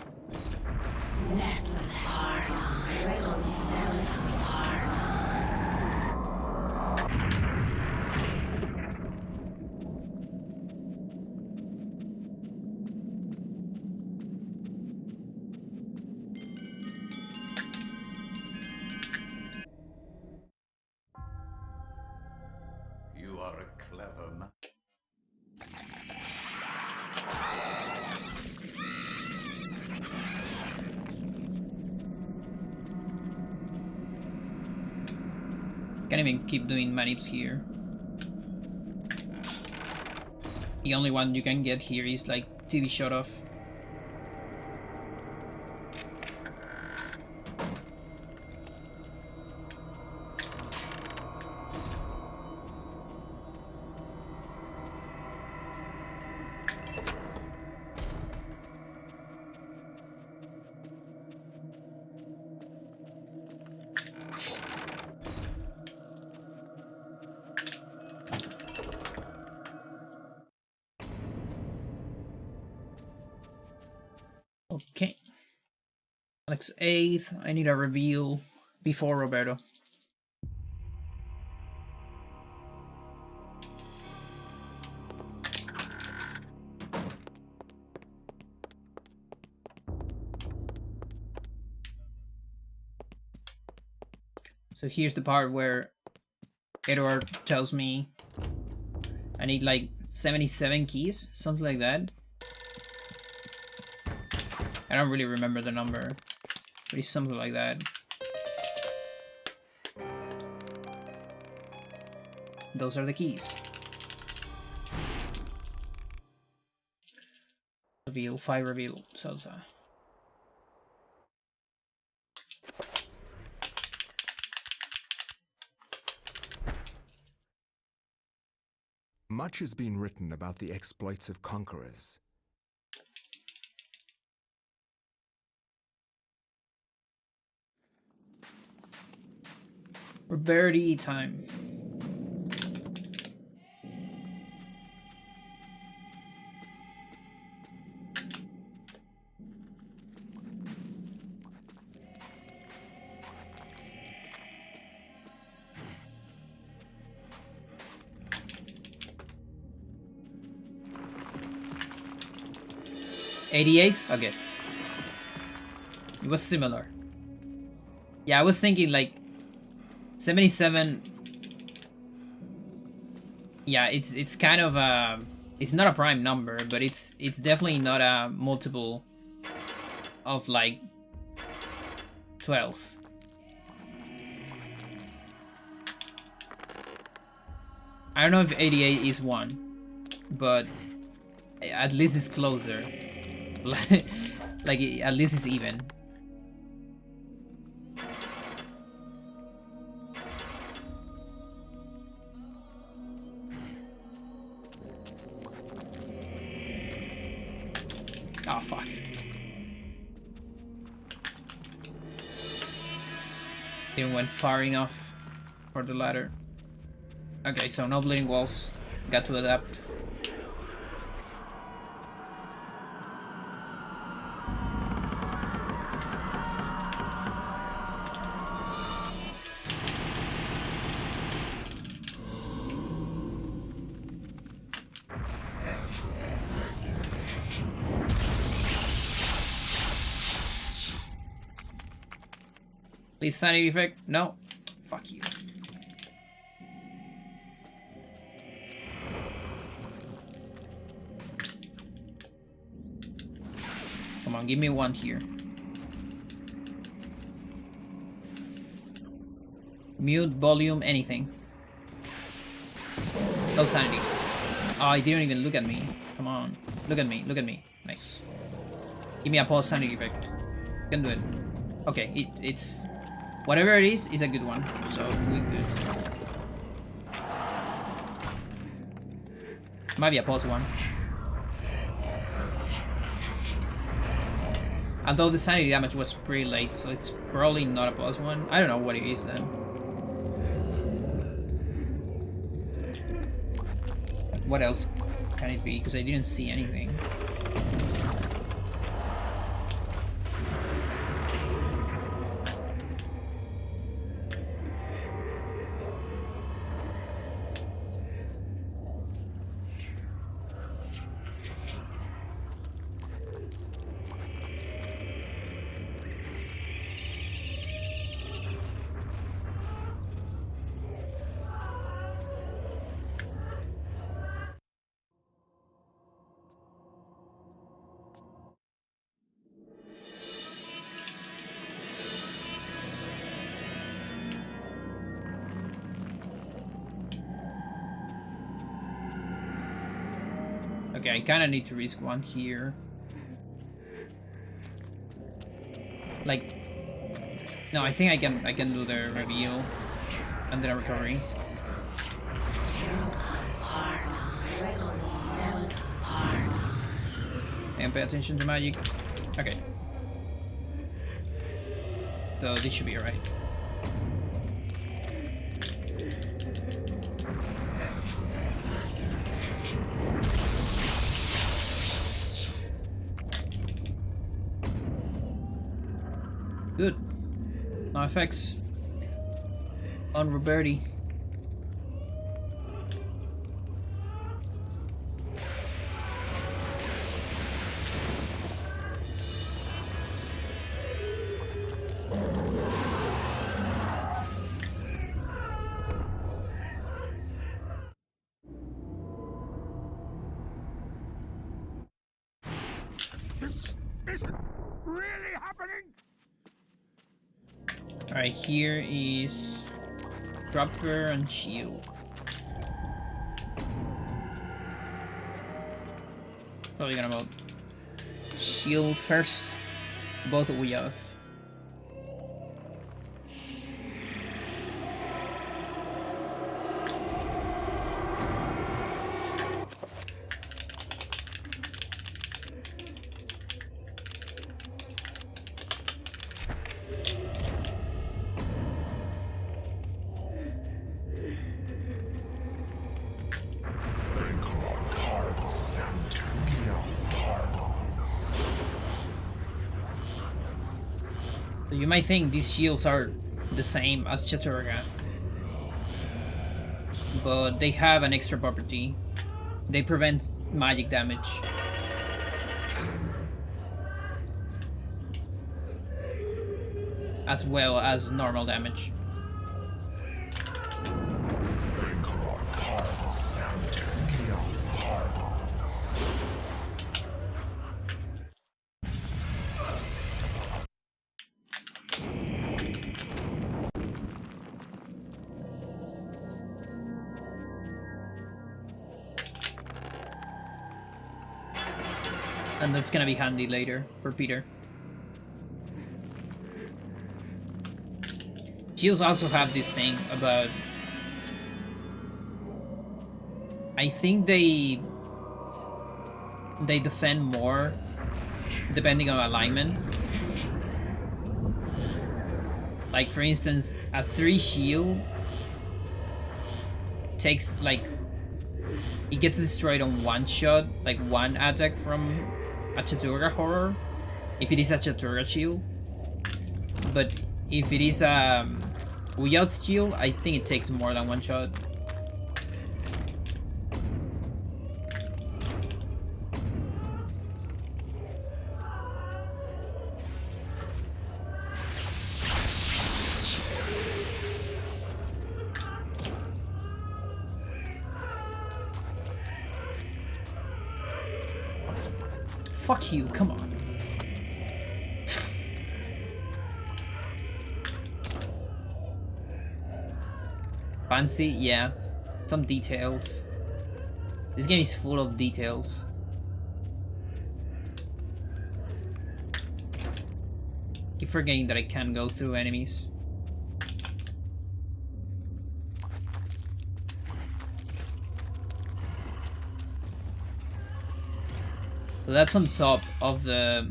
You are a clever man. Can't even keep doing manips here. The only one you can get here is like TV shut off. Okay. Alex 8th. I need a reveal before Roberto. So here's the part where Edward tells me I need like 77 keys, something like that. I don't really remember the number, but it's something like that. Those are the keys. Reveal, 5 reveal, salsa. Much has been written about the exploits of conquerors. Roberti time. '88th? Okay. It was similar. Yeah, I was thinking like 77. Yeah, it's kind of a, it's not a prime number, but it's definitely not a multiple of like 12. I don't know if 88 is 1, but at least it's closer. Like at least it's even. Oh fuck. It went far enough for the ladder. Okay, so no bleeding walls. Got to adapt. Please sanity effect? No. Fuck you. Come on, give me one here. Mute, volume, anything. Low sanity. Oh, he didn't even look at me. Come on. Look at me, look at me. Nice. Give me a pulse sanity effect. Can do it. Okay, it's... Whatever it is a good one. So, we're good. Might be a pulse one. Although the sanity damage was pretty late, so it's probably not a pulse one. I don't know what it is then. What else can it be? Because I didn't see anything. Okay, I kind of need to risk one here. Like, no, I think I can do the reveal and then a recovery. And pay attention to magic. Okay. So this should be alright. Good. No effects on Roberti. This isn't really happening! Alright, here is dropper and shield. Probably gonna vote shield first. Both we have. So you might think these shields are the same as Chaturga, but they have an extra property. They prevent magic damage. As well as normal damage. And that's gonna be handy later for Peter. Shields also have this thing about... I think they defend more depending on alignment. Like for instance, a 3 shield takes like... It gets destroyed on one shot, like one attack from a Chaturga horror, if it is a Chaturga shield. But if it is a Uyauth shield, I think it takes more than one shot. Fuck you, come on. fancy, yeah. Some details. This game is full of details. Keep forgetting that I can go through enemies. So that's on top of the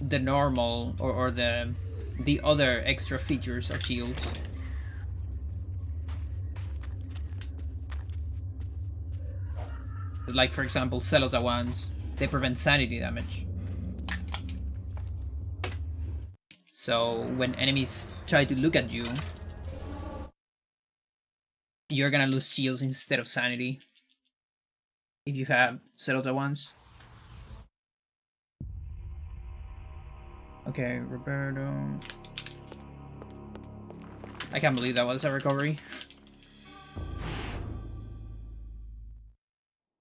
normal or the other extra features of shields. Like for example, Celota ones, they prevent sanity damage. So when enemies try to look at you, you're gonna lose shields instead of sanity if you have Celota ones. Okay, Roberto. I can't believe that was a recovery.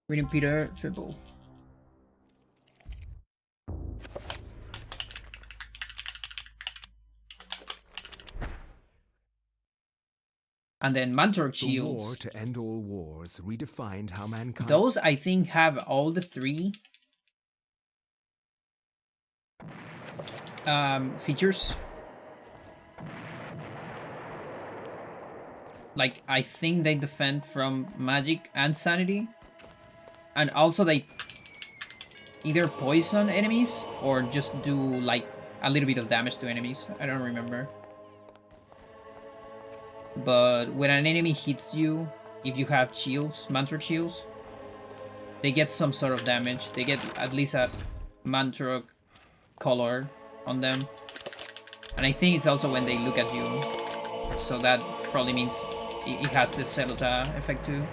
Reading Peter, triple. And then Mantork shields. The war to end all wars redefined how mankind... Those, I think, have all the 3 features. Like, I think they defend from magic and sanity. And also they either poison enemies or just do, like, a little bit of damage to enemies. I don't remember. But when an enemy hits you, if you have shields, Mantork shields, they get some sort of damage. They get at least a Mantork color on them. And I think it's also when they look at you. So that probably means it has the Celota effect too.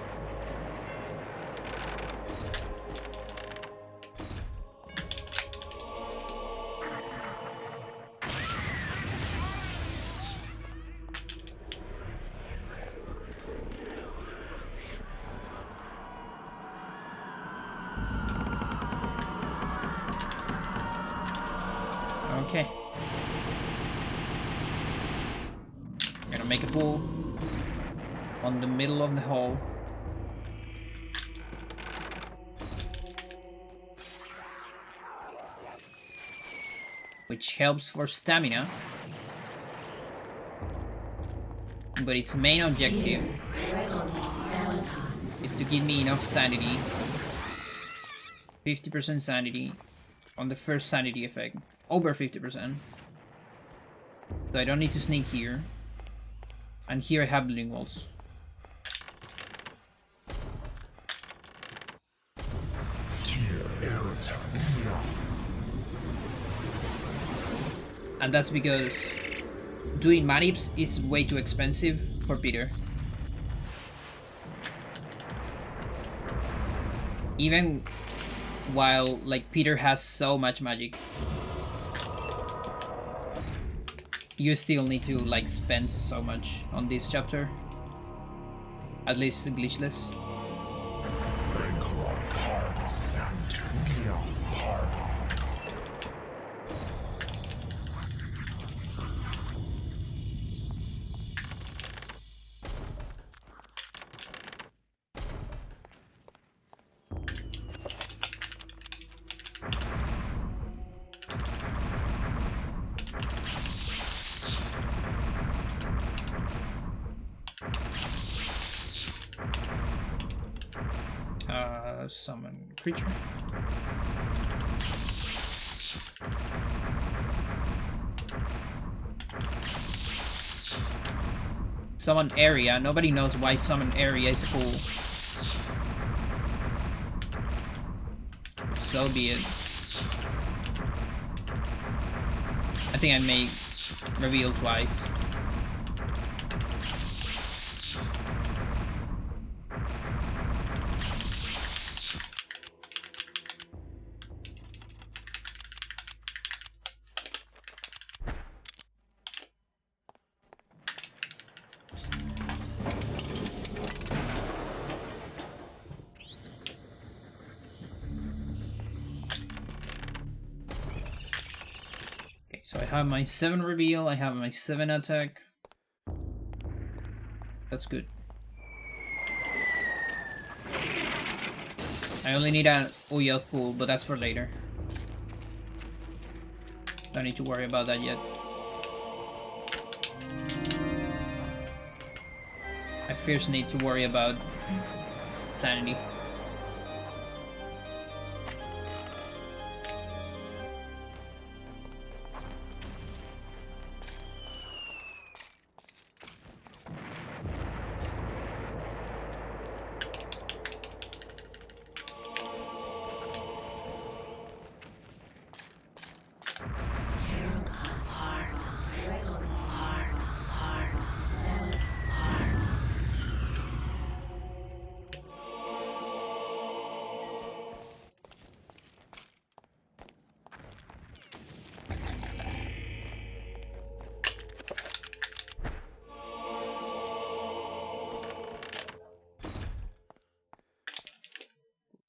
Okay. I'm gonna make a pool on the middle of the hall. Which helps for stamina. But its main objective is to give me enough sanity. 50% sanity on the first sanity effect. Over 50%. So I don't need to sneak here. And here I have linguals. And that's because doing manips is way too expensive for Peter. Even while, like, Peter has so much magic, you still need to, like, spend so much on this chapter. At least Glitchless. Summon creature. Summon area. Nobody knows why summon area is cool. So be it. I think I may reveal twice. So I have my 7 reveal, I have my 7 attack. That's good. I only need an oil pool, but that's for later. Don't need to worry about that yet. I first need to worry about sanity.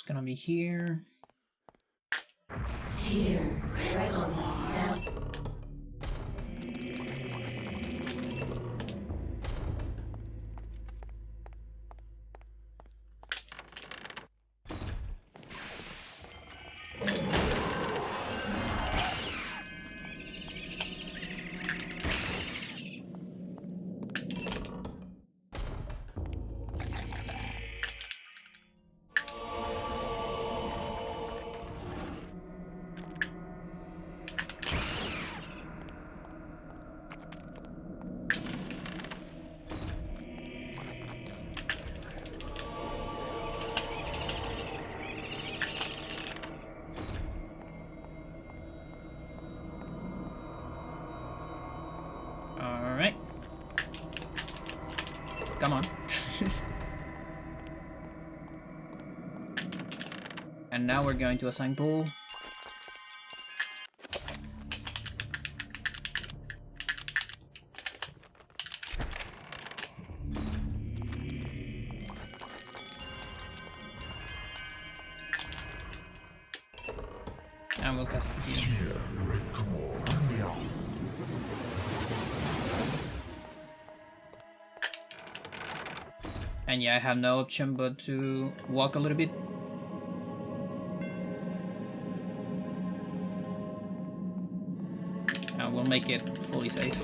Gonna be here. Alright. Come on. And now we're going to assign pool. And we'll cast it here. And yeah, I have no option but to walk a little bit. And we'll make it fully safe.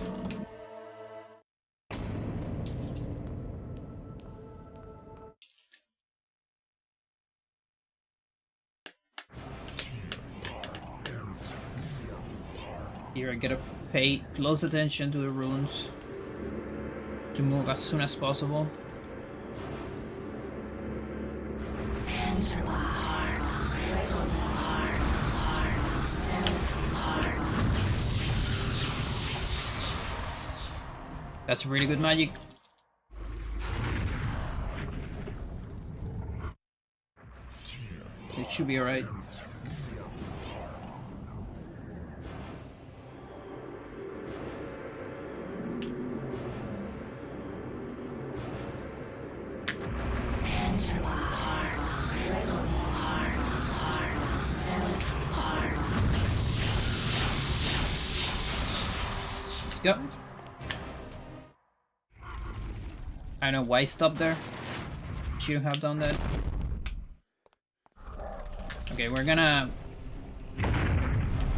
Here I gotta pay close attention to the runes to move as soon as possible. That's really good magic. It should be alright. Let's go. I don't know why I stopped there. Shouldn't have done that. Okay, we're gonna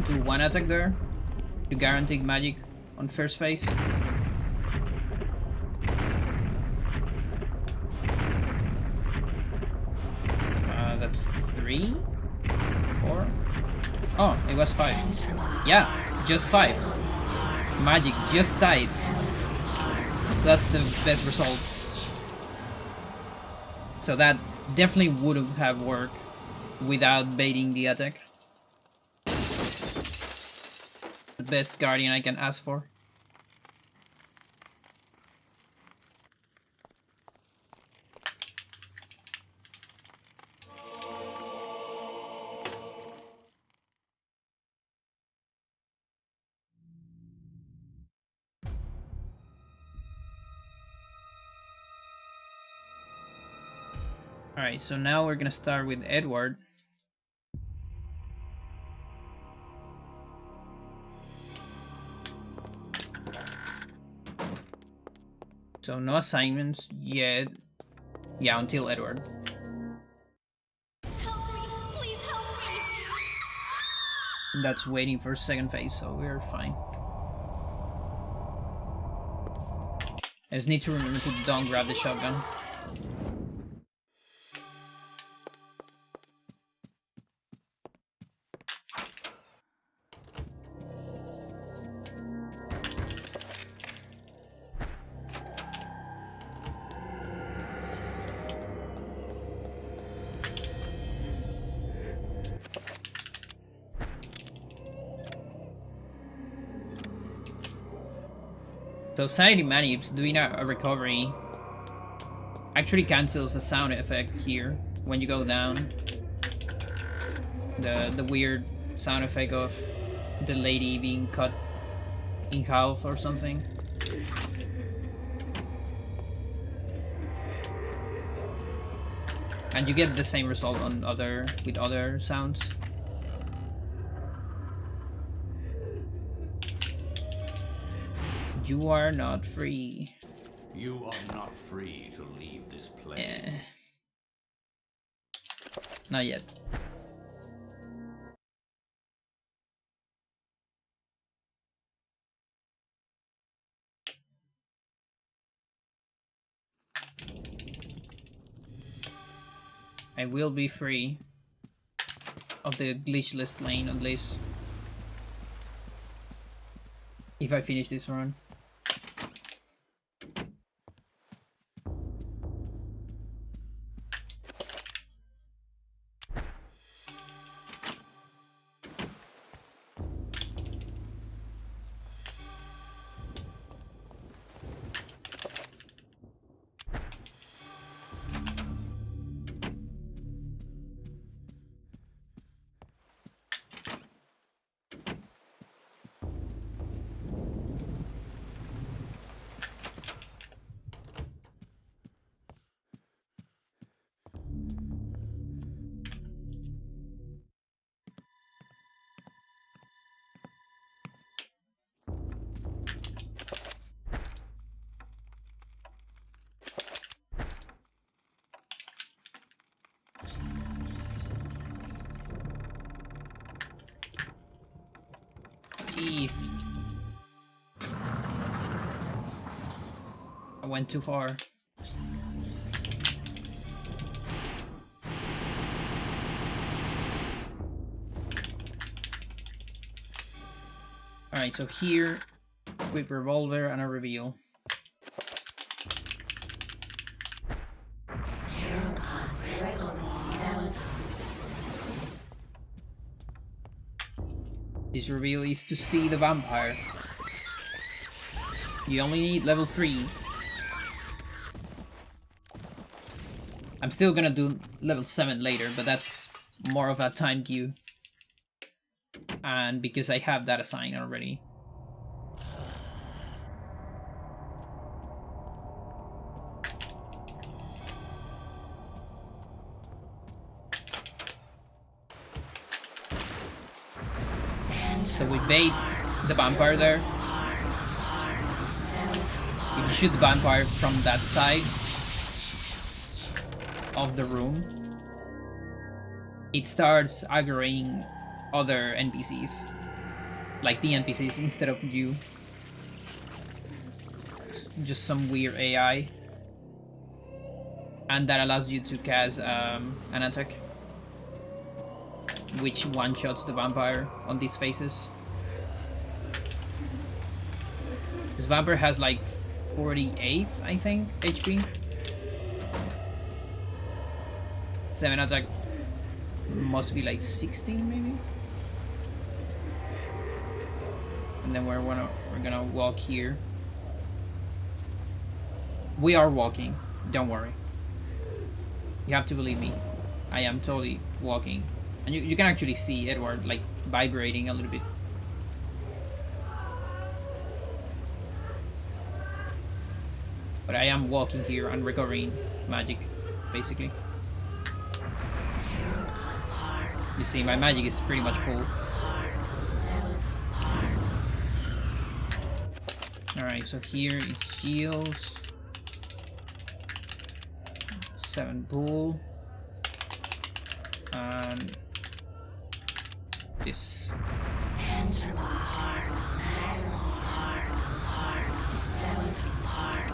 do one attack there to guarantee magic on first phase. That's 3, 4. Oh, it was 5. Yeah, just 5. Magic just died. So that's the best result. So that definitely wouldn't have worked without baiting the attack. The best guardian I can ask for. Alright, so now we're gonna start with Edward. So no assignments yet. Yeah, until Edward. Help me! Please help me! That's waiting for second phase, so we're fine. I just need to remember to don't grab the shotgun. So Sanity Manips doing a recovery actually cancels the sound effect here when you go down. The weird sound effect of the lady being cut in half or something. And you get the same result on with other sounds. You are not free. You are not free to leave this place. Eh. Not yet. I will be free of the glitchless plane at least. If I finish this run. Jeez. I went too far. Alright, so here, quick revolver and a reveal. This reveal is to see the vampire. You only need level 3. I'm still gonna do level 7 later, but that's more of a time queue. And because I have that assigned already. So we bait the vampire there. If you shoot the vampire from that side of the room, it starts aggroing other NPCs. Like the NPCs instead of you. Just some weird AI. And that allows you to cast an attack, which one-shots the vampire on these phases. This vampire has like 48, I think, HP. 7 attack must be like 16 maybe. And then we're gonna walk here. We are walking, don't worry. You have to believe me. I am totally walking. And you can actually see Edward like vibrating a little bit. But I am walking here and recovering magic, basically. You see, my magic is pretty much full. Alright, so here it's shields. 7 pool. And this. Enter my heart, seldom heart.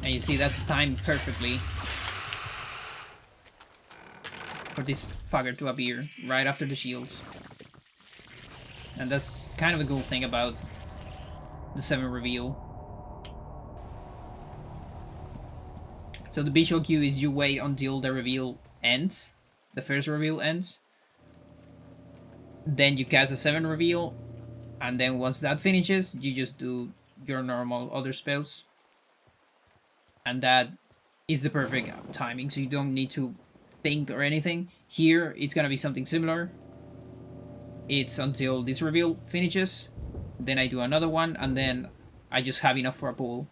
And you see that's timed perfectly for this fucker to appear right after the shields. And that's kind of a cool thing about the 7 reveal. So the visual cue is you wait until the reveal ends, the first reveal ends. Then you cast a 7 reveal, and then once that finishes, you just do your normal other spells. And that is the perfect timing, so you don't need to think or anything. Here, it's gonna be something similar. It's until this reveal finishes, then I do another one, and then I just have enough for a pool.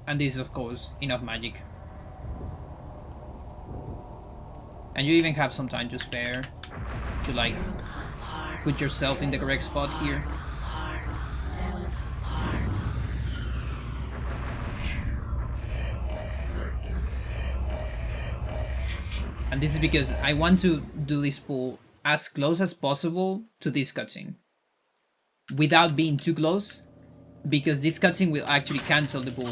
And this is, of course, enough magic. And you even have some time to spare to, like, put yourself in the correct spot here. And this is because I want to do this pool as close as possible to this cutscene, without being too close, because this cutscene will actually cancel the pool.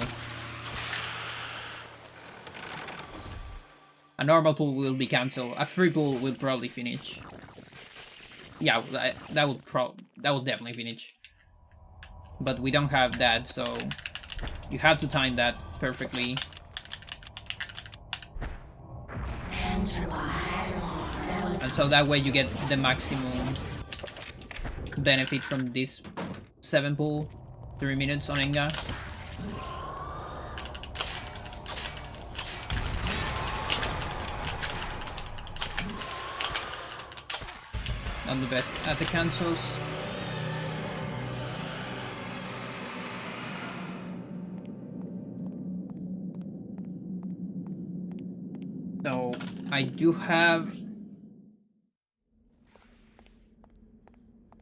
A normal pool will be cancelled. A free pool will probably finish. Yeah, that will definitely finish. But we don't have that, so you have to time that perfectly. And so that way you get the maximum benefit from this 7 pool. 3 minutes on Enga. Not the best at the cancels. So I do have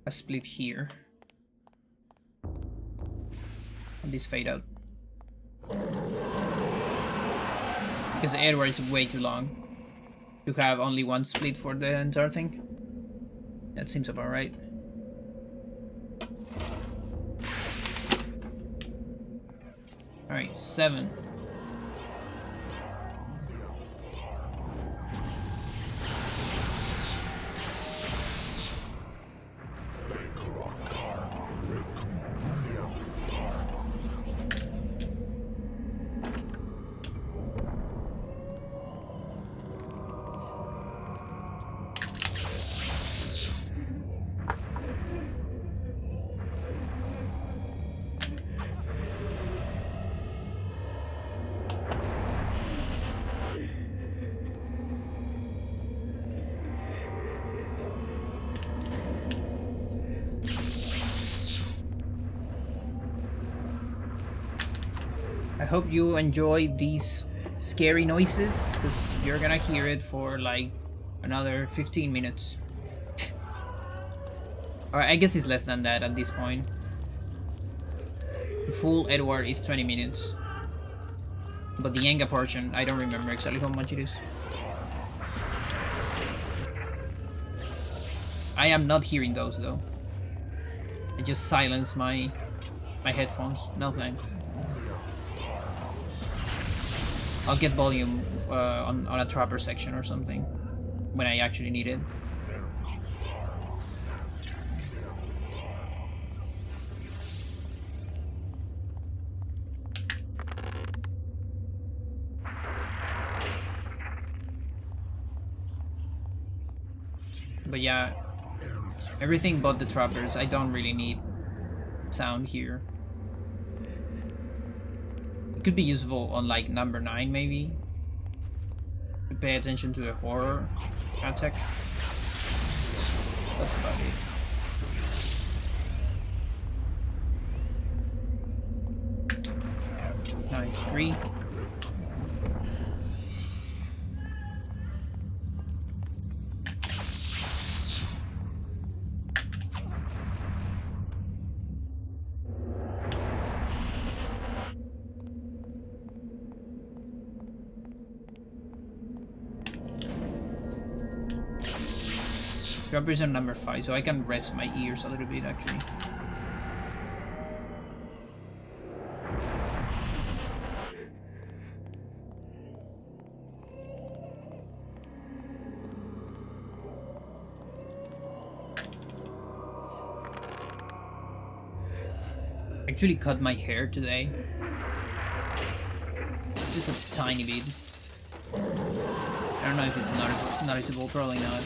a split here. And this fade out. Because Edward is way too long to have only one split for the entire thing. That seems about right. Alright, 7. I hope you enjoy these scary noises, because you're gonna hear it for like another 15 minutes. Or I guess it's less than that at this point. The full Edward is 20 minutes. But the Yenga portion, I don't remember exactly how much it is. I am not hearing those though. I just silence my headphones. No thanks. I'll get volume on a trapper section or something when I actually need it. But yeah, everything but the trappers, I don't really need sound here. Could be useful on like number 9 maybe, to pay attention to the horror attack. That's about it. Nice, 3. Droppers on number 5, so I can rest my ears a little bit actually. Actually cut my hair today. Just a tiny bit. I don't know if it's noticeable, probably not.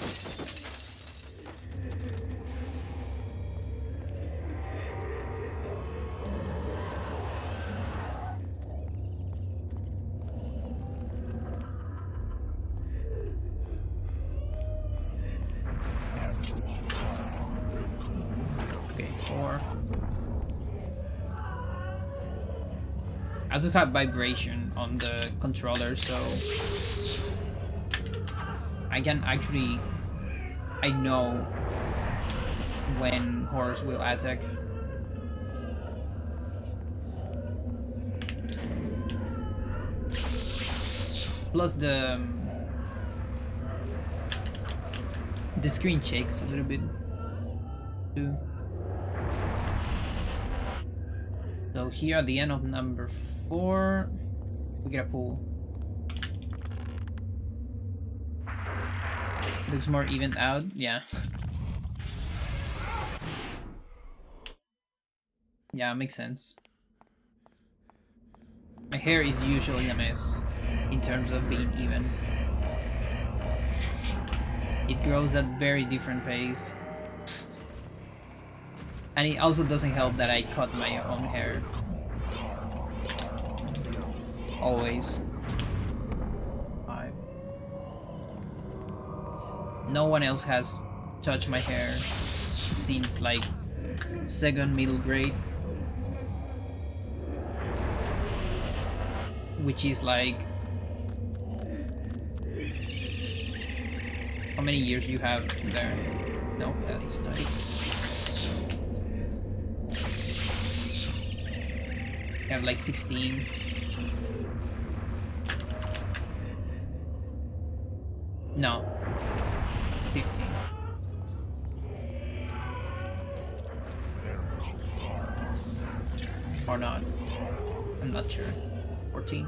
Okay, 4. I also have vibration on the controller, so I can actually, I know when horrors will attack. Plus the screen shakes a little bit too. So here at the end of number 4, we get a pool. Looks more evened out, yeah. Yeah, makes sense. My hair is usually a mess in terms of being even. It grows at very different pace. And it also doesn't help that I cut my own hair. Always. 5. No one else has touched my hair since like 2nd middle grade. Which is like... How many years you have there? No, that is not it. You have like 16. No. 15. Or not. I'm not sure. 14.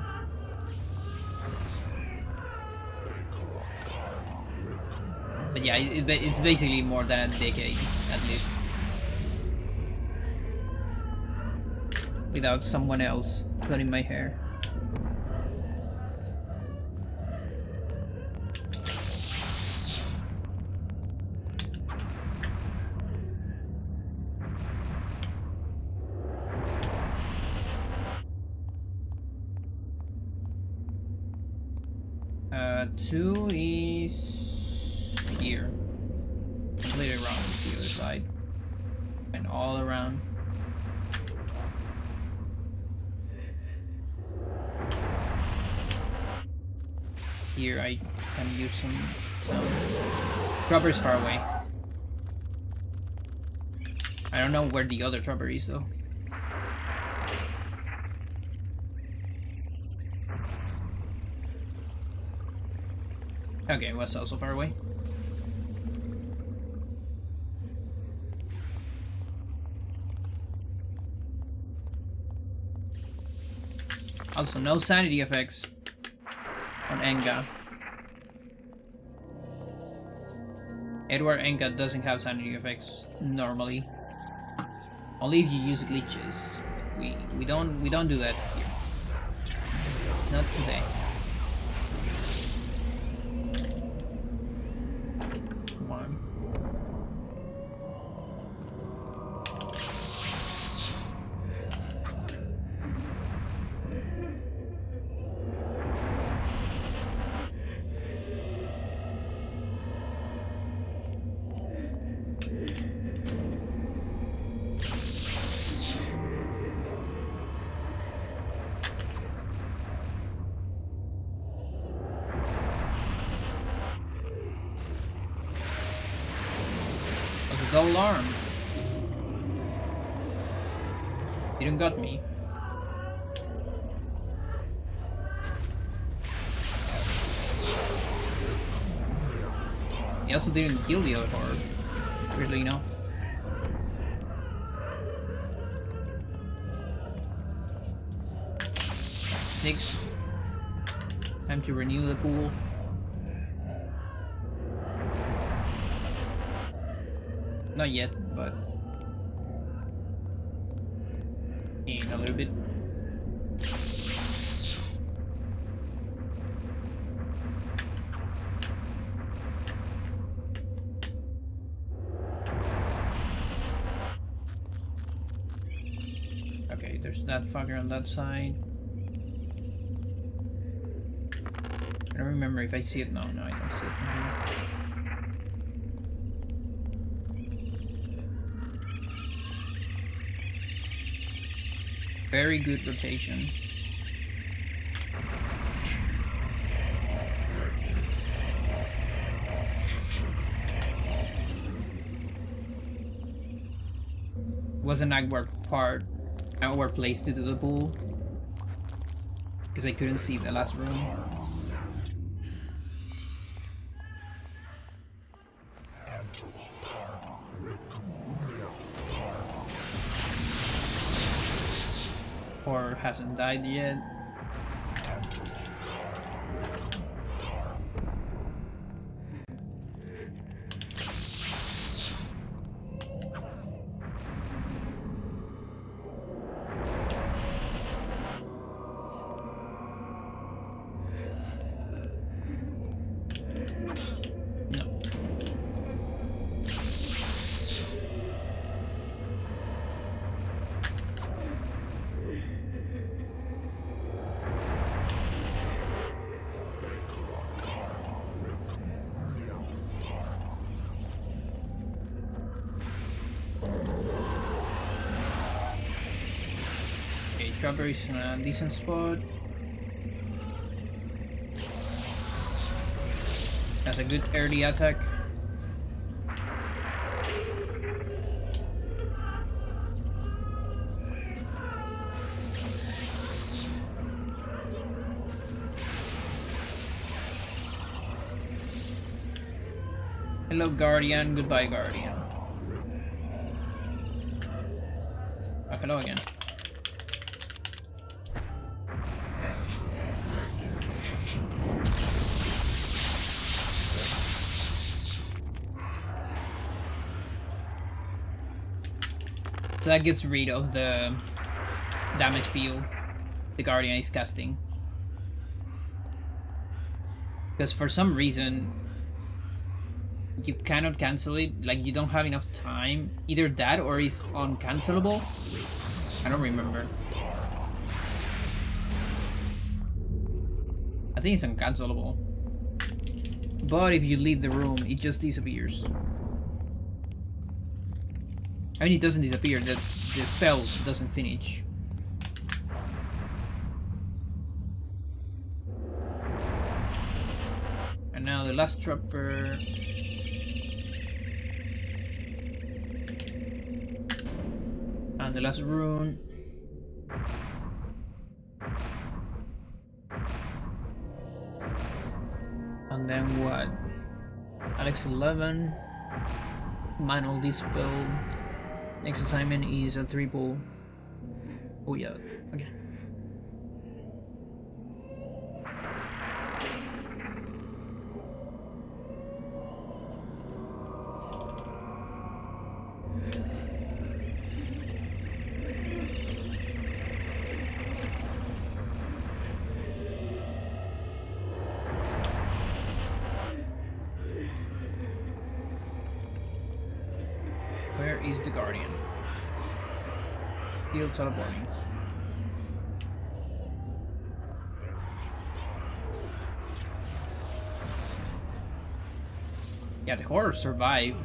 But yeah, it's basically more than a decade, at least. Without someone else cutting my hair. Two is here. Completely wrong is the other side. And all around. Here I can use some sound. Dropper is far away. I don't know where the other dropper is though. Okay, was also far away. Also, no sanity effects on Enga. Edward Enga doesn't have sanity effects normally. Only if you use glitches. We don't do that here. Not today. Come on. Double arm. You didn't got me. He also didn't kill the other horror, weirdly enough. Right, 6. Time to renew the pool. Not yet, but in a little bit. Okay, there's that fucker on that side. I don't remember if I see it. No, I don't see it from here. Very good rotation. Was an awkward place to do the pool because I couldn't see the last room. Or hasn't died yet. No. Okay, Trapper is in a decent spot. Has a good early attack. Hello, Guardian. Goodbye, Guardian. Oh, hello again. So that gets rid of the damage field the Guardian is casting. Because for some reason, you cannot cancel it. Like, you don't have enough time. Either that or it's uncancelable. I don't remember. I think it's uncancelable. But if you leave the room, it just disappears. I mean, it doesn't disappear, the spell doesn't finish. And now the last trapper. And the last rune. And then what? Alex 11. Manual Dispel. Next assignment is a 3-pull. Oh yeah, okay. Where is the Guardian? Field teleporting. Yeah, the horror survived.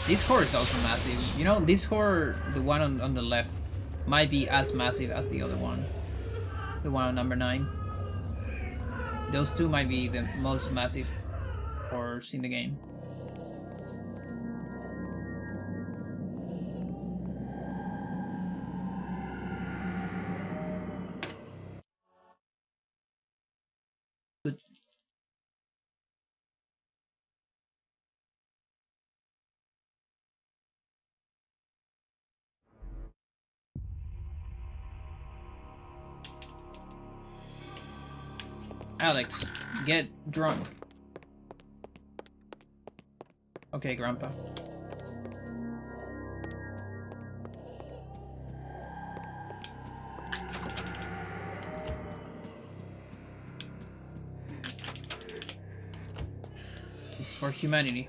This horror is also massive. You know, this horror, the one on the left, might be as massive as the other one. The one on number 9. Those two might be the most massive horrors in the game. Good. Alex, get drunk. Okay, Grandpa. It's for humanity.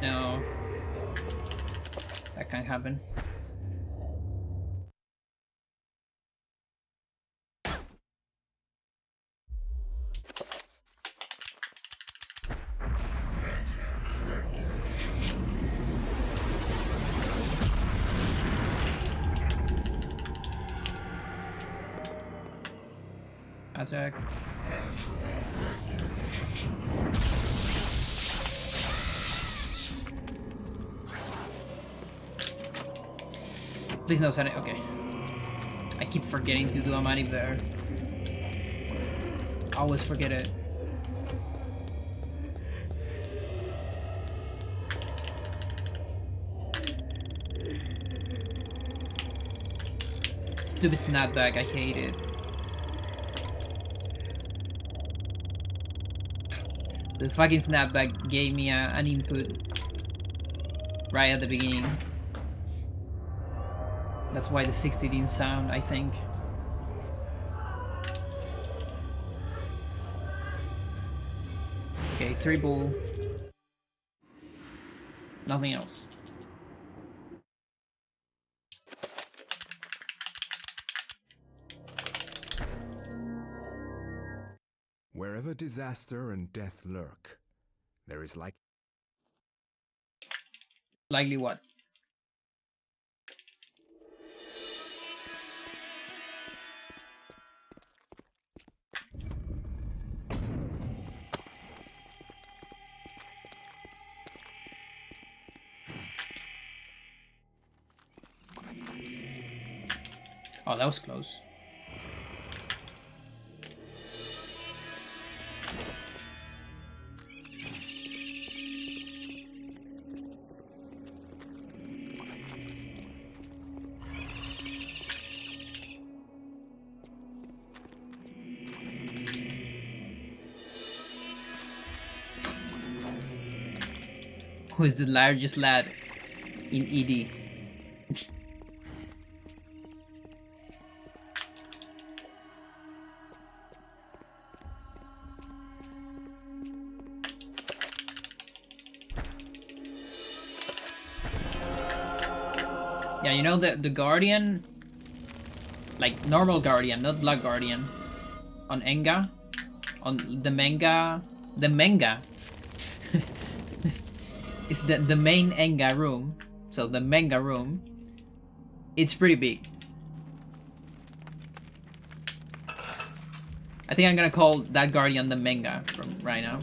No. That can't happen. Attack. Please no Senate. Okay. I keep forgetting to do a manip there. I always forget it. Stupid snapback, I hate it. The fucking snapback gave me an input right at the beginning. That's why the 60 didn't sound, I think. Okay, 3 bull. Nothing else. Wherever disaster and death lurk, there is Likely what? Oh, that was close. Who is the largest lad in ED? Yeah, you know the Guardian, like normal Guardian, not Black Guardian, on Enga, on the manga, it's the main Enga room, so the manga room, it's pretty big. I think I'm gonna call that Guardian the manga from right now.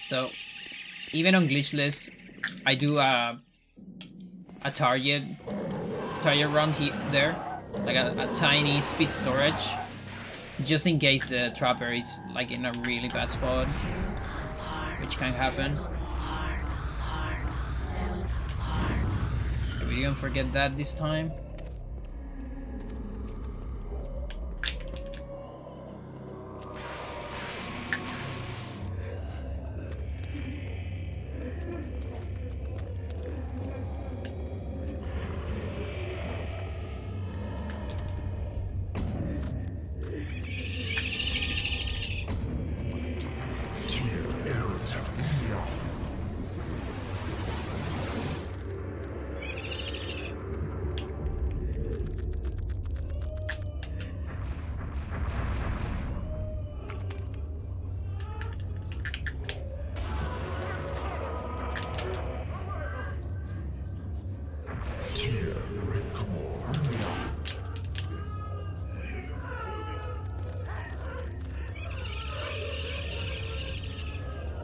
So, even on Glitchless, I do a target run there, like a tiny speed storage, just in case the trapper is like in a really bad spot, which can happen. We didn't forget that this time.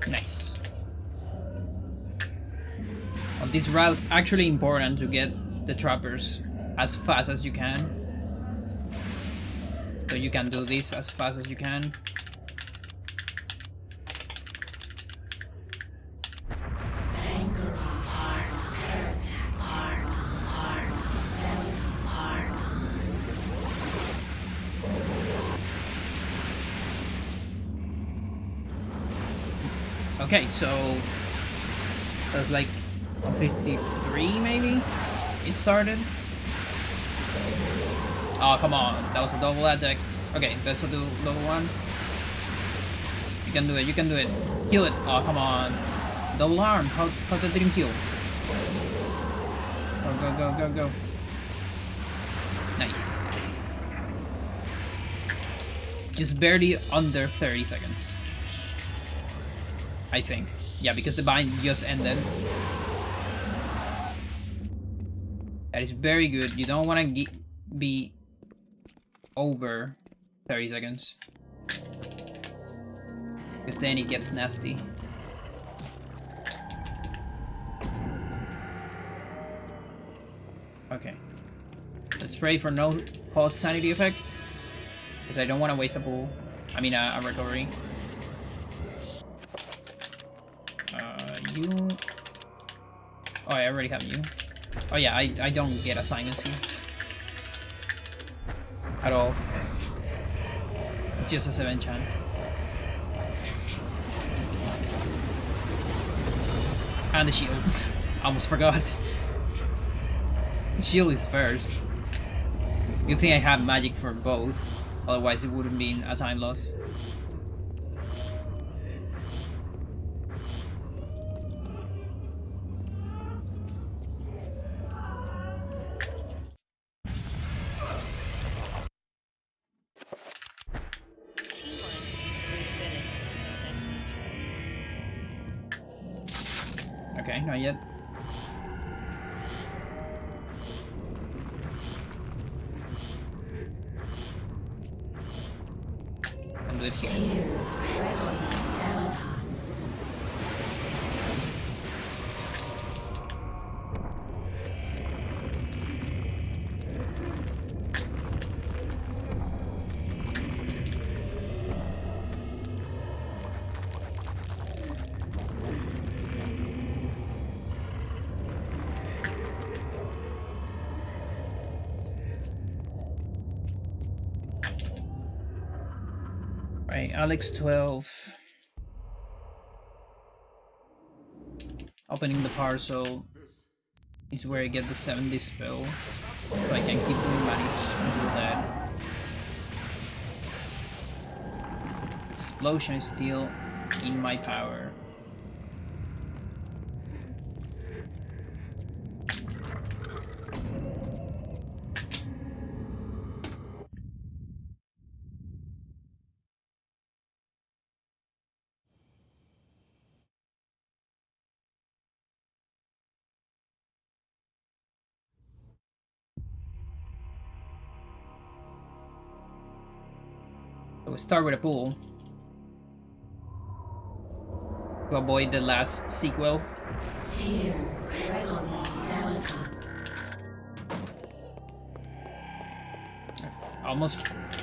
Nice. On this route, actually important to get the trappers as fast as you can. So you can do this as fast as you can. Okay, so that's like on 53 maybe it started. Oh, come on, that was a double attack. Okay, that's a double one. You can do it, you can do it. Kill it. Oh, come on. Double arm. How that didn't kill? Go. Nice. Just barely under 30 seconds. I think. Yeah, because the bind just ended. That is very good. You don't want to be over 30 seconds. Because then it gets nasty. Okay. Let's pray for no post sanity effect. Because I don't want to waste a pool. I mean a recovery. You... Oh, I already have you. Oh yeah, I don't get assignments here. At all. It's just a 7-chan. And the shield. Almost forgot. The shield is first. You think I have magic for both, otherwise it wouldn't be a time loss. Okay, not yet. And do it here. Right, Alex 12. Opening the parcel is where I get the 70 spell. So I can keep doing magics until that. Explosion is still in my power. So we start with a pool to avoid the last sequel.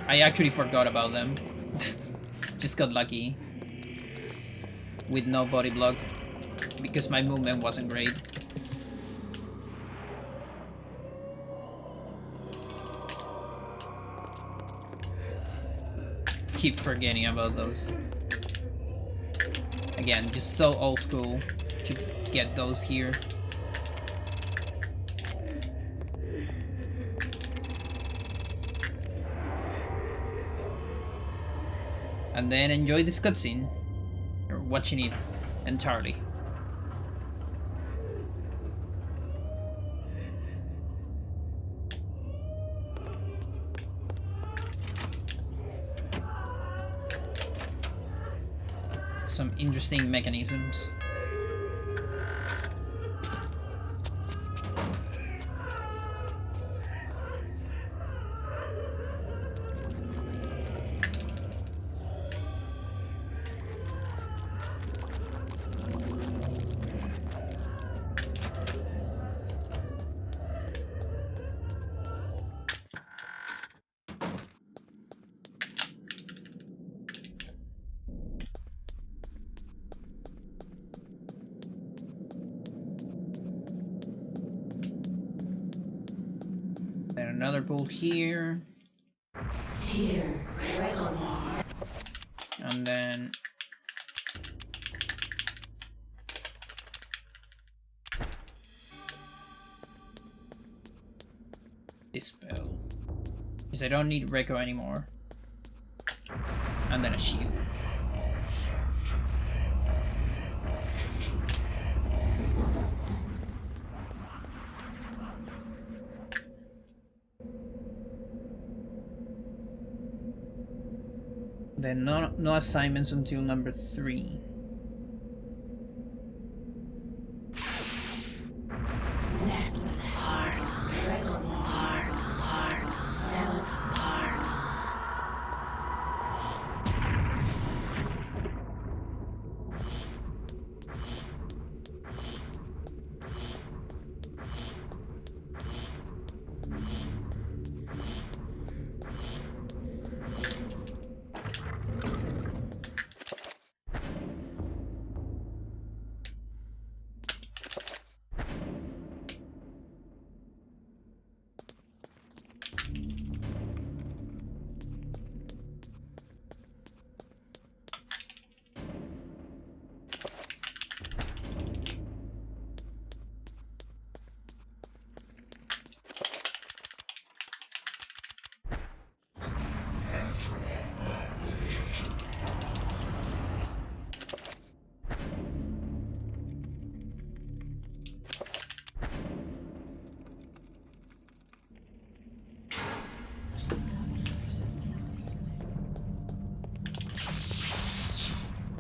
I actually forgot about them. Just got lucky with no body block because my movement wasn't great. Keep forgetting about those. Again, just so old school to get those here. And then enjoy this cutscene. You're watching it entirely. Some interesting mechanisms. another pool here. And then Dispel. Because I don't need Reiko anymore. And then a shield. Then no assignments until number 3.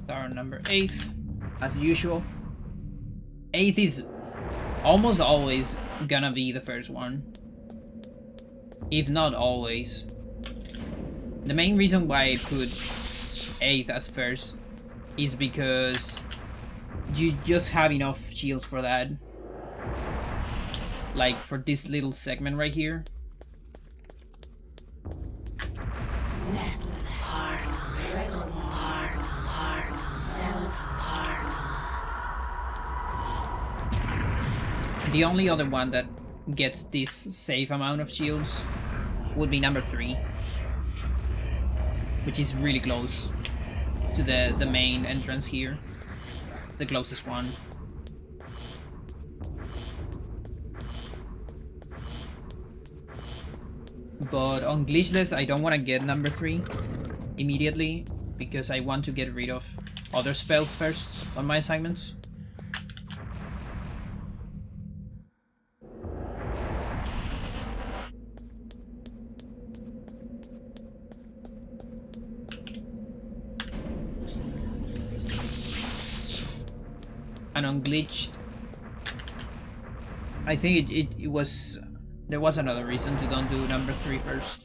Our number 8, as usual. 8 is almost always gonna be the first one, if not always. The main reason why I put 8 as first is because you just have enough shields for that. Like for this little segment right here. The only other one that gets this safe amount of shields would be number 3, which is really close to the main entrance here, the closest one. But on Glitchless, I don't want to get number 3 immediately because I want to get rid of other spells first on my assignments. And on Glitched, I think it was, there was another reason to don't do number 3 first.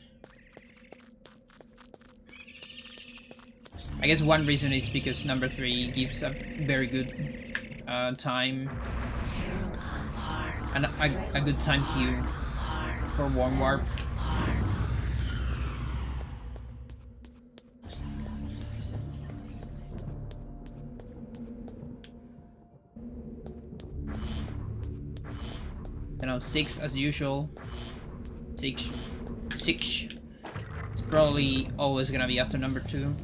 I guess one reason is because number 3 gives a very good time and a good time queue for Warm Warp. You know, 6 as usual. 6. It's probably always gonna be after number 2.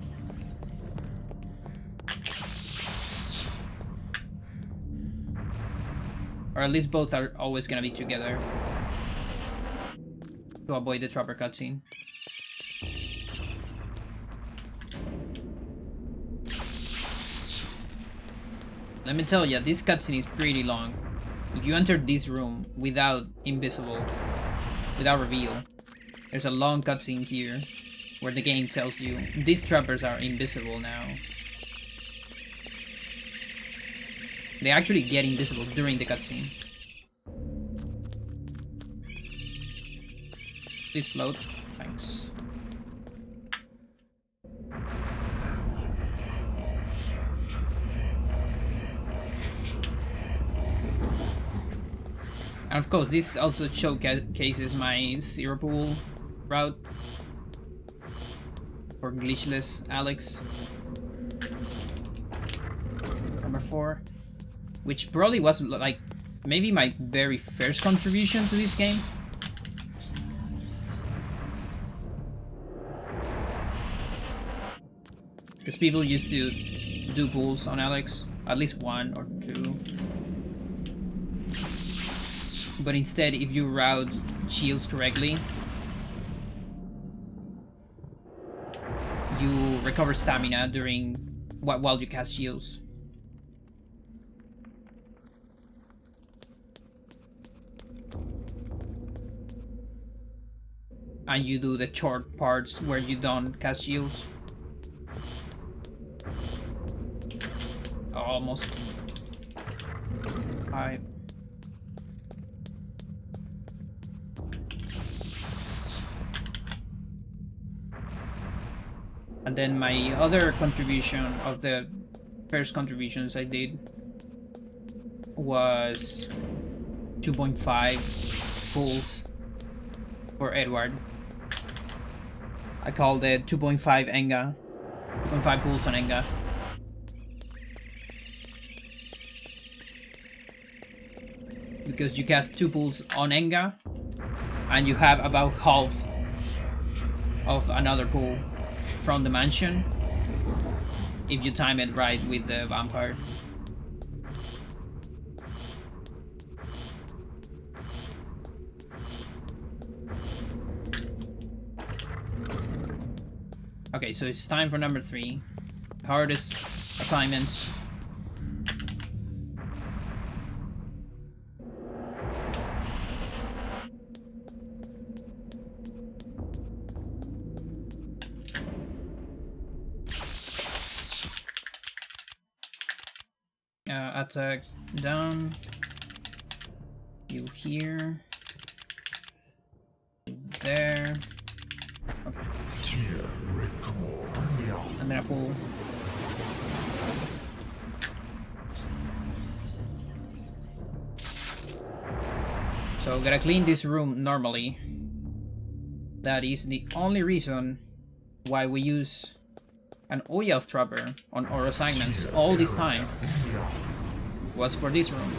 Or at least both are always gonna be together to avoid the Trapper cutscene. Let me tell you, this cutscene is pretty long. If you enter this room without invisible, without reveal, there's a long cutscene here where the game tells you these trappers are invisible now. They actually get invisible during the cutscene. Please float. Thanks. And of course, this also showcases my Zero Pool route for Glitchless Alex. Number 4. Which probably was like maybe my very first contribution to this game. Because people used to do pulls on Alex, at least 1 or 2. But instead, if you route shields correctly, you recover stamina during while you cast shields. And you do the short parts where you don't cast shields. Almost. Alright. And then my other contribution of the first contributions I did was 2.5 pulls for Edward. I called it 2.5 Enga. 2.5 pulls on Enga. Because you cast 2 pulls on Enga and you have about half of another pull from the mansion if you time it right with the vampire. Okay, so it's time for number 3. Hardest assignments. Attack down. You here. There. Okay. And then I pull. So gotta clean this room normally. That is the only reason why we use an Oyelth Trapper on our assignments all this time. Was for this room.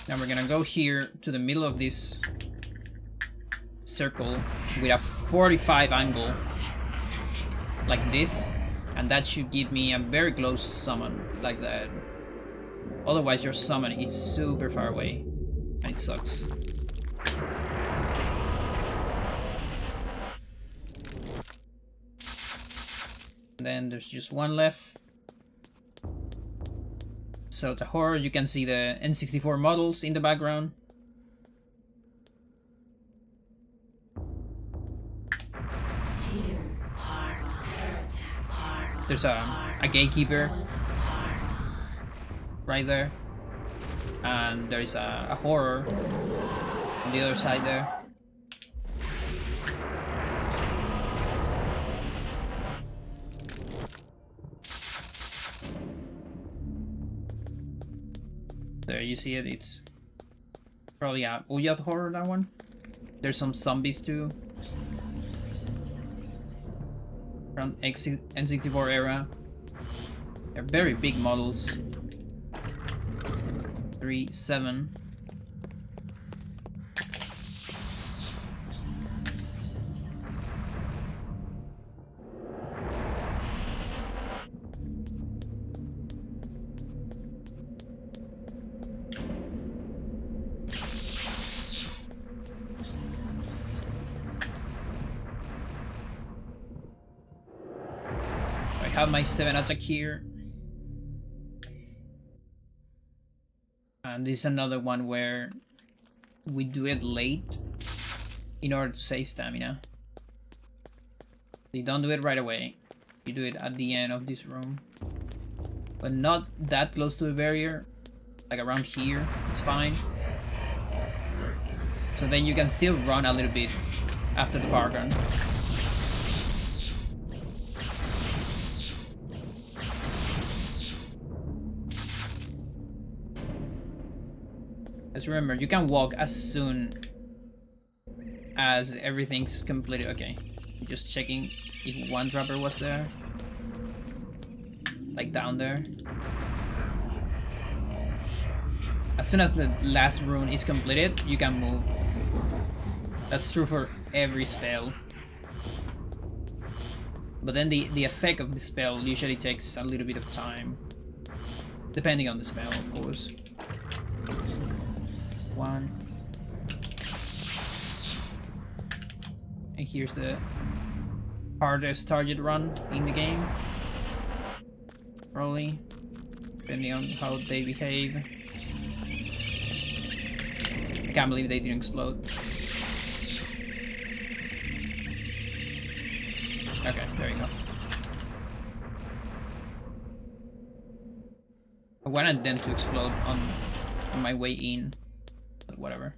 Now we're gonna go here to the middle of this circle with a 45 angle like this, and that should give me a very close summon like that. Otherwise your summon is super far away and it sucks. Then there's just 1 left. So the horror, you can see the N64 models in the background. There's a gatekeeper right there. And there's a horror on the other side there. There you see it, it's probably a Oyelth horror, that one. There's some zombies too. From N64 era. They're very big models. 3, 7. I have my 7 attack here. And this is another one where we do it late in order to save stamina. You don't do it right away. You do it at the end of this room. But not that close to the barrier. Like around here, it's fine. So then you can still run a little bit after the power gun. Just remember, you can walk as soon as everything's completed. Okay, just checking if 1 dropper was there. Like down there. as soon as the last rune is completed, you can move. That's true for every spell. But then the effect of the spell usually takes a little bit of time. Depending on the spell, of course. 1. And here's the hardest target run in the game. Probably. Depending on how they behave. I can't believe they didn't explode. Okay, there you go. I wanted them to explode on my way in, but whatever.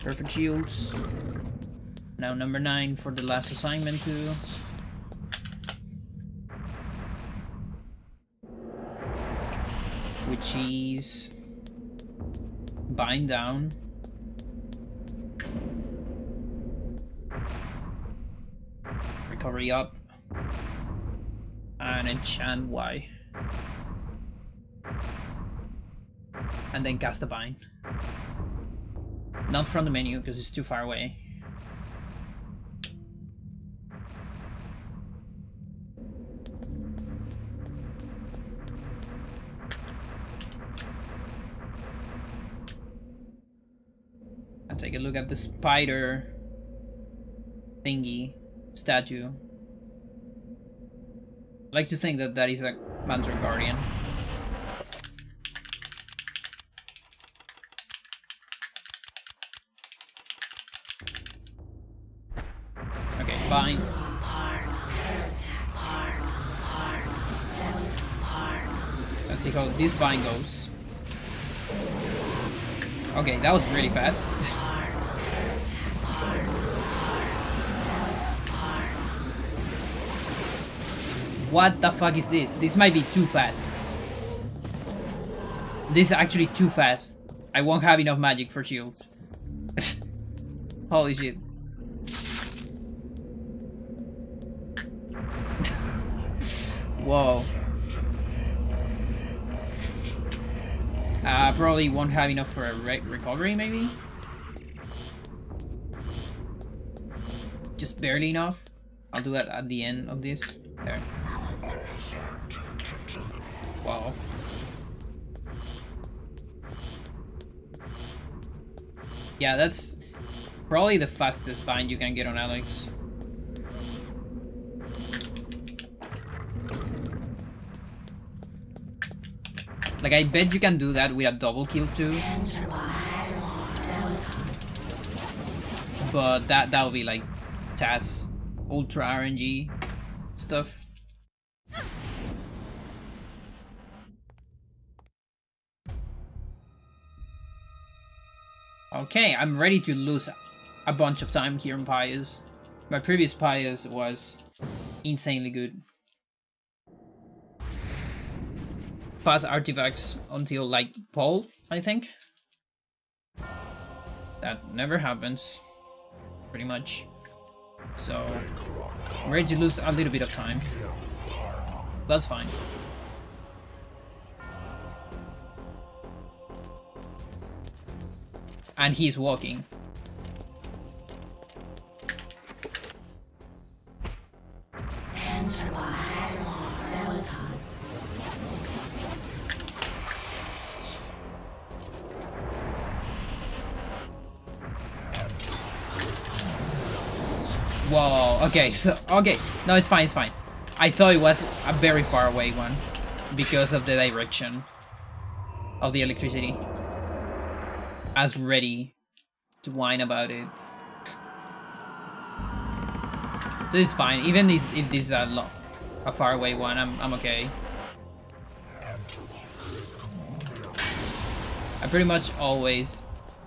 Perfect shields. Now number 9 for the last assignment too. Which is bind down. Recovery up. And enchant Y. And then cast a bind. Not from the menu because it's too far away. And take a look at the spider thingy statue. I like to think that that is a Mantra Guardian. Okay, bind. Let's see how this bind goes. Okay, that was really fast. What the fuck is this? This might be too fast. This is actually too fast. I won't have enough magic for shields. Holy shit. Whoa. Probably won't have enough for a recovery, maybe? Just barely enough. I'll do that at the end of this. There. Wow. Yeah, that's probably the fastest bind you can get on Alex. Like, I bet you can do that with a double kill too. But that would be like TAS Ultra RNG stuff. Okay, I'm ready to lose a bunch of time here in Pious. My previous Pious was insanely good. Pass artifacts until like Paul, I think. That never happens, pretty much. So I'm ready to lose a little bit of time. That's fine. And he's walking. Whoa, okay, so, okay, no, it's fine, it's fine. I thought it was a very far away one, because of the direction of the electricity. I was ready to whine about it. So it's fine, even if this is a far away one, I'm okay. I pretty much always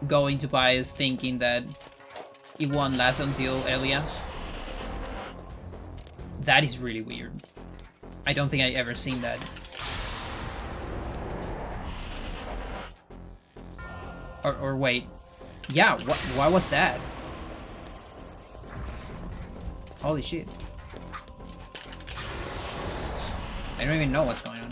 go into Pious thinking that it won't last until Elia. That is really weird. I don't think I ever seen that. Or wait, Yeah, what was that? Holy shit. I don't even know what's going on.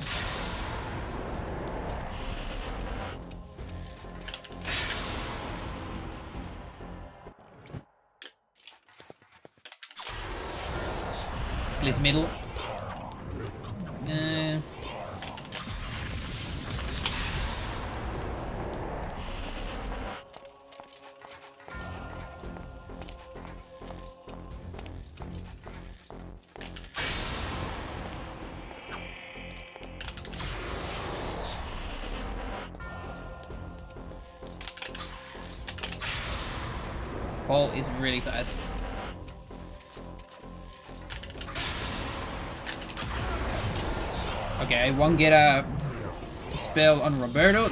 Please middle. Paul is really fast. Okay, I won't get a spell on Roberto,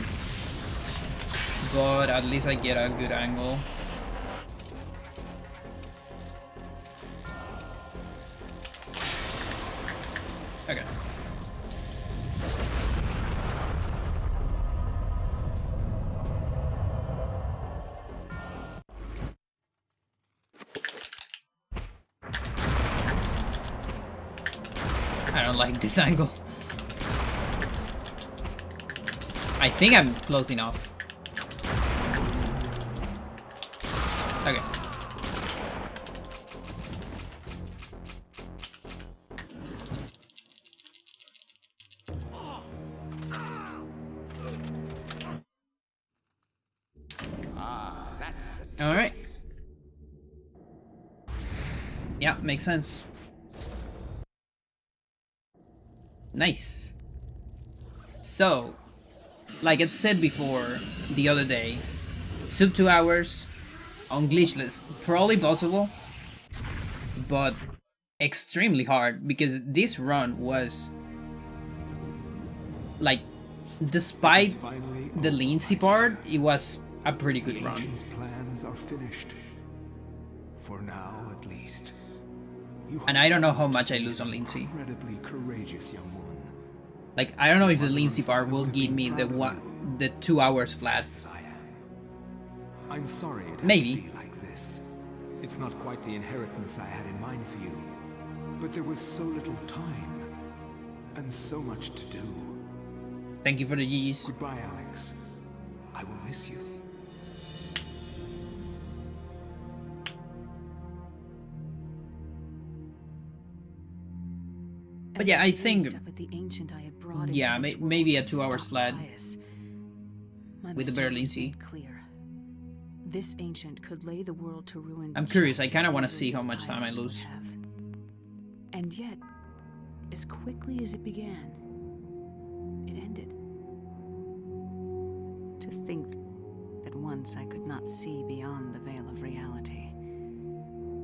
but at least I get a good angle. Okay. I don't like this angle. I think I'm close enough. Okay. That's the All right. Yeah, makes sense. Nice. So, like I said before the other day, sub 2 hours on Glitchless, probably possible, but extremely hard because this run was like, despite the Lindsay part, it was a pretty good run. Ancient's plans are finished. For now, at least. And I don't know how much I lose on Lindsay. Incredibly courageous young woman. Like, I don't know if the Lindsay part will give me the 2 hours flat. As I am. I'm sorry it had Maybe. to be like this. It's not quite the inheritance I had in mind for you. But there was so little time. And so much to do. Thank you for the G's. Goodbye, Alex. I will miss you. But yeah, I think, yeah, yeah, maybe a 2 hours flat with the better Lindsay. Clear. This ancient could lay the world to ruin. I'm curious, I just kind of as want to easily see how as much time I biases would lose. have. And yet, as quickly as it began, it ended. To think that once I could not see beyond the veil of reality.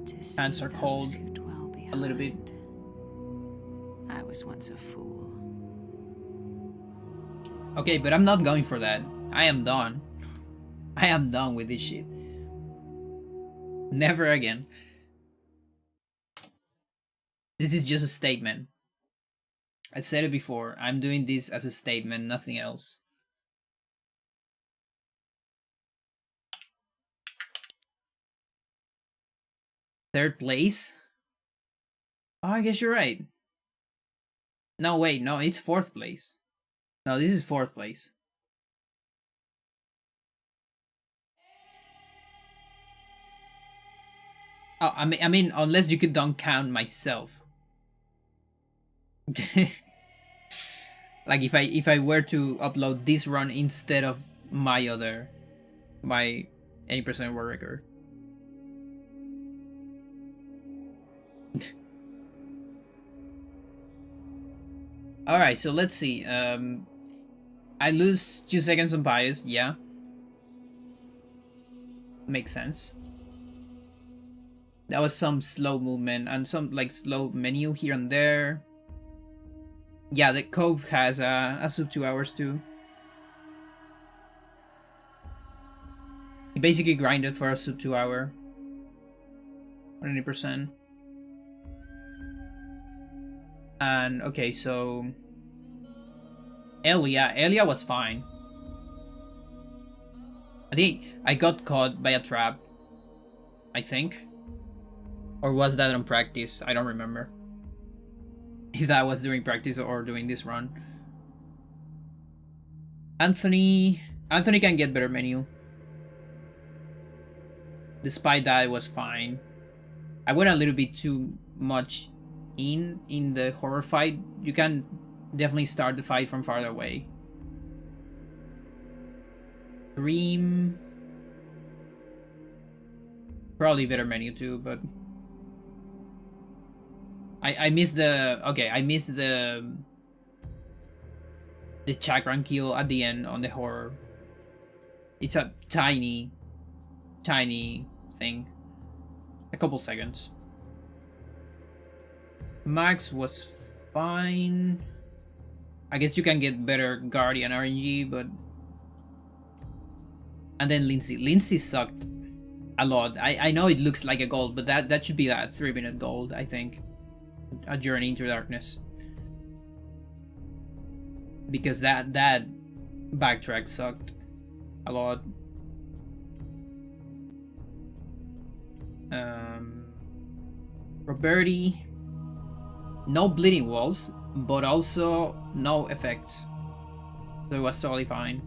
To see Hands are those cold who dwell a little bit. behind. I was once a fool. Okay, but I'm not going for that. I am done. I am done with this shit. Never again. This is just a statement. I said it before. I'm doing this as a statement, nothing else. Third place? Oh, I guess you're right. No, wait, no, it's fourth place. No, this is fourth place. Oh, I mean, unless you could don't count myself. Like if I were to upload this run instead of my 80% world record. Alright, so let's see. I lose 2 seconds on bias, yeah. Makes sense. That was some slow movement and some like slow menu here and there. Yeah, the Cove has a sub 2 hours too. He basically grinded for a sub 2 hour. 100%. And okay, so Elia was fine. I think I got caught by a trap. I think. Or was that on practice? I don't remember. If that was during practice or doing this run. Anthony can get better menu. Despite that, it was fine. I went a little bit too much in the horror fight. You can definitely start the fight from farther away. Dream. Probably better menu too, but I missed the the chakram kill at the end on the horror. It's a tiny thing. A couple seconds. Max was fine. I guess you can get better Guardian RNG, but... And then Lindsay. Lindsay sucked a lot. I know it looks like a gold, but that should be a 3-minute gold, I think. A Journey into Darkness. Because that backtrack sucked a lot. Roberti, no bleeding walls, but also no effects, so it was totally fine.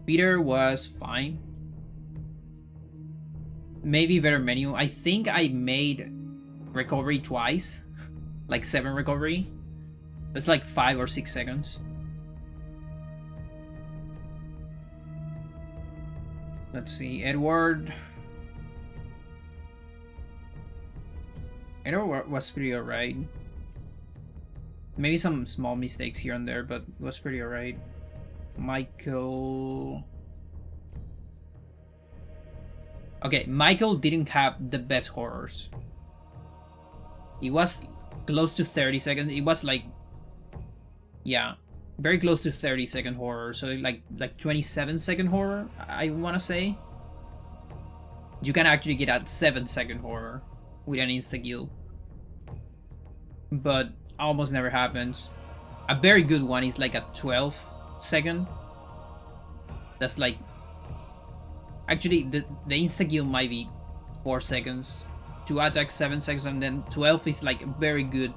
Peter was fine. Maybe better menu. I think I made recovery twice, like 7 recovery. It's like 5 or 6 seconds. Let's see, Edward was pretty alright. Maybe some small mistakes here and there, but it was pretty alright. Michael... Okay, Michael didn't have the best horrors. He was close to 30 seconds. It was like... Yeah, very close to 30-second horror. So like 27-second horror, I want to say. You can actually get a 7-second horror with an insta-kill. But almost never happens. A very good one is like a 12-second. That's like... Actually, the insta-kill might be 4 seconds. 2 attacks, 7 seconds, and then 12 is like very good.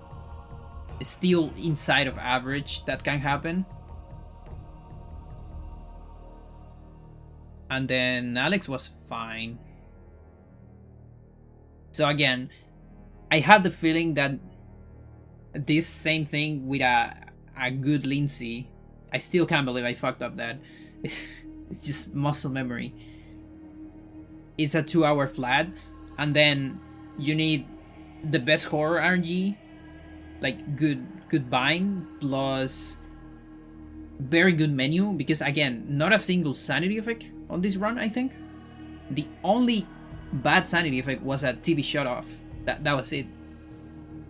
It's still inside of average that can happen. And then Alex was fine. So again, I had the feeling that this same thing with a good Lindsay. I still can't believe I fucked up that. It's just muscle memory. It's a 2-hour flat, and then you need the best horror RNG, like good bind plus very good menu, because again, not a single sanity effect on this run. I think the only bad sanity effect was a TV shut off. That was it,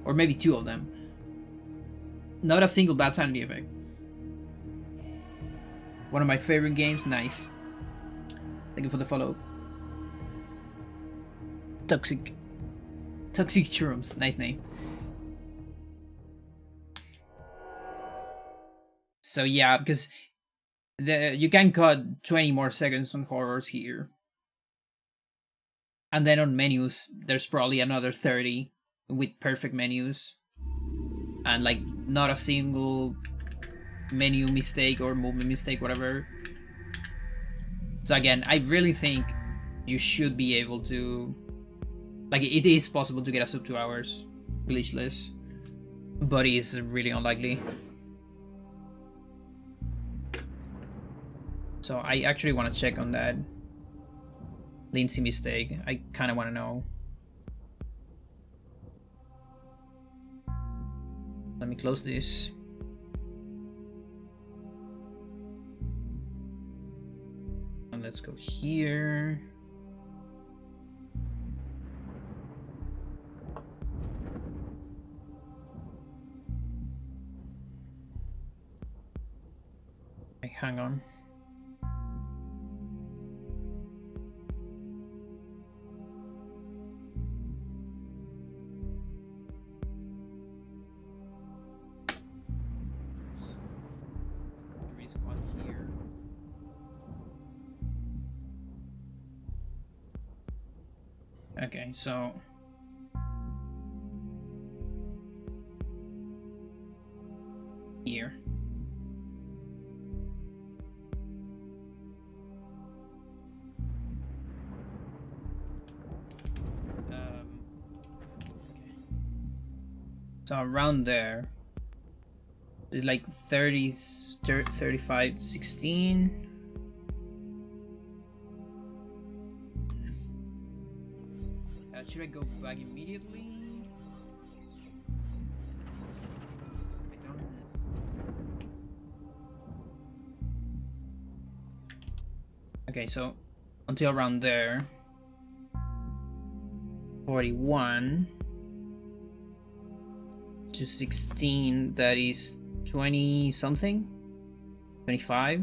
or maybe 2 of them. Not a single bad sanity effect. One of my favorite games. Nice. Thank you for the follow. Toxic Shrooms. Nice name. So yeah, because you can cut 20 more seconds on horrors here. And then on menus, there's probably another 30 with perfect menus. And like not a single menu mistake or movement mistake, whatever. So again, I really think you should be able to... Like, it is possible to get a sub 2 hours glitchless, but it's really unlikely. So I actually want to check on that Lindsay mistake. I kind of want to know. Let me close this. And let's go here. Okay, hang on. There is one here. Okay, so here. Okay. So around there, it's like 30, 35, 16. Should I go back immediately? I don't know. Okay, so until around there. 41 to 16, that is 20 something? 25?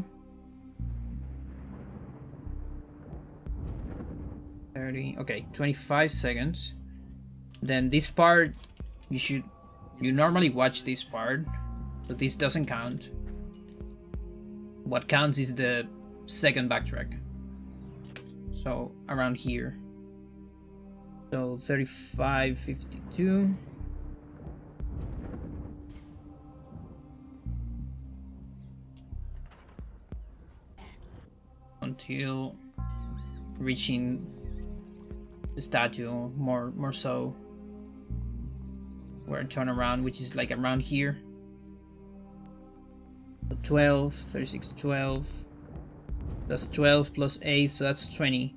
30, okay, 25 seconds. Then this part, you normally watch this part, but this doesn't count. What counts is the second backtrack. So around here. So 35, 52. Until reaching the statue, more so, where I turn around, which is like around here. So 12, 36, 12. That's 12 plus 8, so that's 20.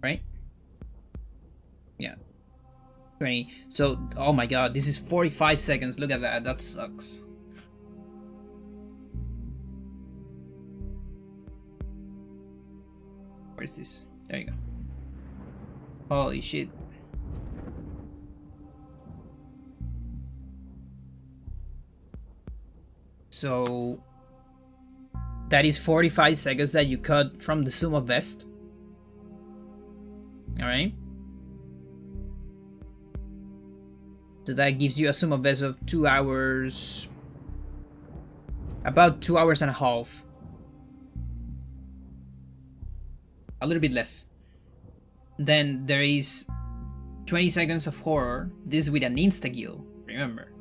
Right? Yeah. 20. So, oh my god, this is 45 seconds. Look at that. That sucks. Where's this? There you go. Holy shit. So that is 45 seconds that you cut from the sum of best. Alright. So that gives you a sum of best of 2 hours. About 2 hours and a half. A little bit less. Then there is 20 seconds of horror. This with an insta-kill, remember.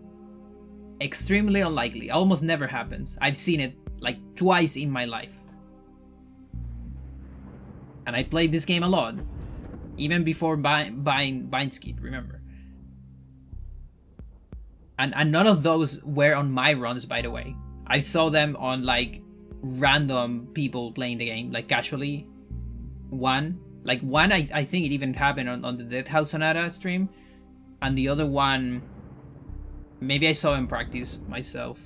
Extremely unlikely. Almost never happens. I've seen it like twice in my life. And I played this game a lot. Even before buying Bindskid, remember. And none of those were on my runs, by the way. I saw them on like random people playing the game, like casually. One, I think it even happened on the Death House Sonata stream. And the other one, maybe I saw him practice myself.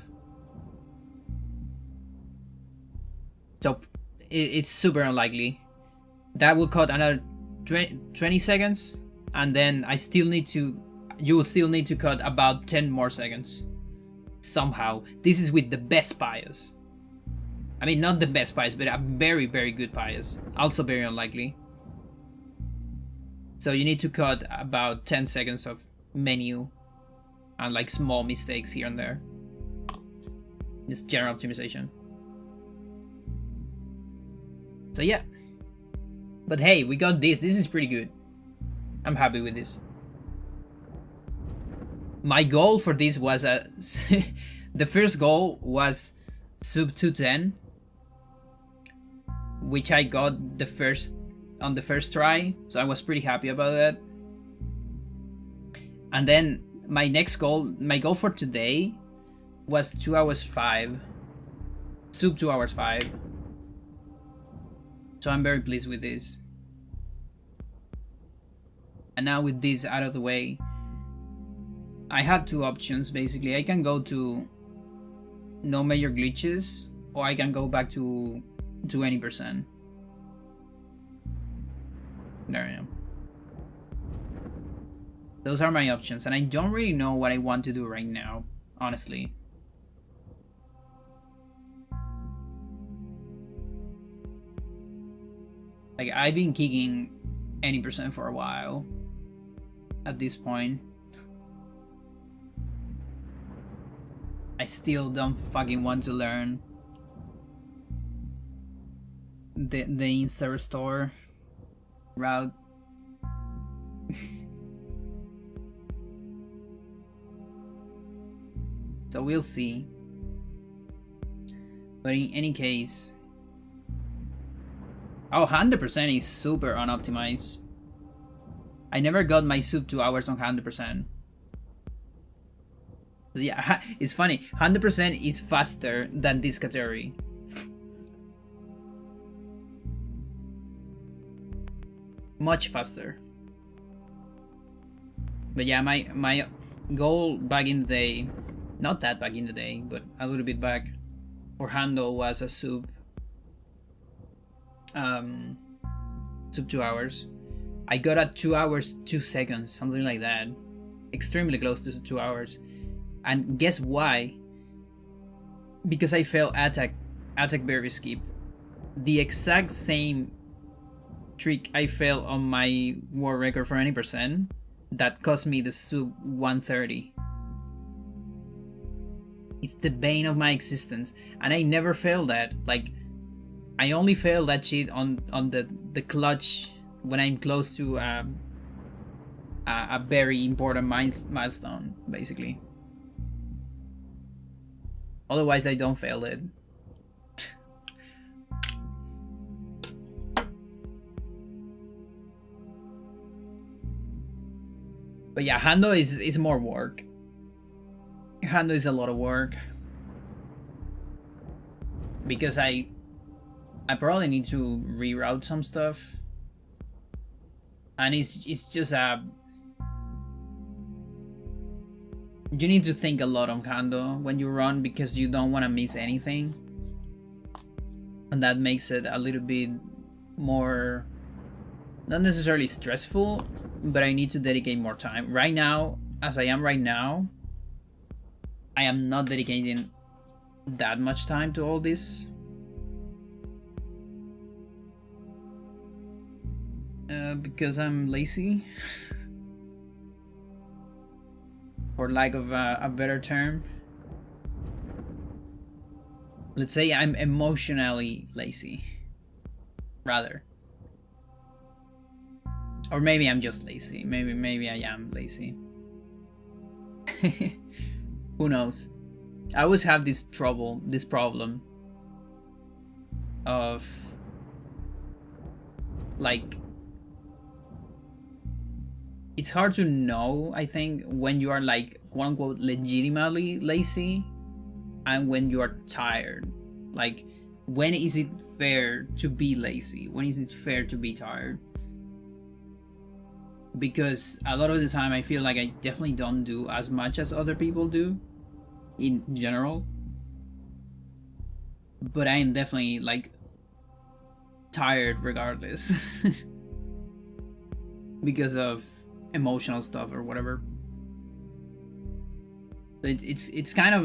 So it's super unlikely. That will cut another 20 seconds, and then you will still need to cut about 10 more seconds. Somehow. This is with the best bias. I mean, not the best bias, but a very, very good bias. Also very unlikely. So you need to cut about 10 seconds of menu and like small mistakes here and there. Just general optimization. So yeah. But hey, we got this. This is pretty good. I'm happy with this. My goal for this was the first goal was sub 210, which I got on the first try, so I was pretty happy about that. And then my goal for today was 2 hours 5, sub 2 hours 5. So I'm very pleased with this. And now with this out of the way, I have two options basically. I can go to no major glitches, or I can go back to 20%. There I am. Those are my options, and I don't really know what I want to do right now, honestly. Like, I've been kicking any percent for a while at this point. I still don't fucking want to learn the insta restore route. So we'll see. But in any case, oh, 100% is super unoptimized. I never got my sub 2 hours on 100%. So yeah, it's funny. 100% is faster than this category. Much faster. But yeah, my goal back in the day, not that back in the day, but a little bit back, for handle was a sub 2 hours. I got at 2 hours 2 seconds, something like that, extremely close to 2 hours. And guess why? Because I failed attack berry skip, the exact same trick I failed on my world record for any percent that cost me the sub 130. It's the bane of my existence, and I never failed that. Like, I only failed that shit on the clutch when I'm close to a very important milestone, basically. Otherwise, I don't fail it. But yeah, Hando is more work. Hando is a lot of work. Because I probably need to reroute some stuff. And it's just a... You need to think a lot on Hando when you run because you don't want to miss anything. And that makes it a little bit more... Not necessarily stressful, but I need to dedicate more time. Right now, as I am right now, I am not dedicating that much time to all this. Because I'm lazy. For lack of a better term. Let's say I'm emotionally lazy. Rather. Or maybe I'm just lazy. Maybe I am lazy. Who knows? I always have this problem of like, it's hard to know, I think, when you are like quote unquote legitimately lazy and when you are tired. Like, when is it fair to be lazy? When is it fair to be tired? Because a lot of the time I feel like I definitely don't do as much as other people do in general, but I am definitely like tired regardless because of emotional stuff or whatever. It's kind of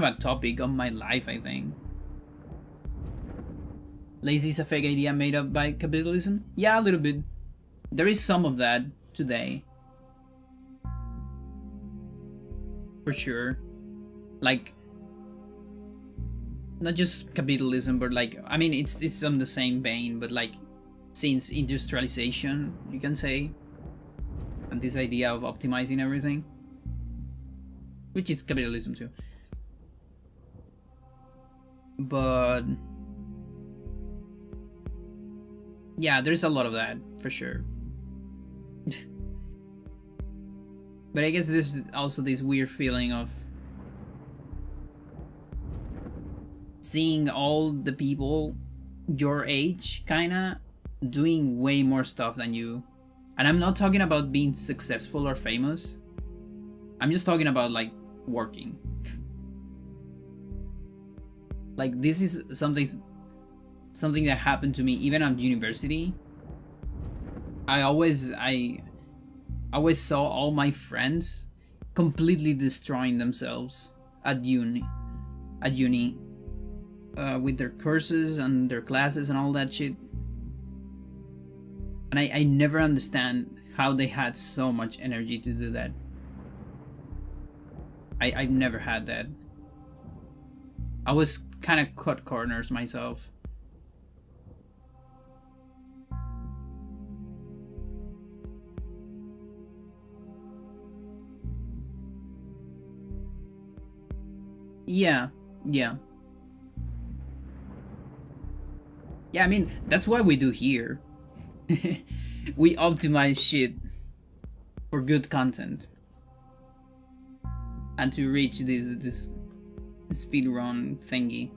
a topic of my life, I think. Lazy is a fake idea made up by capitalism? Yeah, a little bit. There is some of that today. For sure. Like, not just capitalism, but like, I mean, it's on the same vein, but like, since industrialization, you can say, and this idea of optimizing everything, which is capitalism too. But yeah, there's a lot of that, for sure. But I guess there's also this weird feeling of seeing all the people your age kinda doing way more stuff than you. And I'm not talking about being successful or famous. I'm just talking about like working. Like, this is something that happened to me even at university. I always saw all my friends completely destroying themselves at uni with their courses and their classes and all that shit. And I never understand how they had so much energy to do that. I've never had that. I was kind of cut corners myself. Yeah, yeah. Yeah, I mean, that's what we do here. We optimize shit for good content. And to reach this speedrun thingy.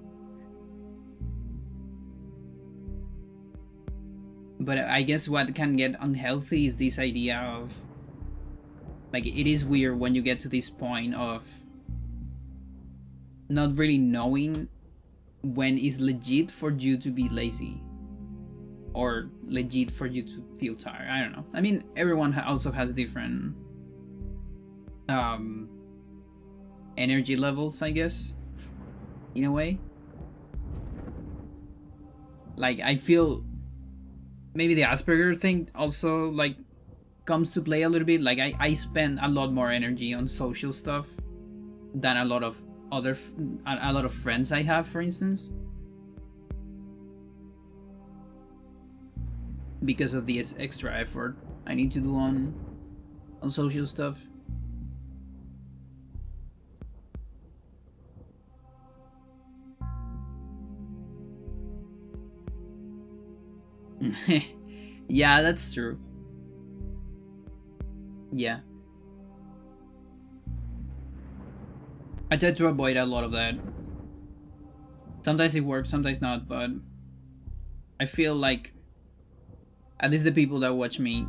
But I guess what can get unhealthy is this idea of, like, it is weird when you get to this point of not really knowing when it's legit for you to be lazy or legit for you to feel tired. I don't know. I mean, everyone also has different energy levels, I guess, in a way. Like, I feel maybe the Asperger thing also, like, comes to play a little bit. Like, I spend a lot more energy on social stuff than a lot of friends I have, for instance, because of the extra effort I need to do on social stuff. Yeah, that's true. Yeah. I try to avoid a lot of that. Sometimes it works, sometimes not, but I feel like at least the people that watch me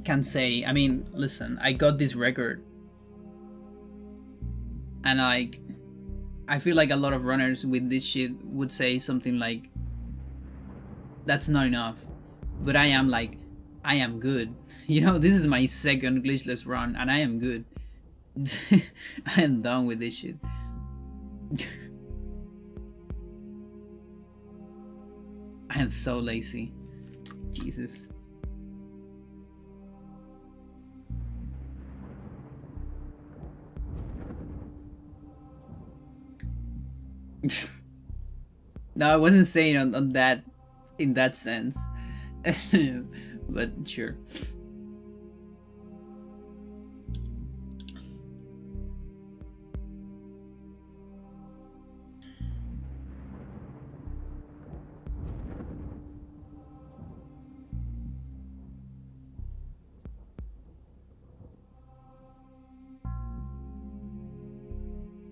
can say, I mean, listen, I got this record. And like, I feel like a lot of runners with this shit would say something like, that's not enough. But I am like, I am good. You know, this is my second glitchless run and I am good. I am done with this shit. I am so lazy. Jesus. No, I wasn't saying on that, in that sense. But sure.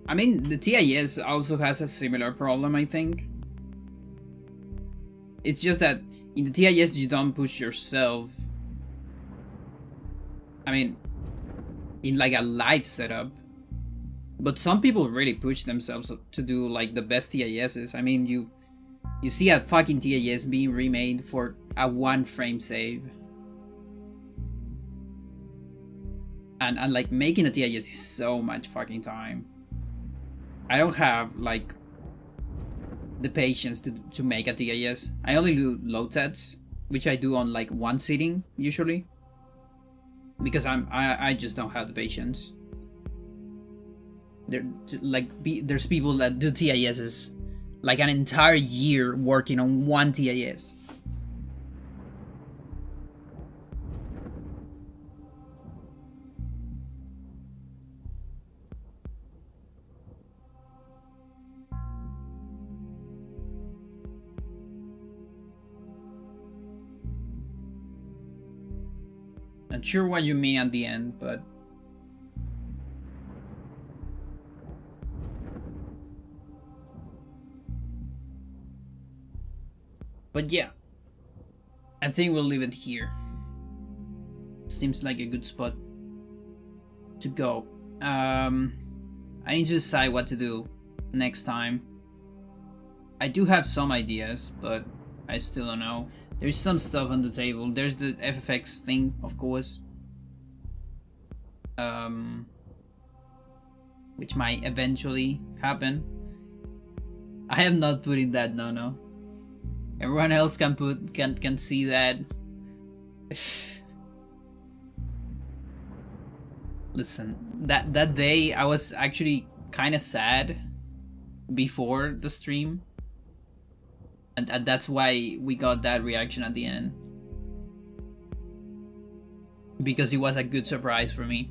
I mean, the TIS also has a similar problem, I think. It's just that in the TIS you don't push yourself. I mean, in like a live setup. But some people really push themselves to do like the best TISs. I mean, you see a fucking TIS being remade for a 1 frame save. And like making a TIS is so much fucking time. I don't have like the patience to make a TIS. I only do low sets, which I do on like 1 sitting usually, because I just don't have the patience. There's people that do TISs like an entire year working on 1 TIS. Not sure what you mean at the end, but yeah, I think we'll leave it here. Seems like a good spot to go. I need to decide what to do next time. I do have some ideas, but I still don't know. There's some stuff on the table. There's the FFX thing, of course. Which might eventually happen. I have not put in that no. Everyone else can see that. Listen, that day I was actually kind of sad before the stream. And that's why we got that reaction at the end. Because it was a good surprise for me.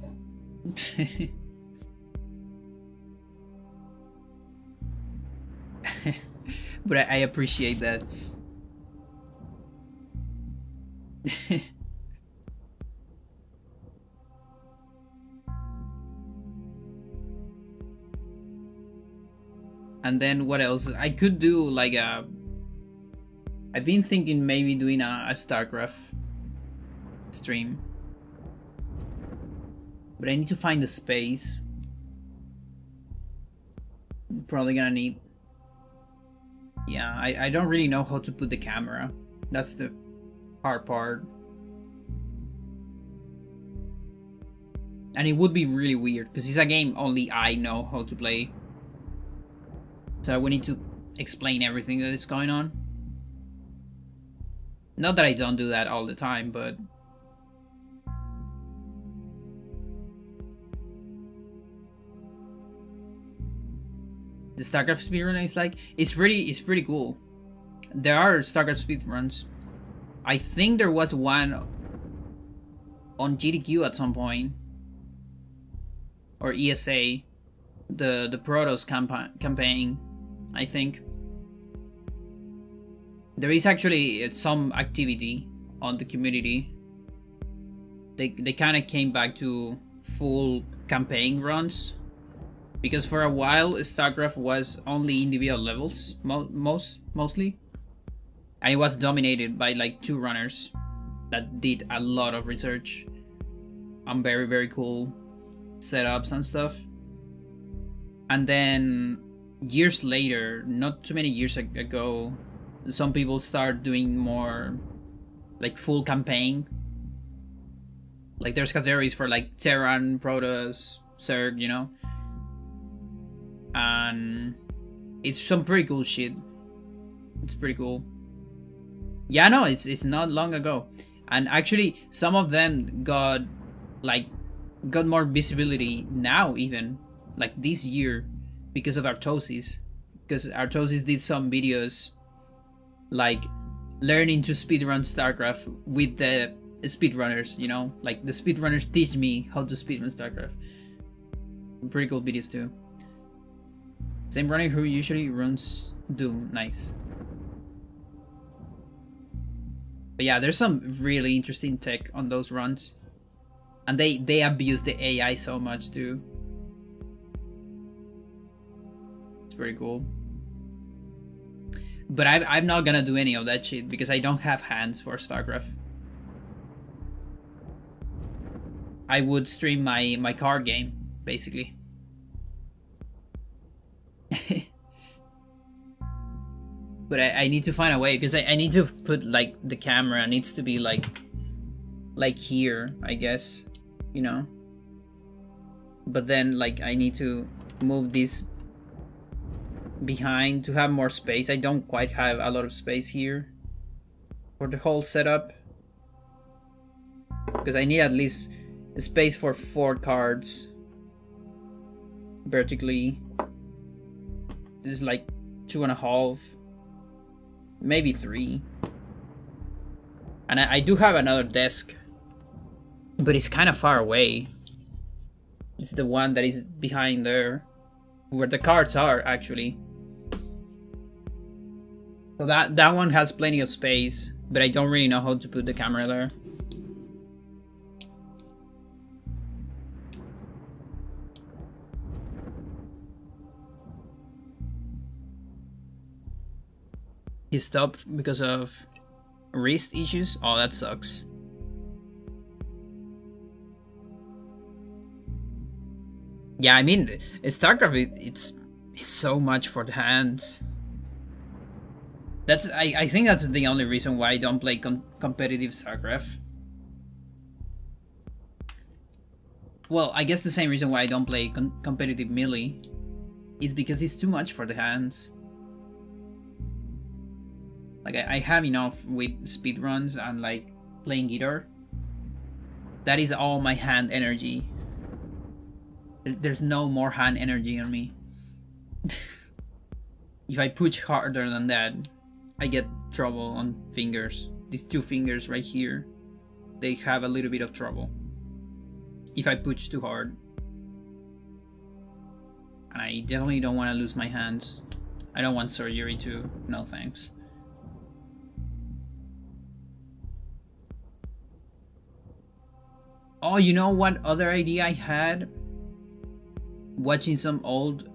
But I appreciate that. And then what else? I could do like a... I've been thinking maybe doing a StarCraft stream. But I need to find the space. Probably gonna need... Yeah, I don't really know how to put the camera. That's the hard part. And it would be really weird, because it's a game only I know how to play. So we need to explain everything that is going on. Not that I don't do that all the time, but... The StarCraft speedrun is like... It's pretty cool. There are StarCraft speedruns. I think there was one on GDQ at some point. Or ESA. The Protoss campaign, I think. There is actually some activity on the community. They kind of came back to full campaign runs. Because for a while, StarCraft was only individual levels, mostly. And it was dominated by like 2 runners that did a lot of research on very, very cool setups and stuff. And then years later, not too many years ago, some people start doing more like full campaign. Like there's categories for like Terran, Protoss, Zerg, you know. And it's some pretty cool shit. It's pretty cool. Yeah, no, it's not long ago. And actually some of them got more visibility now, even like this year, because of Artosis. Because Artosis did some videos like learning to speedrun StarCraft with the speedrunners, you know, like the speedrunners teach me how to speedrun StarCraft. Pretty cool videos too. Same runner who usually runs Doom. Nice. But yeah, there's some really interesting tech on those runs. And they abuse the AI so much too. It's pretty cool. But I'm not gonna do any of that shit because I don't have hands for StarCraft. I would stream my card game, basically. But I need to find a way, because I need to put like the camera needs to be like here, I guess, you know. But then like I need to move this behind to have more space. I don't quite have a lot of space here for the whole setup, because I need at least a space for 4 cards vertically. This is like 2.5, maybe 3. And I do have another desk, but it's kind of far away. It's the one that is behind there, where the cards are actually. So that one has plenty of space, but I don't really know how to put the camera there. He stopped because of wrist issues. Oh, that sucks. Yeah, I mean, StarCraft, it's so much for the hands. I think that's the only reason why I don't play competitive StarCraft. Well, I guess the same reason why I don't play competitive Melee is because it's too much for the hands. Like, I have enough with speedruns and like playing guitar. That is all my hand energy. There's no more hand energy on me. If I push harder than that, I get trouble on fingers. These 2 fingers right here, they have a little bit of trouble if I push too hard. And I definitely don't want to lose my hands I don't want surgery too. No thanks. Oh, you know what other idea I had? Watching some old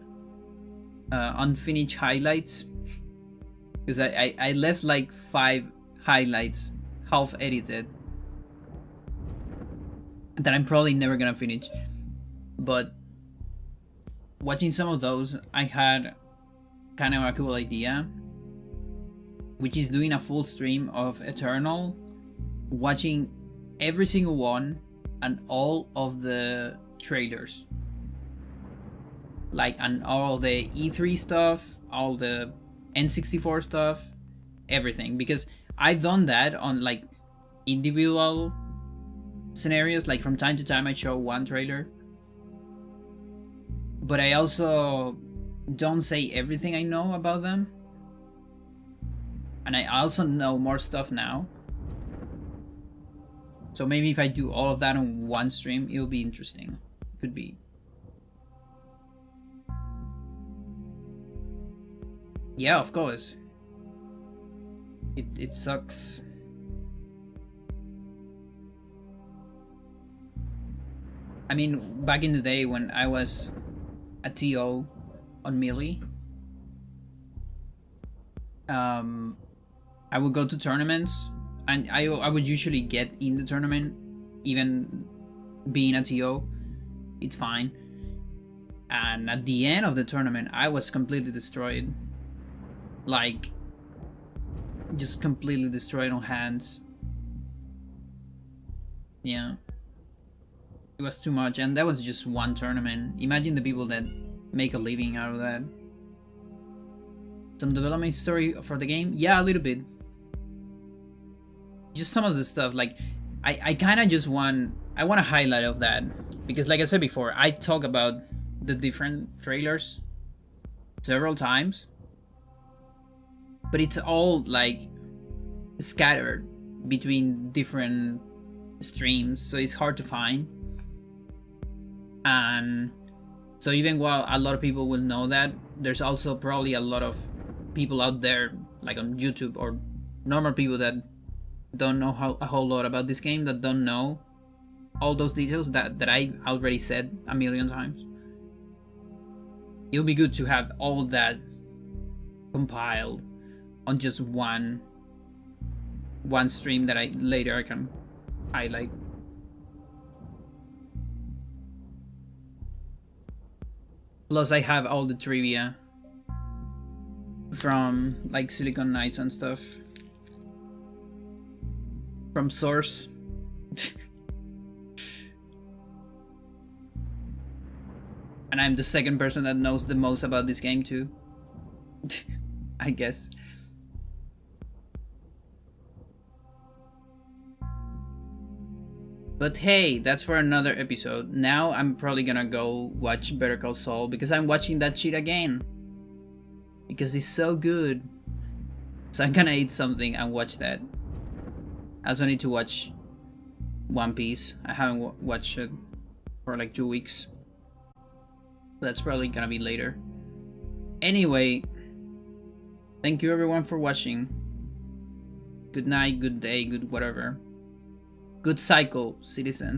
unfinished highlights. Because I left like 5 highlights half edited that I'm probably never gonna finish. But watching some of those, I had kind of a cool idea, which is doing a full stream of Eternal, watching every single one and all of the trailers, like, and all the E3 stuff, all the N64 stuff, everything, because I've done that on like individual scenarios. Like from time to time I show one trailer, but I also don't say everything I know about them, and I also know more stuff now. So maybe if I do all of that on one stream, it'll be interesting. Could be. Yeah, of course. It sucks. I mean, back in the day when I was a TO on Melee, I would go to tournaments, and I would usually get in the tournament, even being a TO. It's fine. And at the end of the tournament, I was completely destroyed. Like, just completely destroyed on hands. Yeah. It was too much, and that was just one tournament. Imagine the people that make a living out of that. Some development story for the game? Yeah, a little bit. Just some of the stuff, like, I kind of just want a highlight of that. Because like I said before, I talk about the different trailers several times. But it's all, like, scattered between different streams, so it's hard to find. And so even while a lot of people will know that, there's also probably a lot of people out there, like on YouTube, or normal people that don't know a whole lot about this game, that don't know all those details that I already said a million times. It'll be good to have all that compiled on just one stream that I later can highlight. Plus I have all the trivia from like Silicon Knights and stuff from Source. And I'm the second person that knows the most about this game too. I guess. But hey, that's for another episode. Now I'm probably gonna go watch Better Call Saul, because I'm watching that shit again. Because it's so good. So I'm gonna eat something and watch that. I also need to watch One Piece. I haven't watched it for like 2 weeks. That's probably gonna be later. Anyway, thank you everyone for watching. Good night, good day, good whatever. Good cycle, citizen.